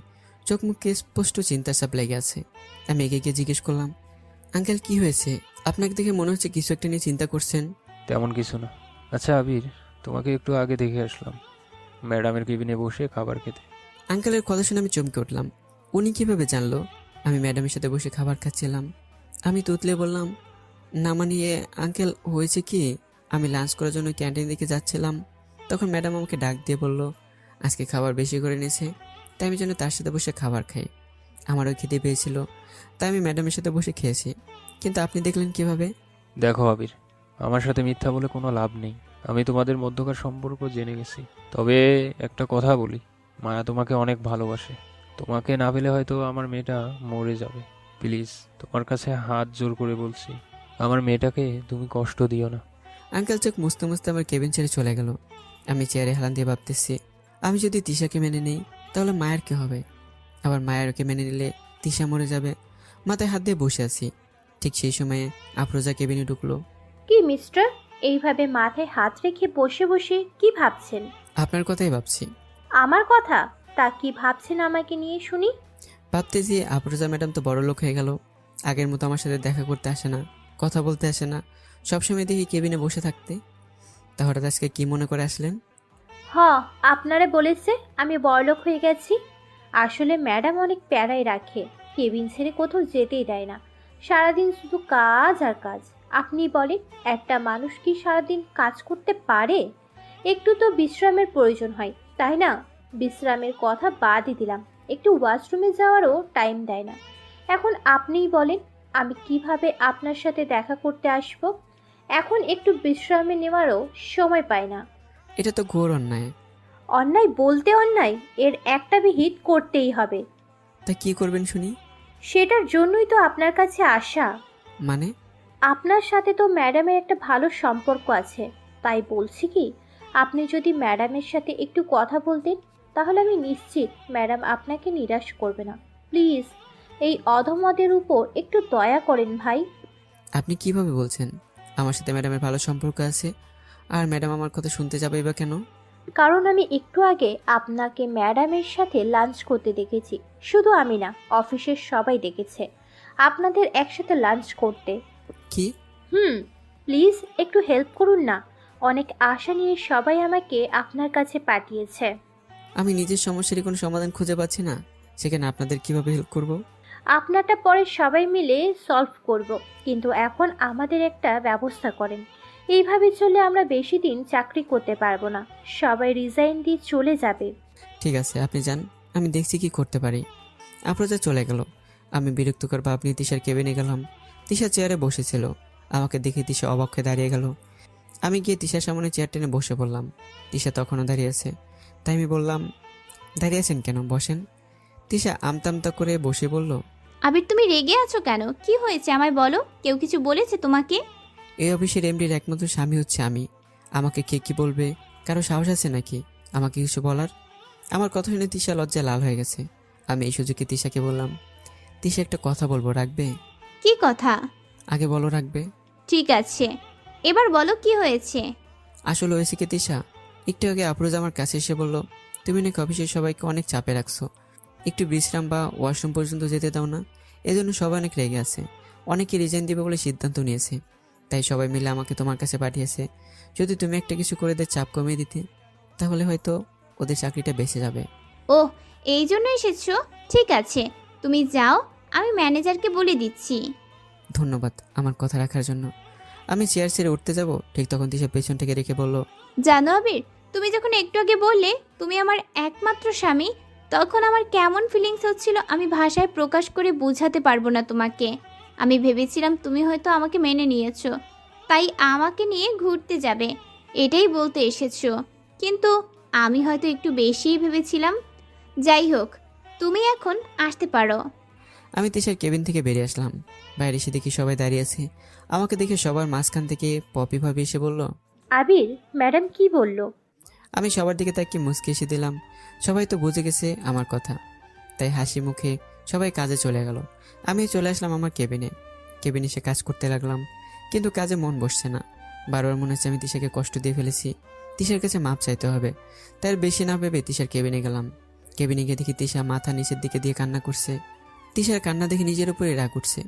Speaker 1: চোখ মুখে স্পষ্ট চিন্তার চাপ লেগে আছে। আমি এগিয়ে গিয়ে জিজ্ঞেস করলাম, আঙ্কেল কি হয়েছে? আপনাকে দেখে মনে হচ্ছে কিছু একটা নিয়ে চিন্তা করছেন।
Speaker 2: তেমন কিছু না। আচ্ছা আবির, তোমাকে একটু আগে দেখে আসলাম ম্যাডামের কেবিনে বসে খাবার খেতে।
Speaker 1: আঙ্কেলের কথা শুনে আমি চমকে উঠলাম। উনি কিভাবে জানলো আমি ম্যাডামের সাথে বসে খাবার খাচ্ছিলাম? আমি তুতলে বললাম, না মানিয়ে আঙ্কেল হয়েছে কি, আমি লাঞ্চ করার জন্য ক্যান্টিন দিকে যাচ্ছিলাম, তখন ম্যাডাম আমাকে ডাক দিয়ে বলল আজকে খাবার বেশি করে নিয়েছে, তাই আমি যেন তার সাথে বসে খাবার খাই। আমারও খেতে পেয়েছিল, তাই আমি ম্যাডামের সাথে বসে খেয়েছি। কিন্তু আপনি দেখলেন কিভাবে?
Speaker 2: দেখো আবির, আমার সাথে মিথ্যা বলে কোনো লাভ নেই। আমি তোমাদের মধ্যকার সম্পর্ক জেনে গেছি। তবে একটা কথা বলি, মায়া তোমাকে অনেক ভালোবাসে। তোমাকে না পেলে হয়তো আমার মেয়েটা মরে যাবে। প্লিজ তোমার কাছে হাত জোর করে বলছি, আমার মেয়েটাকে তুমি কষ্ট দিও না।
Speaker 1: আঙ্কেল চোখ মুছতে মুছতে আমার কেবিন ছেড়ে চলে গেল। আমি চেয়ারে হেলান দিয়ে ভাবতেছি, আমি যদি তিশাকে মেনে নিই তাহলে মায়ের কি হবে? আবার মায়ের ওকে মেনে নিলে তিশা মরে যাবে। মাথায় হাত দিয়ে বসে আছি। ঠিক সেই সময়ে আফরোজা কেবিনে ঢুকলো।
Speaker 3: কি মিস্টার, এইভাবে মাথায় হাত রেখে বসে বসে কি ভাবছেন?
Speaker 1: আপনার কথাই ভাবছি।
Speaker 3: আমার কথা? তা কি ভাবছেন আমাকে নিয়ে শুনি?
Speaker 1: ভাবতে যে আফরোজা ম্যাডাম তো বড় লোক হয়ে গেল, আগের মতো আমার সাথে দেখা করতে আসে না, কথা বলতে আসে না, সবসময় দেখি কেবিনে বসে থাকতে। তা হঠাৎ আজকে কি মনে করে আসলেন?
Speaker 3: আপনারা বলেছে আমি বড়লোক হয়ে গেছি। আসলে ম্যাডাম অনেক প্যারাই রাখে, কেবিন ছেড়ে কোথাও যেতেই দেয় না, সারাদিন শুধু কাজ আর কাজ। আপনি বলেন, একটা মানুষ কি সারাদিন কাজ করতে পারে? একটু তো বিশ্রামের প্রয়োজন হয়, তাই না? বিশ্রামের কথা বাদই দিলাম, একটু ওয়াশরুমে যাওয়ারও টাইম দেয় না। এখন আপনিই বলেন, আমি কিভাবে আপনার সাথে দেখা করতে আসব? এখন একটু বিশ্রামে নেওয়ারও সময় পাই না।
Speaker 1: এটা তো ঘোর অন্যায়।
Speaker 3: অন্যায় বলতে অন্যায়, এর একটা বিহিত করতেই হবে।
Speaker 1: তা কি করবেন শুনি?
Speaker 3: সেটার জন্যই তো আপনার কাছে আসা।
Speaker 1: মানে?
Speaker 3: আপনার সাথে তো ম্যাডামের একটা ভালো সম্পর্ক আছে, তাই বলছি কি, আপনি যদি ম্যাডামের সাথে একটু কথা বলতেন, তাহলে আমি নিশ্চিত ম্যাডাম আপনাকে নিরাশ করবে না। প্লিজ এই অধমদের উপর একটু দয়া করেন ভাই।
Speaker 1: আপনি কিভাবে বলছেন? আমার সাথে ম্যাডামের ভালো সম্পর্ক আছে, আর ম্যাডাম আমার কথা শুনতে যাবেই বা কেন?
Speaker 3: কারণ আমি একটু আগে আপনাকে ম্যাডামের সাথে লাঞ্চ করতে দেখেছি। শুধু আমি না, অফিসের সবাই দেখেছে আপনাদের একসাথে লাঞ্চ করতে।
Speaker 1: কি?
Speaker 3: প্লিজ একটু হেল্প করুন না। অনেক আশা নিয়ে সবাই আমাকে আপনার কাছে পাঠিয়েছে।
Speaker 1: আমি নিজের সমস্যারই কোনো সমাধান খুঁজে পাচ্ছি না, সেখানে আপনাদের কিভাবে হেল্প করব?
Speaker 3: আপনারটা পরে সবাই মিলে সলভ করব, কিন্তু এখন আমাদের একটা ব্যবস্থা করেন। এইভাবে চলে আমরা বেশি দিন চাকরি করতে পারবো না, সবাই রিজাইন দিয়ে চলে যাবে।
Speaker 1: ঠিক আছে, আপনি যান, আমি দেখছি কি করতে পারি। আফরোজা চলে গেল। আমি বিরক্তকর ভাব নিয়ে তিশার কেবিনে গেলাম। তিশা চেয়ারে বসেছিল, আমাকে দেখে তিশা অবাক হয়ে দাঁড়িয়ে গেল। আমি গিয়ে তিশার সামনে চেয়ার টেনে বসে পড়লাম। তিশা তখনও দাঁড়িয়ে আছে, তাই আমি বললাম, দাঁড়িয়ে আছেন কেন, বসেন। তিশা আমতা করে বসে বলল,
Speaker 4: আবির তুমি রেগে আছো কেন? কি হয়েছে আমায় বলো, কেউ কিছু বলেছে তোমাকে?
Speaker 1: এই অফিসের এমডির একমাত্র স্বামী হচ্ছে আমি, আমাকে কে কি বলবে? কারো সাহস আছে নাকি আমাকে কিছু বলার? আমার কথা শুনে তিশা লজ্জায় লাল হয়ে গেছে। আমি এই সুযোগে তিশাকে বললাম, তিশা একটা কথা বলবো, রাখবে?
Speaker 4: কি কথা?
Speaker 1: আগে বলো, রাখবে?
Speaker 4: ঠিক আছে, এবার বলো কি হয়েছে।
Speaker 1: আসলে হয়েছে কি তিশা, একটু আগে আফরোজ আমার কাছে এসে বলল, তুমি নাকি অফিসের সবাইকে অনেক চাপে রাখছো, একটু বিশ্রাম বা ওয়াশরুম পর্যন্ত যেতে দাও না। এজন্য সবাই অনেক রেগে আছে, অনেকে রিজাইন দিবে বলে সিদ্ধান্ত নিয়েছে। তাই সবাই মিলে আমাকে তোমার কাছে পাঠিয়েছে। যদি তুমি একটা কিছু করে দিয়ে চাপ কমিয়ে দিতে, তাহলে হয়তো ওদের চাকরিটা বেঁচে যাবে।
Speaker 4: ও, এই জন্য এসেছো? ঠিক আছে, তুমি যাও, আমি ম্যানেজারকে বলে দিচ্ছি।
Speaker 1: ধন্যবাদ আমার কথা রাখার জন্য। আমি চেয়ার ছেড়ে উঠতে যাব, ঠিক তখন তিশা পেছন থেকে রেখে বলল,
Speaker 4: জানো আবির, তুমি যখন একটু আগে বললে তুমি আমার একমাত্র স্বামী, তখন আমার কেমন ফিলিংস হচ্ছিল আমি ভাষায় প্রকাশ করে বোঝাতে পারবো না তোমাকে। আমি ভেবেছিলাম তুমি হয়তো আমাকে মেনে নিয়েছো, তাই আমাকে নিয়ে ঘুরতে যাবে, এটাই বলতে এসেছো। কিন্তু আমি হয়তো একটু বেশিই ভেবেছিলাম। যাই হোক, তুমি এখন আসতে পারো।
Speaker 1: আমি তিশার কেবিন থেকে বেরিয়ে আসলাম। বাইরে এসে দেখি সবাই দাঁড়িয়ে আছে। আমাকে দেখে সবার মাঝখান থেকে পপি ভাবি এসে বলল,
Speaker 3: আবির, ম্যাডাম কি বলল?
Speaker 1: আমি সবার দিকে তাকিয়ে মুচকি এসে দিলাম। সবাই তো বুঝে গেছে আমার কথা, তাই হাসি মুখে সবাই কাজে চলে গেল। আমি চলে আসলাম আমার কেবিনে এসে কাজ করতে লাগলাম, কিন্তু কাজে মন বসছে না। বারবার মনে হচ্ছে আমি তিশাকে কষ্ট দিয়ে ফেলেছি, তিশার কাছে মাপ চাইতে হবে। তাই আর বেশি না ভেবে তিশার কেবিনে গেলাম। কেবিনে গিয়ে দেখি তিশা মাথা নিচের দিকে দিয়ে কান্না করছে। তিশার কান্না দেখে নিজের উপরে রাগ উঠছে।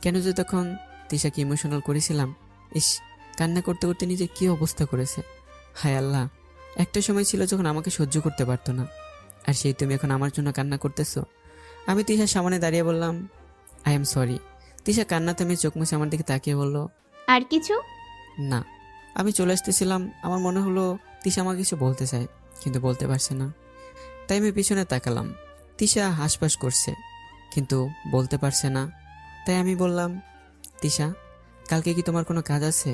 Speaker 1: কেন যে তখন তিশাকে ইমোশনাল করেছিলাম। ইস, কান্না করতে করতে নিজের কী অবস্থা করেছে। হায় আল্লাহ, একটা সময় ছিল যখন আমাকে সহ্য করতে পারতো না, আর সেই তুমি এখন আমার জন্য কান্না করতেছো। আমি তিশার সামনে দাঁড়িয়ে বললাম, আই এম সরি। তিশা কান্না থামিয়ে চোখ মুছে আমার দিকে তাকিয়ে বলল,
Speaker 4: আর কিছু
Speaker 1: না। আমি চলে আসতেছিলাম, আমার মনে হলো তিশা আমাকে কিছু বলতে চায়, কিন্তু বলতে পারছে না। তাই আমি পিছনে তাকালাম। তিশা হাসপাস করছে, কিন্তু বলতে পারছে না। তাই আমি বললাম, তিশা, কালকে কি তোমার কোনো কাজ আছে?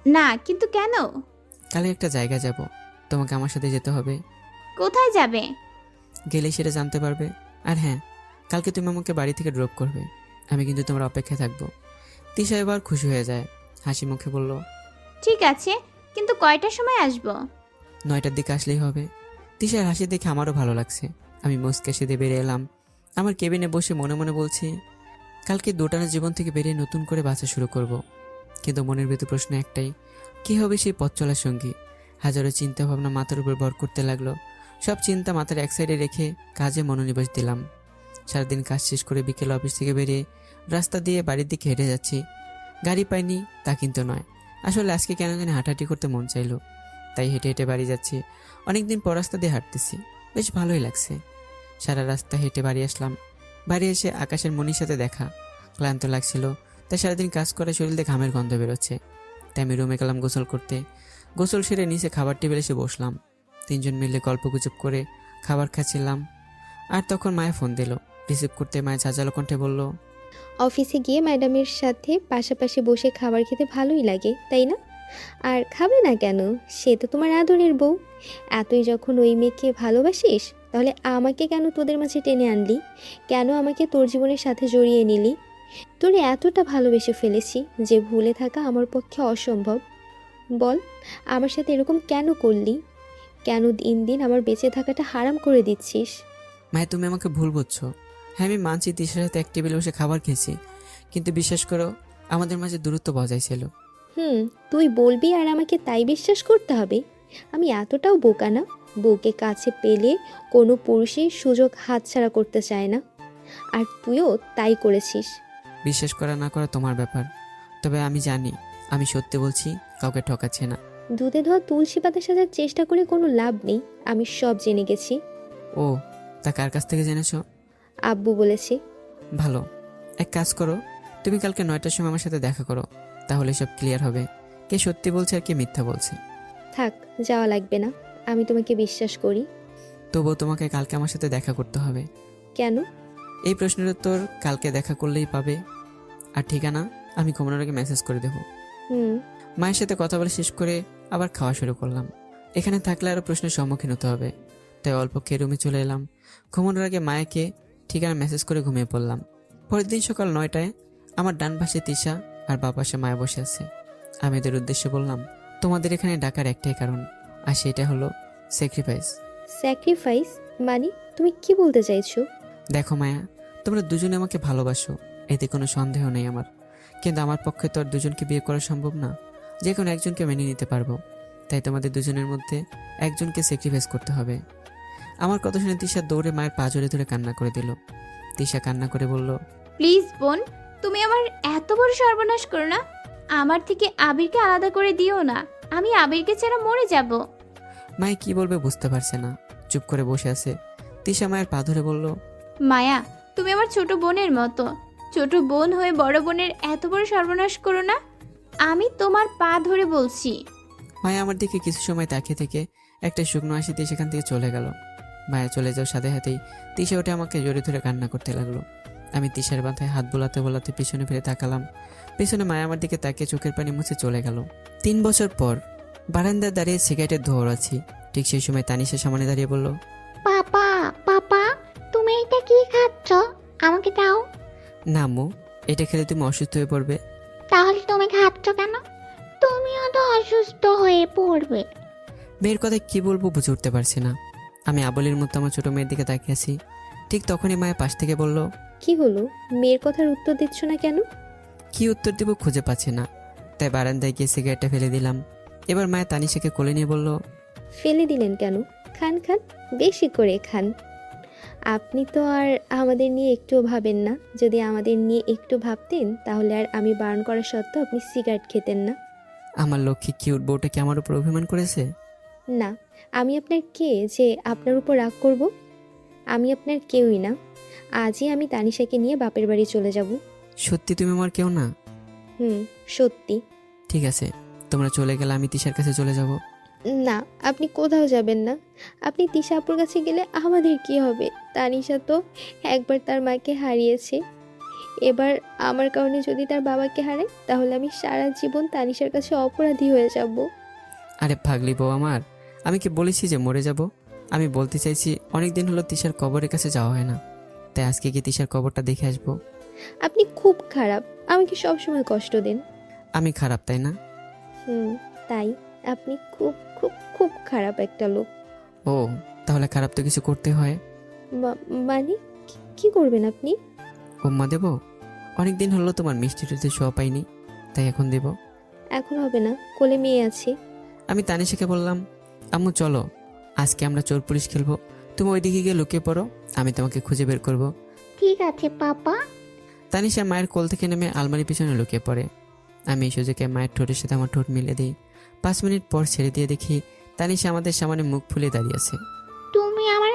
Speaker 4: না, কিন্তু কেন?
Speaker 1: কালে একটা জায়গা যাব, তোমাকে আমার সাথে যেতে হবে।
Speaker 4: কোথায় যাবে?
Speaker 1: গেলেই সেটা জানতে পারবে। আর হ্যাঁ, কালকে তুমি আমাকে বাড়ি থেকে ড্রপ করবে, আমি কিন্তু তোমার অপেক্ষায় থাকবো। তিশা এবার খুশি হয়ে যায়, হাসি মুখে বলল,
Speaker 4: ঠিক আছে, কিন্তু কয়টার সময় আসবো?
Speaker 1: 9টার দিকে আসলেই হবে। তিশার হাসি দেখে আমারও ভালো লাগছে। আমি মুচকে সেদে বেরিয়ে এলাম। আমার কেবিনে বসে মনে মনে বলছি, কালকে দোটানা জীবন থেকে বেরিয়ে নতুন করে বাঁচা শুরু করব। কিন্তু মনের ভিতর প্রশ্ন একটাই, কী হবে সেই পথ চলার সঙ্গী? হাজারো চিন্তা ভাবনা মাথার উপর ভর করতে লাগলো। সব চিন্তা মাথার এক সাইডে রেখে কাজে মনোনিবেশ দিলাম। সারাদিন কাজ শেষ করে বিকেল অফিস থেকে বেরিয়ে রাস্তা দিয়ে বাড়ির দিকে হেঁটে যাচ্ছি। গাড়ি পাইনি তা কিন্তু নয়, আসলে আজকে কেন জানি হাঁটাহাঁটি করতে মন চাইলো, তাই হেঁটে হেঁটে বাড়ি যাচ্ছি। অনেকদিন পর রাস্তা দিয়ে হাঁটতেছি, বেশ ভালোই লাগছে। সারা রাস্তা হেঁটে বাড়ি আসলাম। বাড়ি এসে আকাশের মনির সাথে দেখা। ক্লান্ত লাগছিল, তাই সারাদিন কাজ করে শরীর দিয়ে ঘামের গন্ধ বেরোচ্ছে। তাই আমি রুমে গেলাম গোসল করতে। গোসল সেরে নিচে খাবার টেবিলে এসে বসলাম। তিনজন মিলে গল্পগুজব করে খাবার খাচ্ছিলাম। আর তখন মায়া ফোন দিল। রিসিভ করতে মায়া ঝাঁঝালো কণ্ঠে বলল,
Speaker 14: অফিসে গিয়ে ম্যাডামের সাথে পাশাপাশি বসে খাবার খেতে ভালোই লাগে, তাই না? আর খাবে না কেন? সে তো তোমার আদরের বউ। এতই যখন ওই মেয়েকে ভালোবাসিস, তাহলে আমাকে কেন তোদের মাঝে টেনে আনলি? কেন আমাকে তোর জীবনের সাথে জড়িয়ে নিলি? তোরে এতটা ভালোবেসে ফেলেছি যে ভুলে থাকা আমার পক্ষে অসম্ভব। বল, আমার সাথে এরকম কেন করলি? কেন দিন দিন আমার বেঁচে থাকাটা হারাম করে দিচ্ছিস?
Speaker 1: মায়া তুমি আমাকে ভুল বুঝছো। হ্যাঁ, আমি মানছি তিশার সাথে এক টেবিলে বসে খাবার খেয়েছি, কিন্তু বিশ্বাস করো আমাদের মাঝে দূরত্ব বজায় ছিল।
Speaker 14: তুই বলবি আর আমাকে তাই বিশ্বাস করতে হবে? আমি এতটাও বোকা না। বউকে কাছে পেলে কোনো পুরুষই সুযোগ হাতছাড়া করতে চায় না, আর তুইও তাই করেছিস।
Speaker 1: বিশ্বাস করা না করা তোমার ব্যাপার, তবে আমি জানি আমি সত্যি বলছি, কাউকে ঠকাচ্ছে না।
Speaker 14: দুধে ধোয়া তুলসী পাতা সাজার চেষ্টা করে কোনো লাভ নেই, আমি সব জেনে গেছি।
Speaker 1: ও, তা কার কাছ থেকে জেনেছো?
Speaker 14: আব্বু বলেছে।
Speaker 1: ভালো, এক কাজ করো, তুমি কালকে 9টার সময় আমার সাথে দেখা করো, তাহলে সব ক্লিয়ার হবে কে সত্যি বলছে আর কে মিথ্যা বলছে।
Speaker 14: থাক, যাওয়া লাগবে না, আমি তোমাকে বিশ্বাস করি।
Speaker 1: তবুও তোমাকে কালকে আমার সাথে দেখা করতে হবে।
Speaker 14: কেন?
Speaker 1: এই প্রশ্নের উত্তর কালকে দেখা করলেই পাবে। আর ঠিকানা আমি ঘুমানোর আগে মেসেজ করে দেবো। মায়ের সাথে কথা বলে শেষ করে আবার খাওয়া শুরু করলাম। এখানে থাকলে আরও প্রশ্নের সম্মুখীন হতে হবে, তাই অল্প খেয়ে রুমে চলে এলাম। ঘুমানোর আগে মায়াকে ঠিকানা মেসেজ করে ঘুমিয়ে পড়লাম। পরের দিন সকাল 9টায় আমার ডান পাশে তিশা আর বাঁ পাশে মায়া বসে আছে। আমি এদের উদ্দেশ্যে বললাম, তোমাদের এখানে ডাকার একটাই কারণ, আর সেটা হলো স্যাক্রিফাইস।
Speaker 14: স্যাক্রিফাইস মানে? তুমি কি বলতে চাইছো?
Speaker 1: দেখো মায়া, তোমরা দুজনে আমাকে ভালোবাসো, এতে কোনো সন্দেহ নেই আমার, কিন্তু আমার পক্ষে তো আর দুজনকে বিয়ে করা সম্ভব না। যে কোনো একজনকে মেনে নিতে পারবো, তাই তোমাদের দুজনের মধ্যে একজনকে স্যাক্রিফাইস করতে হবে। আমার কথা শুনে তিশা দৌড়ে মায়ের পা জড়িয়ে ধরে কান্না করে দিল। তিশা কান্না করে বলল,
Speaker 4: প্লিজ বোন, তুমি আমার এত বড় সর্বনাশ করো না। আমার থেকে আবিরকে আলাদা করে দিও না, আমি আবিরকে ছাড়া মরে যাব।
Speaker 1: মায়ে কি বলবে বুঝতে পারছে না, চুপ করে বসে আছে। তিশা মায়ের পা ধরে বলল,
Speaker 4: মায়া, তুমি আমার ছোট বোনের মতো, ছোট বোন হয়ে বড় বোনের এত বড় সর্বনাশ করো না। আমি তোমার পা ধরে বলছি।
Speaker 1: মায়া আমার দিকে কিছু সময় তাকিয়ে থেকে একটা শুকনো হাসি দিয়ে সেখান থেকে চলে গেল। মায়া চলে যাওয়ার সাথে সাথেই তিশা উঠে আমাকে জড়িয়ে ধরে কান্না করতে লাগলো। আমি তিশার মাথায় হাত বোলাতে বোলাতে পিছনে ফিরে তাকালাম। পিছনে মায়া আমার দিকে তাকিয়ে চোখের পানি মুছে চলে গেল। 3 বছর পর বারান্দায় দাঁড়িয়ে সিগারেটের ধোঁয়া আছি। ঠিক সেই সময় তানিশা সামনে দাঁড়িয়ে বলল,
Speaker 15: পাপা পাপা, তুমি এটা কি খাচ্ছ? আমাকে দাও।
Speaker 1: না আম্মু, এটা খেলে তুমি অসুস্থ হয়ে পড়বে।
Speaker 15: তাহলে তুমি খাচ্ছ কেন? তুমিও তো অসুস্থ হয়ে পড়বে।
Speaker 1: মেয়ের কথা কি বলবো বুঝে উঠতে পারছি না। আমি আবলির মতো আমার ছোট মেয়ের দিকে তাকিয়ে আছি। ঠিক তখনই মায়ের পাশ থেকে বলল,
Speaker 14: কি হলো? মেয়ের কথার উত্তর দিচ্ছ না কেন?
Speaker 1: কি উত্তর দেবো খুঁজে পাচ্ছি না, তাই বারান্দায় গিয়ে সিগারেটটা ফেলে দিলাম। এবার মায়ের তানিশাকে কোলে নিয়ে বলল,
Speaker 14: ফেলে দিলেন কেন? খান খান, বেশি করে খান। আপনি তো আর আমাদের নিয়ে একটুও ভাবেন না। যদি আমাদের নিয়ে একটু ভাবতেন, তাহলে আর আমি বারণ করা সত্ত্বেও আপনি সিগারেট খেতেন না।
Speaker 1: আমার লক্ষ্মী কিউট বউটা কি আমার উপর অভিমান করেছে?
Speaker 14: না, আমি আপনার কে যে আপনার উপর রাগ করব? আমি আপনার কেউই না। আজই আমি তানিশাকে নিয়ে বাপের বাড়ি চলে যাব।
Speaker 1: সত্যি তুমি আমার কেউ না?
Speaker 14: সত্যি।
Speaker 1: ঠিক আছে, তোমরা চলে গেলে আমি তিশার কাছে চলে যাব।
Speaker 14: না, আপনি কোথাও যাবেন না। আপনি তিশা আপুর কাছে গেলে আমাদের কি হবে? তানিশা তো একবার তার মাকে হারিয়েছে, এবার আমার কারণে যদি তার বাবাকে হারায়, তাহলে আমি সারা জীবন তানিশার কাছে অপরাধী হয়ে যাব।
Speaker 1: আরে পাগলি বউ আমার, আমি কি বলেছি যে মরে যাব? আমি বলতে চাইছি অনেক দিন হলো তিশার কবরের কাছে যাওয়া হয় না, তাই আজকে কি তিশার কবরটা দেখে আসবো।
Speaker 14: আপনি খুব খারাপ, আমাকে সবসময় কষ্ট দেন।
Speaker 1: আমি খারাপ তাই না?
Speaker 14: তাই। আপনি খুব খুব খুব খারাপ একটা লোক।
Speaker 1: ও, তাহলে খারাপ তো কিছু করতে হয়।
Speaker 14: মানে কি করবেন আপনি?
Speaker 1: উম্মা দেব? অনেক দিন হলো তোমার মিষ্টিটিতে ছোঁয়া পাইনি, তাই এখন দেব।
Speaker 14: এখন হবে না, কোলে মেয়ে আছে।
Speaker 1: আমি তানিশাকে বললাম, আম্মু চলো, আজকে আমরা চোর পুলিশ খেলবো। তুমি ওইদিকে গিয়ে লুকিয়ে পড়ো, আমি তোমাকে খুঁজে বের করব।
Speaker 15: ঠিক আছে পাপা।
Speaker 1: তানিশা মায়ের কোল থেকে নেমে আলমারির পিছনে লুকিয়ে পড়ে। আমি এই সুযোগে মায়ের ঠোঁটের সাথে আমার ঠোঁট মিলে দিই। 5 মিনিট পর ছেড়ে দিয়ে দেখি তানিশা আমাদের সামনে মুখ ফুলে দাঁড়িয়ে আছে।
Speaker 15: তুমি আমার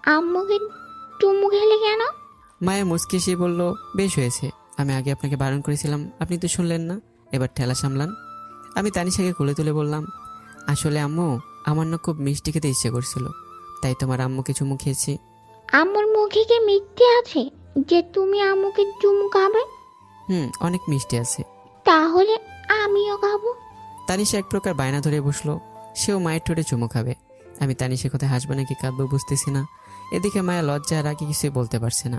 Speaker 15: আম্মুকে চুমু খেলে কেন?
Speaker 1: মায়া মুচকি এসে বলল, বেশ হয়েছে, আমি আগে আপনাকে বারণ করেছিলাম, আপনি তো শুনলেন না, এবার ঠেলা সামলান। আমি তানিশাকে কোলে তুলে বললাম, আসলে আম্মু, আমার না খুব মিষ্টি খেতে ইচ্ছে করছিল, তাই তোমার আম্মুকে চুমু খেয়েছি।
Speaker 15: আম্মুর মুখে কি মিথ্যে আছে যে তুমি আম্মুকে চুমু খাবে?
Speaker 1: অনেক মিষ্টি আছে।
Speaker 15: তাহলে আমিও খাবো।
Speaker 1: তানিশা এক প্রকার বায়না ধরে বসলো, সেও মায়ের ঠোঁটে চুমু খাবে। আমি তানিশার কথায় হাসবো নাকি কাঁদবো বুঝতেছি না। এদিকে মায়া লজ্জা আর আগে কিছুই বলতে পারছে না।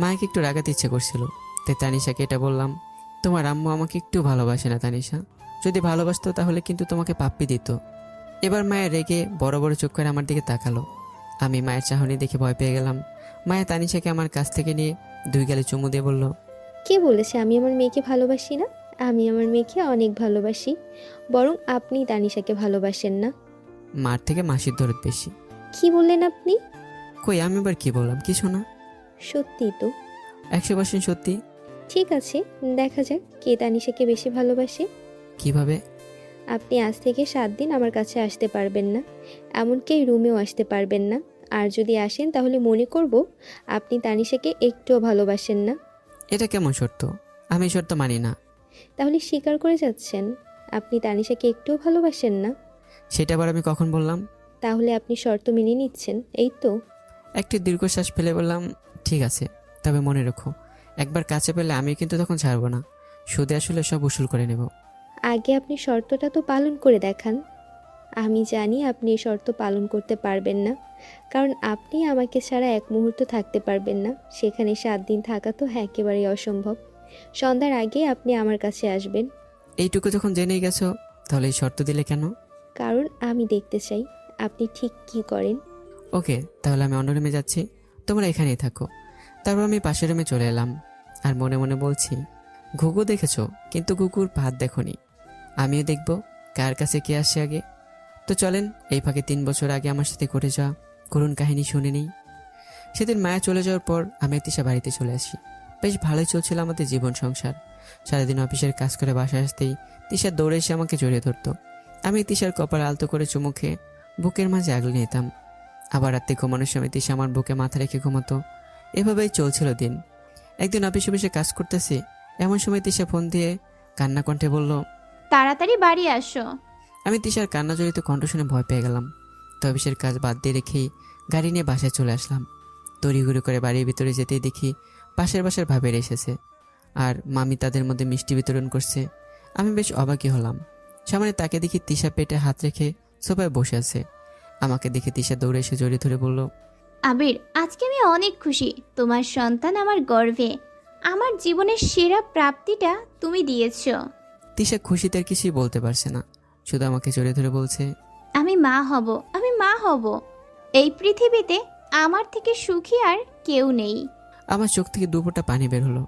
Speaker 1: মায়াকে একটু রাগাতে ইচ্ছে করছিল, তাই তানিশাকে এটা বললাম, তোমার আম্মু আমাকে একটু ভালোবাসে না তানিশা, যদি ভালোবাসতো তাহলে কিন্তু তোমাকে পাপ্পি দিত। এবার মায়া রেগে বড় বড় চোখ করে আমার দিকে তাকালো। আমি মায়ের চাহনি দেখে ভয় পেয়ে গেলাম। মায়া তানিশাকে আমার কাছ থেকে নিয়ে 2 গালে চুমু দিয়ে বলল,
Speaker 14: কে বলেছে আমি আমার মেয়েকে ভালোবাসি না? আমি আমার মেয়েকে অনেক ভালোবাসি, বরং আপনি তানিশাকে ভালোবাসেন না।
Speaker 1: মার থেকে মাসির দরদ বেশি।
Speaker 14: কি বললেন আপনি?
Speaker 1: কই আমি এবার কি বললাম, কিছু না।
Speaker 14: সত্যি তো?
Speaker 1: 100% সত্যি।
Speaker 14: ঠিক আছে, দেখা যাক কে তানিশাকে বেশি ভালোবাসে।
Speaker 1: কিভাবে?
Speaker 14: আপনি আজ থেকে 7 দিন আমার কাছে আসতে পারবেন না, এমনকি এই রুমেও আসতে পারবেন না। আর যদি আসেন তাহলে মনে করব আপনি তানিশাকে একটুও ভালোবাসেন না।
Speaker 1: এটা কেমন শর্ত? আমি এই শর্ত মানি না।
Speaker 14: তাহলে স্বীকার করে যাচ্ছেন আপনি তানিশাকে একটুও ভালোবাসেন না?
Speaker 1: সেটা আবার আমি কখন বললাম?
Speaker 14: তাহলে আপনি শর্ত মেনে নিচ্ছেন, এই তো?
Speaker 1: একটি দীর্ঘশ্বাস ফেলে বললাম, ঠিক আছে, তবে মনে রেখো, একবার কাছে পেলে আমি কিন্তু তখন ছাড়বো না, সুদে আসলে সব উসুল করে নেব।
Speaker 14: আগে আপনি শর্তটা তো পালন করে দেখান। আমি জানি আপনি এই শর্ত পালন করতে পারবেন না, কারণ আপনি আমাকে ছাড়া এক মুহূর্ত থাকতে পারবেন না। সেখানে 7 দিন থাকা তো একেবারেই অসম্ভব। সন্ধ্যার আগে আপনি আমার কাছে আসবেন।
Speaker 1: এইটুকু যখন জেনেই গেছো, তাহলে এই শর্ত দিলে কেন?
Speaker 14: কারণ আমি দেখতে চাই আপনি ঠিক কি করেন।
Speaker 1: ওকে, তাহলে আমি অন্য রুমে যাচ্ছি, তোমরা এখানেই থাকো। তারপর আমি পাশের রুমে চলে এলাম আর মনে মনে বলছি, ঘুঘু দেখেছো কিন্তু কুকুর ভাত দেখোনি, আমিও দেখব কার কাছে কে আসে আগে। তো চলেন এই ফাঁকে 3 বছর আগে আমার সাথে ঘটে যাওয়া করুণ কাহিনী শুনে নিই। সেদিন মায়া চলে যাওয়ার পর আমি তিশা বাড়িতে চলে আসি। বেশ ভালোই চলছিল আমাদের জীবন সংসার। সারাদিন অফিসের কাজ করে বাসায় আসতেই তিশা দৌড়ে এসে আমাকে জড়িয়ে ধরতো। আমি তিশার কপাল আলতো করে চুমু খেয়ে বুকের মাঝে আগলে নিতাম। আবার রাতে ঘুমানোর সময় তিশা আমার বুকে মাথা রেখে ঘুমাতো। এভাবেই চলছিল দিন। একদিন অফিসে কাজ করতেছি, এমন সময় তিশা ফোন দিয়ে কান্না কণ্ঠে বলল,
Speaker 4: তাড়াতাড়ি বাড়ি আসো।
Speaker 1: আমি তিশার কান্না জড়িত কণ্ঠ শুনে ভয় পেয়ে গেলাম। তো অফিসের কাজ বাদ দিয়ে রেখেই গাড়ি নিয়ে বাসায় চলে আসলাম। তড়িঘড়ি করে বাড়ির ভিতরে যেতেই দেখি পাশের বাসার ভাবের এসেছে আর মামি তাদের মধ্যে মিষ্টি বিতরণ করছে। আমি বেশ অবাকই হলাম। সামনে তাকে দেখি তিশা পেটে হাত রেখে সোফায় বসে আছে। আমাকে দেখে তিশা দৌড়ে এসে জড়িয়ে ধরে বলল,
Speaker 4: আবির, আজকে আমি অনেক খুশি। তোমার সন্তান আমার গর্বে। আমার জীবনের সেরা প্রাপ্তিটা তুমি দিয়েছো।
Speaker 1: তিশা খুশিতে আর কিছুই বলতে পারছে না, শুধু আমাকে জড়িয়ে ধরে বলছে,
Speaker 4: আমি মা হব, আমি মা হব। এই পৃথিবীতে আমার থেকে সুখী আর কেউ নেই।
Speaker 1: আমার চোখ থেকে 2 ফোঁটা পানি বের হলো।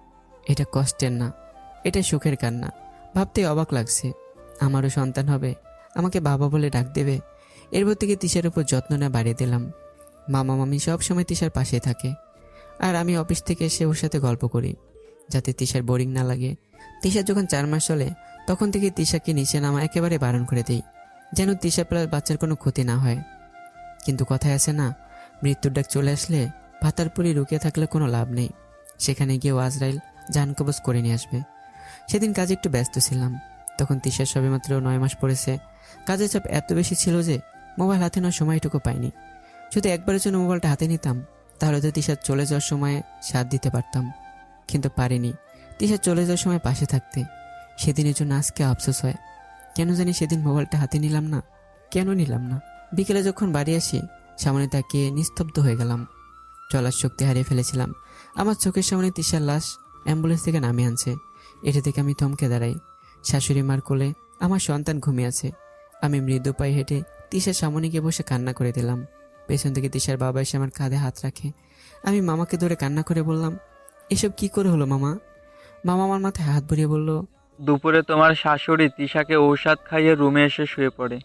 Speaker 1: এটা কষ্টের না, এটা সুখের কান্না। ভাবতেই অবাক লাগছে, আমারও সন্তান হবে, আমাকে বাবা বলে ডাক দেবে। এরপর থেকে তিশার উপর যত্ন নেওয়া বাড়িয়ে দিলাম। মামা মামি সব সময় তিশার পাশে থাকে আর আমি অফিস থেকে এসে ওর সাথে গল্প করি, যাতে তিশার বোরিং না লাগে। তিশার যখন 4 মাস চলে তখন থেকে তিশাকে নিচে নামা একেবারে বারণ করে দিই, যেন তিশা প্লাস বাচ্চার কোনো ক্ষতি না হয়। কিন্তু কথায় আছে না, মৃত্যুর ডাক চলে আসলে পাতার পুরি রুকিয়ে থাকলে কোনো লাভ নেই, সেখানে গিয়েও আজরাইল জান কবজ করে নিয়ে আসবে। সেদিন কাজে একটু ব্যস্ত ছিলাম। তখন তিশার সবেমাত্র 9 মাস পড়েছে। কাজের চাপ এত বেশি ছিল যে মোবাইল হাতে নেওয়ার সময়টুকু পাইনি। যদি একবারের জন্য মোবাইলটা হাতে নিতাম তাহলে তো তিশার চলে যাওয়ার সময় সাথ দিতে পারতাম, কিন্তু পারিনি তিশার চলে যাওয়ার সময় পাশে থাকতে। সেদিনের জন্য আজকে আফসোস হয়, কেন জানি সেদিন মোবাইলটা হাতে নিলাম না। কেন নিলাম না? বিকেলে যখন বাড়ি আসি সামনে তাকিয়ে নিস্তব্ধ হয়ে গেলাম। চলার শক্তি হারিয়ে ফেলেছিলাম। আমার চোখের সামনে তিশার লাশ অ্যাম্বুলেন্স থেকে নামিয়ে আনছে। এটা থেকে আমি থমকে দাঁড়াই। শাশুড়ি মার কোলে আমার সন্তান ঘুমিয়ে আছে। আমি মৃদু পায়ে হেঁটে তিশার সামনে গিয়ে বসে কান্না করে দিলাম। পেছন থেকে তিশার বাবা এসে আমার কাঁধে হাত রাখে। আমি মামাকে ধরে কান্না করে বললাম, এসব কি করে হলো মামা? মামা আমার মাথায় হাত বুলিয়ে বলল,
Speaker 6: দুপুরে তোমার শাশুড়ি তিশাকে ঔষধ খাইয়ে রুমে এসে শুয়ে পড়ে,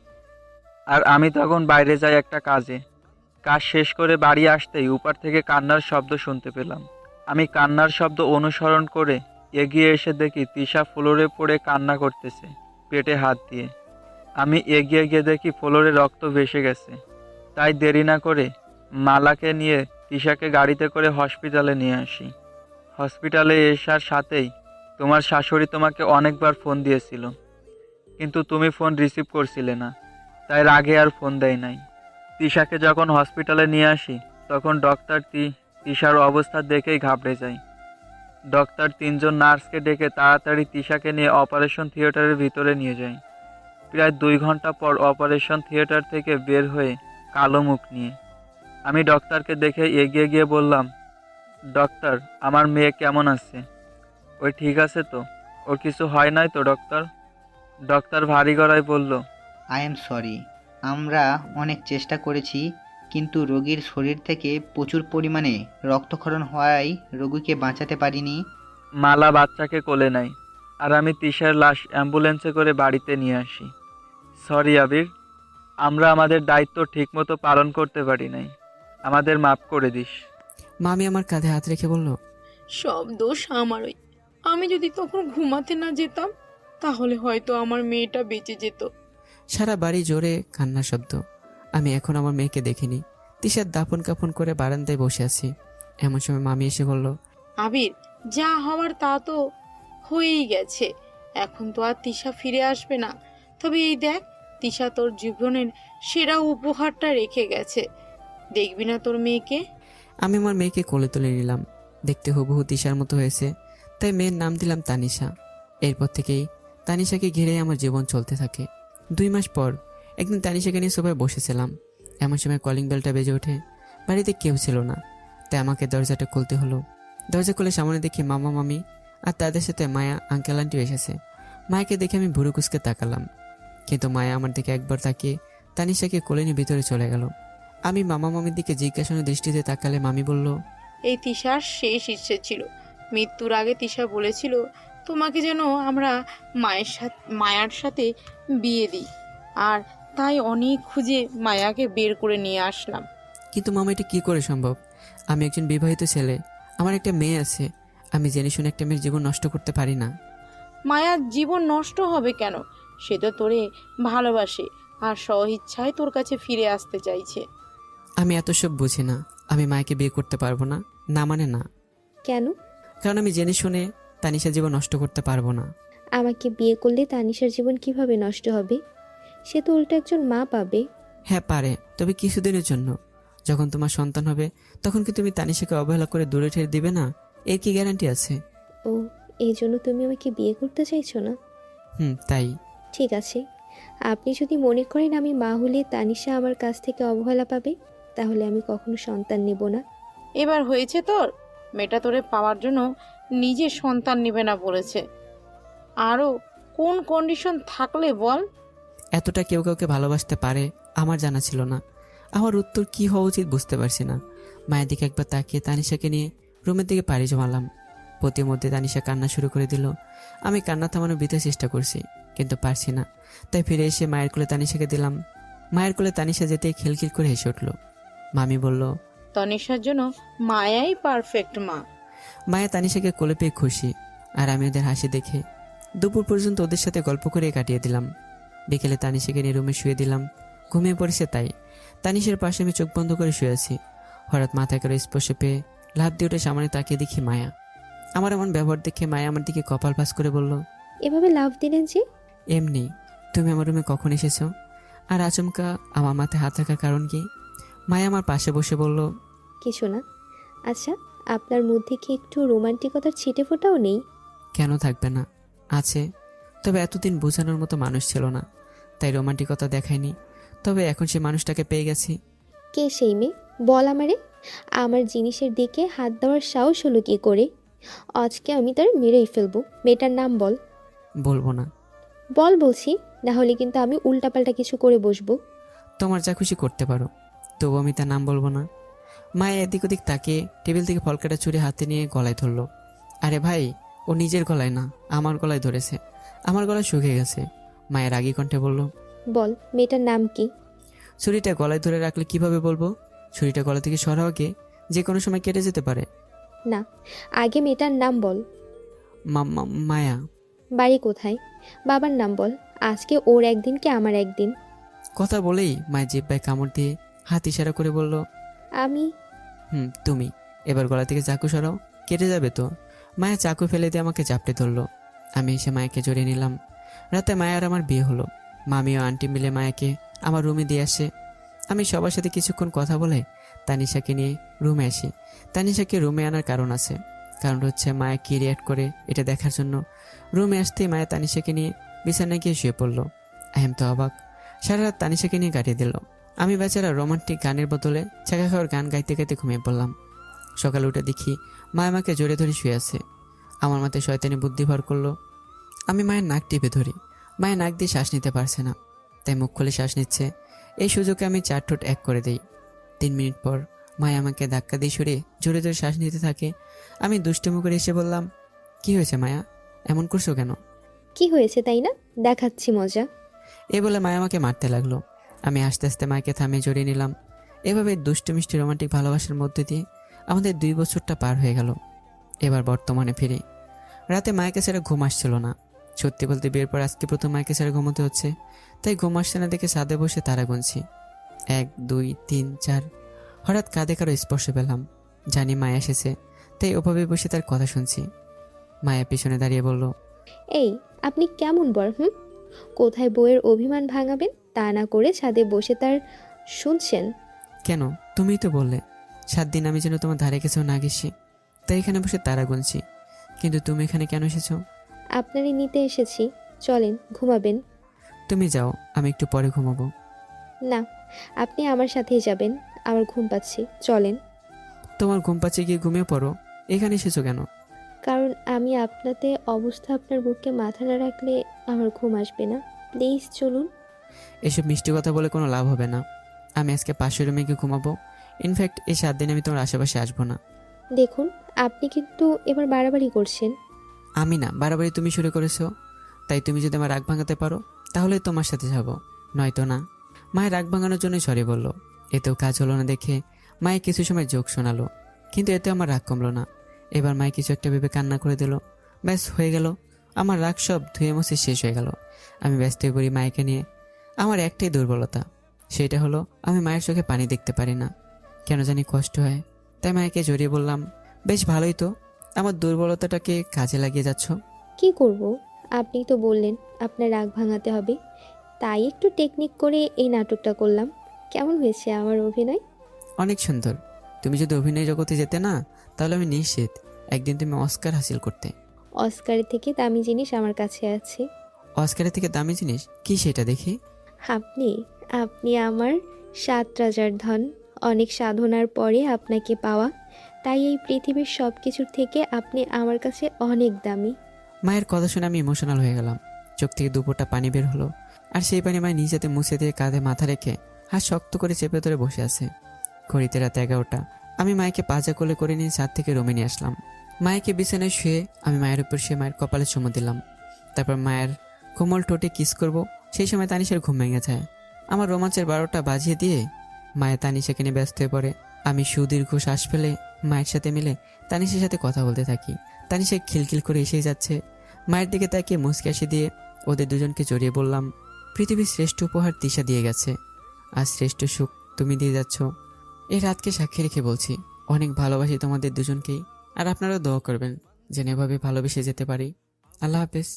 Speaker 6: আর আমি তখন বাইরে যাই একটা কাজে। কাজ শেষ করে বাড়ি আসতেই উপর থেকে কান্নার শব্দ শুনতে পেলাম। আমি কান্নার শব্দ অনুসরণ করে এগিয়ে এসে দেখি তিশা ফ্লোরে পড়ে কান্না করতেছে, পেটে হাত দিয়ে। আমি এগিয়ে গিয়ে দেখি ফ্লোরে রক্ত ভেসে গেছে। তাই দেরি না করে মালাকে নিয়ে তিশাকে গাড়িতে করে হসপিটালে নিয়ে আসি। হসপিটালে আসার সাথেই তোমার শাশুড়ি তোমাকে অনেকবার ফোন দিয়েছিল, কিন্তু তুমি ফোন রিসিভ করছিলে না, তাই রাগে আর ফোন দেয় নাই। তিশাকে যখন হসপিটালে নিয়ে আসি তখন ডক্টর তিশার অবস্থা দেখেই ঘাবড়ে যায়। ডক্টর 3 জন নার্সকে ডেকে তাড়াতাড়ি তিশাকে নিয়ে অপারেশন থিয়েটারের ভিতরে নিয়ে যায়। প্রায় 2 ঘন্টা পর অপারেশন থিয়েটার থেকে বের হয়ে কালো মুখ নিয়ে আমি ডক্টরকে দেখে এগিয়ে গিয়ে বললাম, ডক্টর, আমার মেয়ে কেমন আছে? ওই ঠিক আছে তো? ওর কিছু হয় নাই তো ডক্টর? ডক্টর ভারী গলায় বলল,
Speaker 11: আই এম সরি, আমরা অনেক চেষ্টা করেছি, কিন্তু রোগীর শরীর থেকে প্রচুর পরিমাণে রক্তক্ষরণ হওয়ায় রোগীকে বাঁচাতে পারিনি।
Speaker 6: মালা বাচ্চাকে কোলে নেয়, আর আমি তিশার লাশ অ্যাম্বুলেন্সে করে বাড়িতে নিয়ে আসি। সরি আবির, আমরা আমাদের দায়িত্ব ঠিকমতো পালন করতে পারি নাই, আমাদের মাফ করে দিস।
Speaker 1: মামি আমার কাঁধে হাত রেখে বলল,
Speaker 7: সব দোষ আমারই। আমি যদি তখন ঘুমাতে না যেতাম তাহলে হয়তো আমার মেয়েটা বেঁচে যেত।
Speaker 1: সারা বাড়ি জোরে কান্নার শব্দ। আমি এখন আমার মেয়েকে দেখিনি। তিশার দাপন কাপন করে বারান্দায় বসে আছি। এমন সময় মামি এসে বলল,
Speaker 7: আবির, যা হওয়ার তা তো হয়েই গেছে, এখন তো আর তিশা ফিরে আসবে না। তবে এই দেখ, তিশা তোর জীবনের সেরা উপহারটা রেখে গেছে, দেখবি না তোর মেয়েকে?
Speaker 1: আমি আমার মেয়েকে কোলে তুলে নিলাম। দেখতে হুবহু তিশার মতো হয়েছে, তাই মেয়ের নাম দিলাম তানিশা। এরপর থেকেই তানিশাকে ঘিরে আমার জীবন চলতে থাকে। 2 মাস পর একদিন তানিশাকে নিয়ে সবাই বসেছিলাম। এমন সময় কলিং বেলটা বেজে ওঠে। বাড়িতে কেউ ছিল না, তাই আমাকে দরজাটা খুলতে হলো। দরজা খুলে সামনে দেখি মামা মামি আর তাদের সাথে মায়া আঙ্কেল আন্টিও এসেছে। মায়াকে দেখে আমি ভুরু কুচকে তাকালাম, কিন্তু মায়া আমার দিকে একবার তাকিয়ে তানিশাকে কোলে নিয়ে ভিতরে চলে গেল। আমি মামা মামির দিকে জিজ্ঞাসার দৃষ্টিতে তাকালে মামি বলল,
Speaker 7: এই তিশার শেষ ইচ্ছে ছিল। মৃত্যুর আগে তিশা বলেছিল তোমাকে যেন আমরা মায়ার সাথে বিয়ে দিই, আর তাই অনেক খুঁজে মায়াকে বের করে নিয়ে আসলাম।
Speaker 1: কিন্তু মামা এটা কী করে সম্ভব? আমি একজন বিবাহিত ছেলে, আমার একটা মেয়ে আছে। আমি জেনে শুনে একটা মেয়ের জীবন নষ্ট করতে পারি না।
Speaker 7: মায়ার জীবন নষ্ট হবে কেন? সে তো তোরে ভালোবাসে আর স্বইচ্ছায় তোর কাছে ফিরে আসতে চাইছে।
Speaker 1: আমি এত সব বুঝি না। আমি মায়াকে বিয়ে করতে পারবো না। না মানে না।
Speaker 14: কেন?
Speaker 1: কারণ আমি জেনে শুনে তানিশার জীবন নষ্ট করতে পারবো না।
Speaker 14: আমাকে বিয়ে করলে তানিশার জীবন কিভাবে নষ্ট হবে? সে তো উল্টো একজন মা পাবে।
Speaker 1: হ্যাঁ পারে, তবে কিছুদিনের জন্য। যখন তোমার সন্তান হবে তখন কি তুমি তানিশাকে অবহেলা করে দূরে ঠেলে দিবে না? এর কি গ্যারান্টি আছে?
Speaker 14: ও, এই জন্য তুমি আমাকে বিয়ে করতে চাইছো না?
Speaker 1: তাই।
Speaker 14: ঠিক আছে, আপনি যদি মনে করেন আমি মা হলে তানিশা আমার কাছ থেকে অবহেলা পাবে, তাহলে আমি কখনো সন্তান নেব না।
Speaker 7: এবার হয়েছে তোর? মেয়েটা তোরে পাওয়ার জন্য নিজে সন্তান নেবে না বলেছে। আরও কোন কন্ডিশন থাকলে বল?
Speaker 1: এতটা কেউ কাউকে ভালোবাসতে পারে আমার জানা ছিল না। আমার উত্তর কি হওয়া উচিত বুঝতে পারছি না। মায়ের দিকে একবার তাকিয়ে তানিশাকে নিয়ে রুমের দিকে পাড়ি জমালাম। প্রতিমধ্যে তানিশা কান্না শুরু করে দিল। আমি কান্না থামানোর বৃথা চেষ্টা করছি, কিন্তু পারছি না। তাই ফিরে এসে মায়ের কোলে তানিশাকে দিলাম। মায়ের কোলে তানিশা যেতেই খিলখিল করে হেসে উঠল। মামি বলল,
Speaker 7: তনিশার জন্য মায়াই পারফেক্ট মা।
Speaker 1: মায়া তানিশাকে কোলে পেয়ে খুশি, আর আমি ওদের হাসি দেখে দুপুর পর্যন্ত ওদের সাথে গল্প করে কাটিয়ে দিলাম। বিকেলে তানিশাকে নিয়ে রুমে শুয়ে দিলাম। ঘুমিয়ে পড়েছে তাই। তানিশার পাশে আমি চোখ বন্ধ করে শুয়ে আছি। হঠাৎ মাথায় করে স্পর্শ পেয়ে লাফ দিয়ে উঠে সামনে তাকিয়ে দেখি মায়া। আমার এমন ব্যবহার দেখে মায়া আমার দিকে কপাল ভাঁজ করে বলল,
Speaker 14: এভাবে লাফ দিলেন যে?
Speaker 1: এমনি। তুমি আমার রুমে কখন এসেছো? আর আচমকা আমার মাথায় হাত রাখার কারণ কি? মায়া আমার পাশে বসে বলল,
Speaker 14: কিছু না। আচ্ছা, আপনার মধ্যে কি একটু রোমান্টিকতার ছিটে ফোটাও নেই?
Speaker 1: কেন থাকবে না? আছে, তবে এতদিন বোঝানোর মতো মানুষ ছিল না, তাই রোমান্টিকতা দেখায়নি। তবে এখন সে মানুষটাকে পেয়ে গেছি।
Speaker 14: কে সেই মেয়ে? বল আমারে। আমার জিনিসের দিকে হাত দেওয়ার সাহস হলো কি করে? আজকে আমি তার মেরেই ফেলবো। মেয়েটার নাম বল।
Speaker 1: বলবো না।
Speaker 14: বল বলছি, না হলে কিন্তু আমি উল্টাপাল্টা কিছু করে বসবো।
Speaker 1: তোমার যা খুশি করতে পারো, তবু আমি তার নাম বলবো না। মায়া এদিক ওদিক তাকিয়ে টেবিল থেকে ফলকাটা চুরি হাতে নিয়ে গলায় ধরলো। আরে ভাই, ও নিজের গলায় না, আমার গলায় ধরেছে। আমার গলা শুকিয়ে গেছে। মায়ের রাগী কণ্ঠে বলল,
Speaker 14: বল মেয়েটার নাম কি?
Speaker 1: ছুরিটা গলায় ধরে রাখলে কিভাবে বলবো? ছুরিটা গলা থেকে সরাও আগে যে কোনো সময় কেটে যেতে পারে।
Speaker 14: না, আগে মেয়েটার নাম বল।
Speaker 1: মায়া।
Speaker 14: বাড়ি কোথায়? বাবার নাম বল। আজকে ওর একদিন কি আমার একদিন?
Speaker 1: কথা বলেই মায়ের জিহ্বায় কামড় দিয়ে হাত ইশারা করে বলল,
Speaker 14: আমি?
Speaker 1: তুমি। এবার গলা থেকে চাকু সরাও, কেটে যাবে তো। মায়া চাকু ফেলে দিয়ে আমাকে চাপটে ধরলো। আমি এসে মায়াকে জড়িয়ে নিলাম। রাতে মায়া আর আমার বিয়ে হলো। মামি ও আন্টি মিলে মায়াকে আমার রুমে দিয়ে আসে। আমি সবার সাথে কিছুক্ষণ কথা বলে তানিশাকে নিয়ে রুমে আসি। তানিশাকে রুমে আনার কারণ আছে। কারণ হচ্ছে মায়া কি রিয়াক্ট করে এটা দেখার জন্য। রুমে আসতেই মায়া তানিশাকে নিয়ে বিছানায় গিয়ে শুয়ে পড়লো। আহম তো অবাক। সারা রাত তানিশাকে নিয়ে কাটিয়ে দিল। আমি বেচারা রোমান্টিক গানের বদলে ছাকা খাওয়ার গান গাইতে গাইতে ঘুমিয়ে পড়লাম। সকালে উঠে দেখি মায়া আমাকে জোরে ধরে শুয়ে আছে। আমার মাথায় শয়তানি বুদ্ধি ভর করলো। আমি মায়ের নাক টিপে ধরি। মায়ের নাক দিয়ে শ্বাস নিতে পারছে না, তাই মুখ খুলে শ্বাস নিচ্ছে। এই সুযোগে আমি 4 ঠোঁট এক করে দেই। 3 মিনিট পর মায়া আমাকে ধাক্কা দিয়ে সরিয়ে জোরে জোরে শ্বাস নিতে থাকে। আমি দুষ্টুমি করে এসে বললাম, কি হয়েছে মায়া, এমন করছো কেন?
Speaker 14: কি হয়েছে তাই না, দেখাচ্ছি মজা।
Speaker 1: এ বলে মায়া আমাকে মারতে লাগলো। আমি আস্তে আস্তে মায়াকে থামিয়ে জড়িয়ে নিলাম। এভাবে দুষ্টু মিষ্টি রোমান্টিক ভালোবাসার মধ্যে দিয়ে আমাদের 2 বছরটা পার হয়ে গেল। এবার বর্তমানে ফিরি। রাতে মায়াকে ছেড়ে ঘুম আসছিল না। সত্যি বলতে বিয়ের পর আজকে প্রথম মায়াকে ছেড়ে ঘুমোতে হচ্ছে। তাই ঘুম আসছে না দেখে ছাদে বসে তারা গুনছি। 1 2 3 4। হঠাৎ কাঁধে কারো স্পর্শ পেলাম। জানি মায়া এসেছে, তাই ওভাবে বসে তার কথা শুনছি। মায়া পিছনে দাঁড়িয়ে বলল,
Speaker 14: এই আপনি কেমন বর? কোথায় বউয়ের অভিমান ভাঙাবেন তা না করে ছাদে বসে তার শুনছেন?
Speaker 1: কেন, তুমিই তো বললে 7 দিন আমি যেন তোমার ধারে কাছেও না গেছি। তাই এখানে বসে তারা গুনছি। কিন্তু তুমি এখানে কেন এসেছো?
Speaker 14: আপনারই নিতে এসেছি। চলেন, ঘুমাবেন।
Speaker 1: তুমি যাও, আমি একটু পরে ঘুমাবো।
Speaker 14: না, আপনি আমার সাথেই যাবেন। আমার ঘুম পাচ্ছে, চলেন।
Speaker 1: তোমার ঘুম পাচ্ছে, গিয়ে ঘুমিয়ে পড়ো। এখানে এসেছো কেন?
Speaker 14: কারণ আমি আপনাতে অবস্থা আপনার বুকে মাথা না রাখলে আমার ঘুম আসবে না। প্লিজ চলুন।
Speaker 1: এসব মিষ্টি কথা বলে কোনো লাভ হবে না। আমি আজকে পাশের রুমে গিয়ে ঘুমাবো। ইনফ্যাক্ট এই 7 দিন আমি তোমার আশেপাশে আসবো না।
Speaker 14: দেখুন, আপনি কিন্তু এবার বাড়াবাড়ি করছেন।
Speaker 1: আমি না, বাড়াবাড়ি তুমি শুরু করেছো। তাই তুমি যদি আমার রাগ ভাঙাতে পারো তাহলে তোমার সাথে যাবো, নয়তো না। মায়ের রাগ ভাঙানোর জন্যই সরি বললো। এতেও কাজ হলো না দেখে মায়ে কিছু সময় জোক শোনালো, কিন্তু এতে আমার রাগ কমলো না। এবার মায়ে কিছু একটা ভেবে কান্না করে দিল। ব্যাস হয়ে গেল, আমার রাগ সব ধুয়ে মুছে শেষ হয়ে গেল। আমি ব্যস্ত হয়ে পড়ি মায়েকে নিয়ে। আমার একটাই দুর্বলতা, সেটা হলো আমি মায়ের চোখে পানি দেখতে পারি না। কেন জানি কষ্ট হয়। তাই মায়েকে জড়িয়ে বললাম, বেশ ভালোই তো, আমার দুর্বলতাটাকে কাজে লাগিয়ে যাচ্ছ।
Speaker 14: কি করব? আপনি তো বললেন আপনার রাগ ভাঙাতে হবে, তাই একটু টেকনিক করে এই নাটকটা করলাম। কেমন হয়েছে আমার অভিনয়?
Speaker 1: অনেক সুন্দর। তুমি যদি অভিনয় জগতে যেতে না, তাহলে আমি নিশ্চিত একদিন তুমি অস্কার হাসিল করতে।
Speaker 14: অস্কারের থেকে দামি জিনিস আমার কাছে আছে।
Speaker 1: অস্কারের থেকে দামি জিনিস কি সেটা দেখি?
Speaker 14: আপনি আপনি আমার 7 রাজার ধন। অনেক সাধনার পরে আপনাকে পাওয়া, তাই এই পৃথিবীর সব কিছুর থেকে আপনি আমার কাছে অনেক দামি।
Speaker 1: মায়ের কথা শুনে আমি ইমোশনাল হয়ে গেলাম। চোখ থেকে দুপোটা পানি বের হলো। আর সেই পানি মায়ের নিজেতে মুছে দিয়ে কাঁধে মাথা রেখে হাত শক্ত করে চেপে ধরে বসে আছে। ঘড়িতে রাত 11টা। আমি মায়েকে পাজা কোলে করে নিয়ে ছাদ থেকে রুমে নিয়ে আসলাম। মায়েকে বিছানায় শুয়ে আমি মায়ের উপর শুয়ে মায়ের কপালে চুমু দিলাম। তারপর মায়ের কোমল ঠোঁটে কিস করব, সেই সময় তানিশার ঘুম ভেঙে যায়। আমার রোমাঞ্চের 12টা বাজিয়ে দিয়ে মায়ের তানিশাকে নিয়ে ব্যস্ত হয়ে পড়ে। আমি সুদীর্ঘ শ্বাস ফেলে মায়ের সাথে মিলে তানিশার সাথে কথা বলতে থাকি। তানিশা খিলখিল করে এসেই যাচ্ছে। মায়ের দিকে তাকিয়ে মুচকি হাসি দিয়ে ওদের দুজনকে জড়িয়ে বললাম, পৃথিবীর শ্রেষ্ঠ উপহার তিশা দিয়ে গেছে, আর শ্রেষ্ঠ সুখ তুমি দিয়ে যাচ্ছ। এই রাতকে সাক্ষী রেখে বলছি, অনেক ভালোবাসি তোমাদের দুজনকেই। আর আপনারাও দোয়া করবেন যেন এভাবে ভালোবেসে যেতে পারি। আল্লাহ হাফেজ।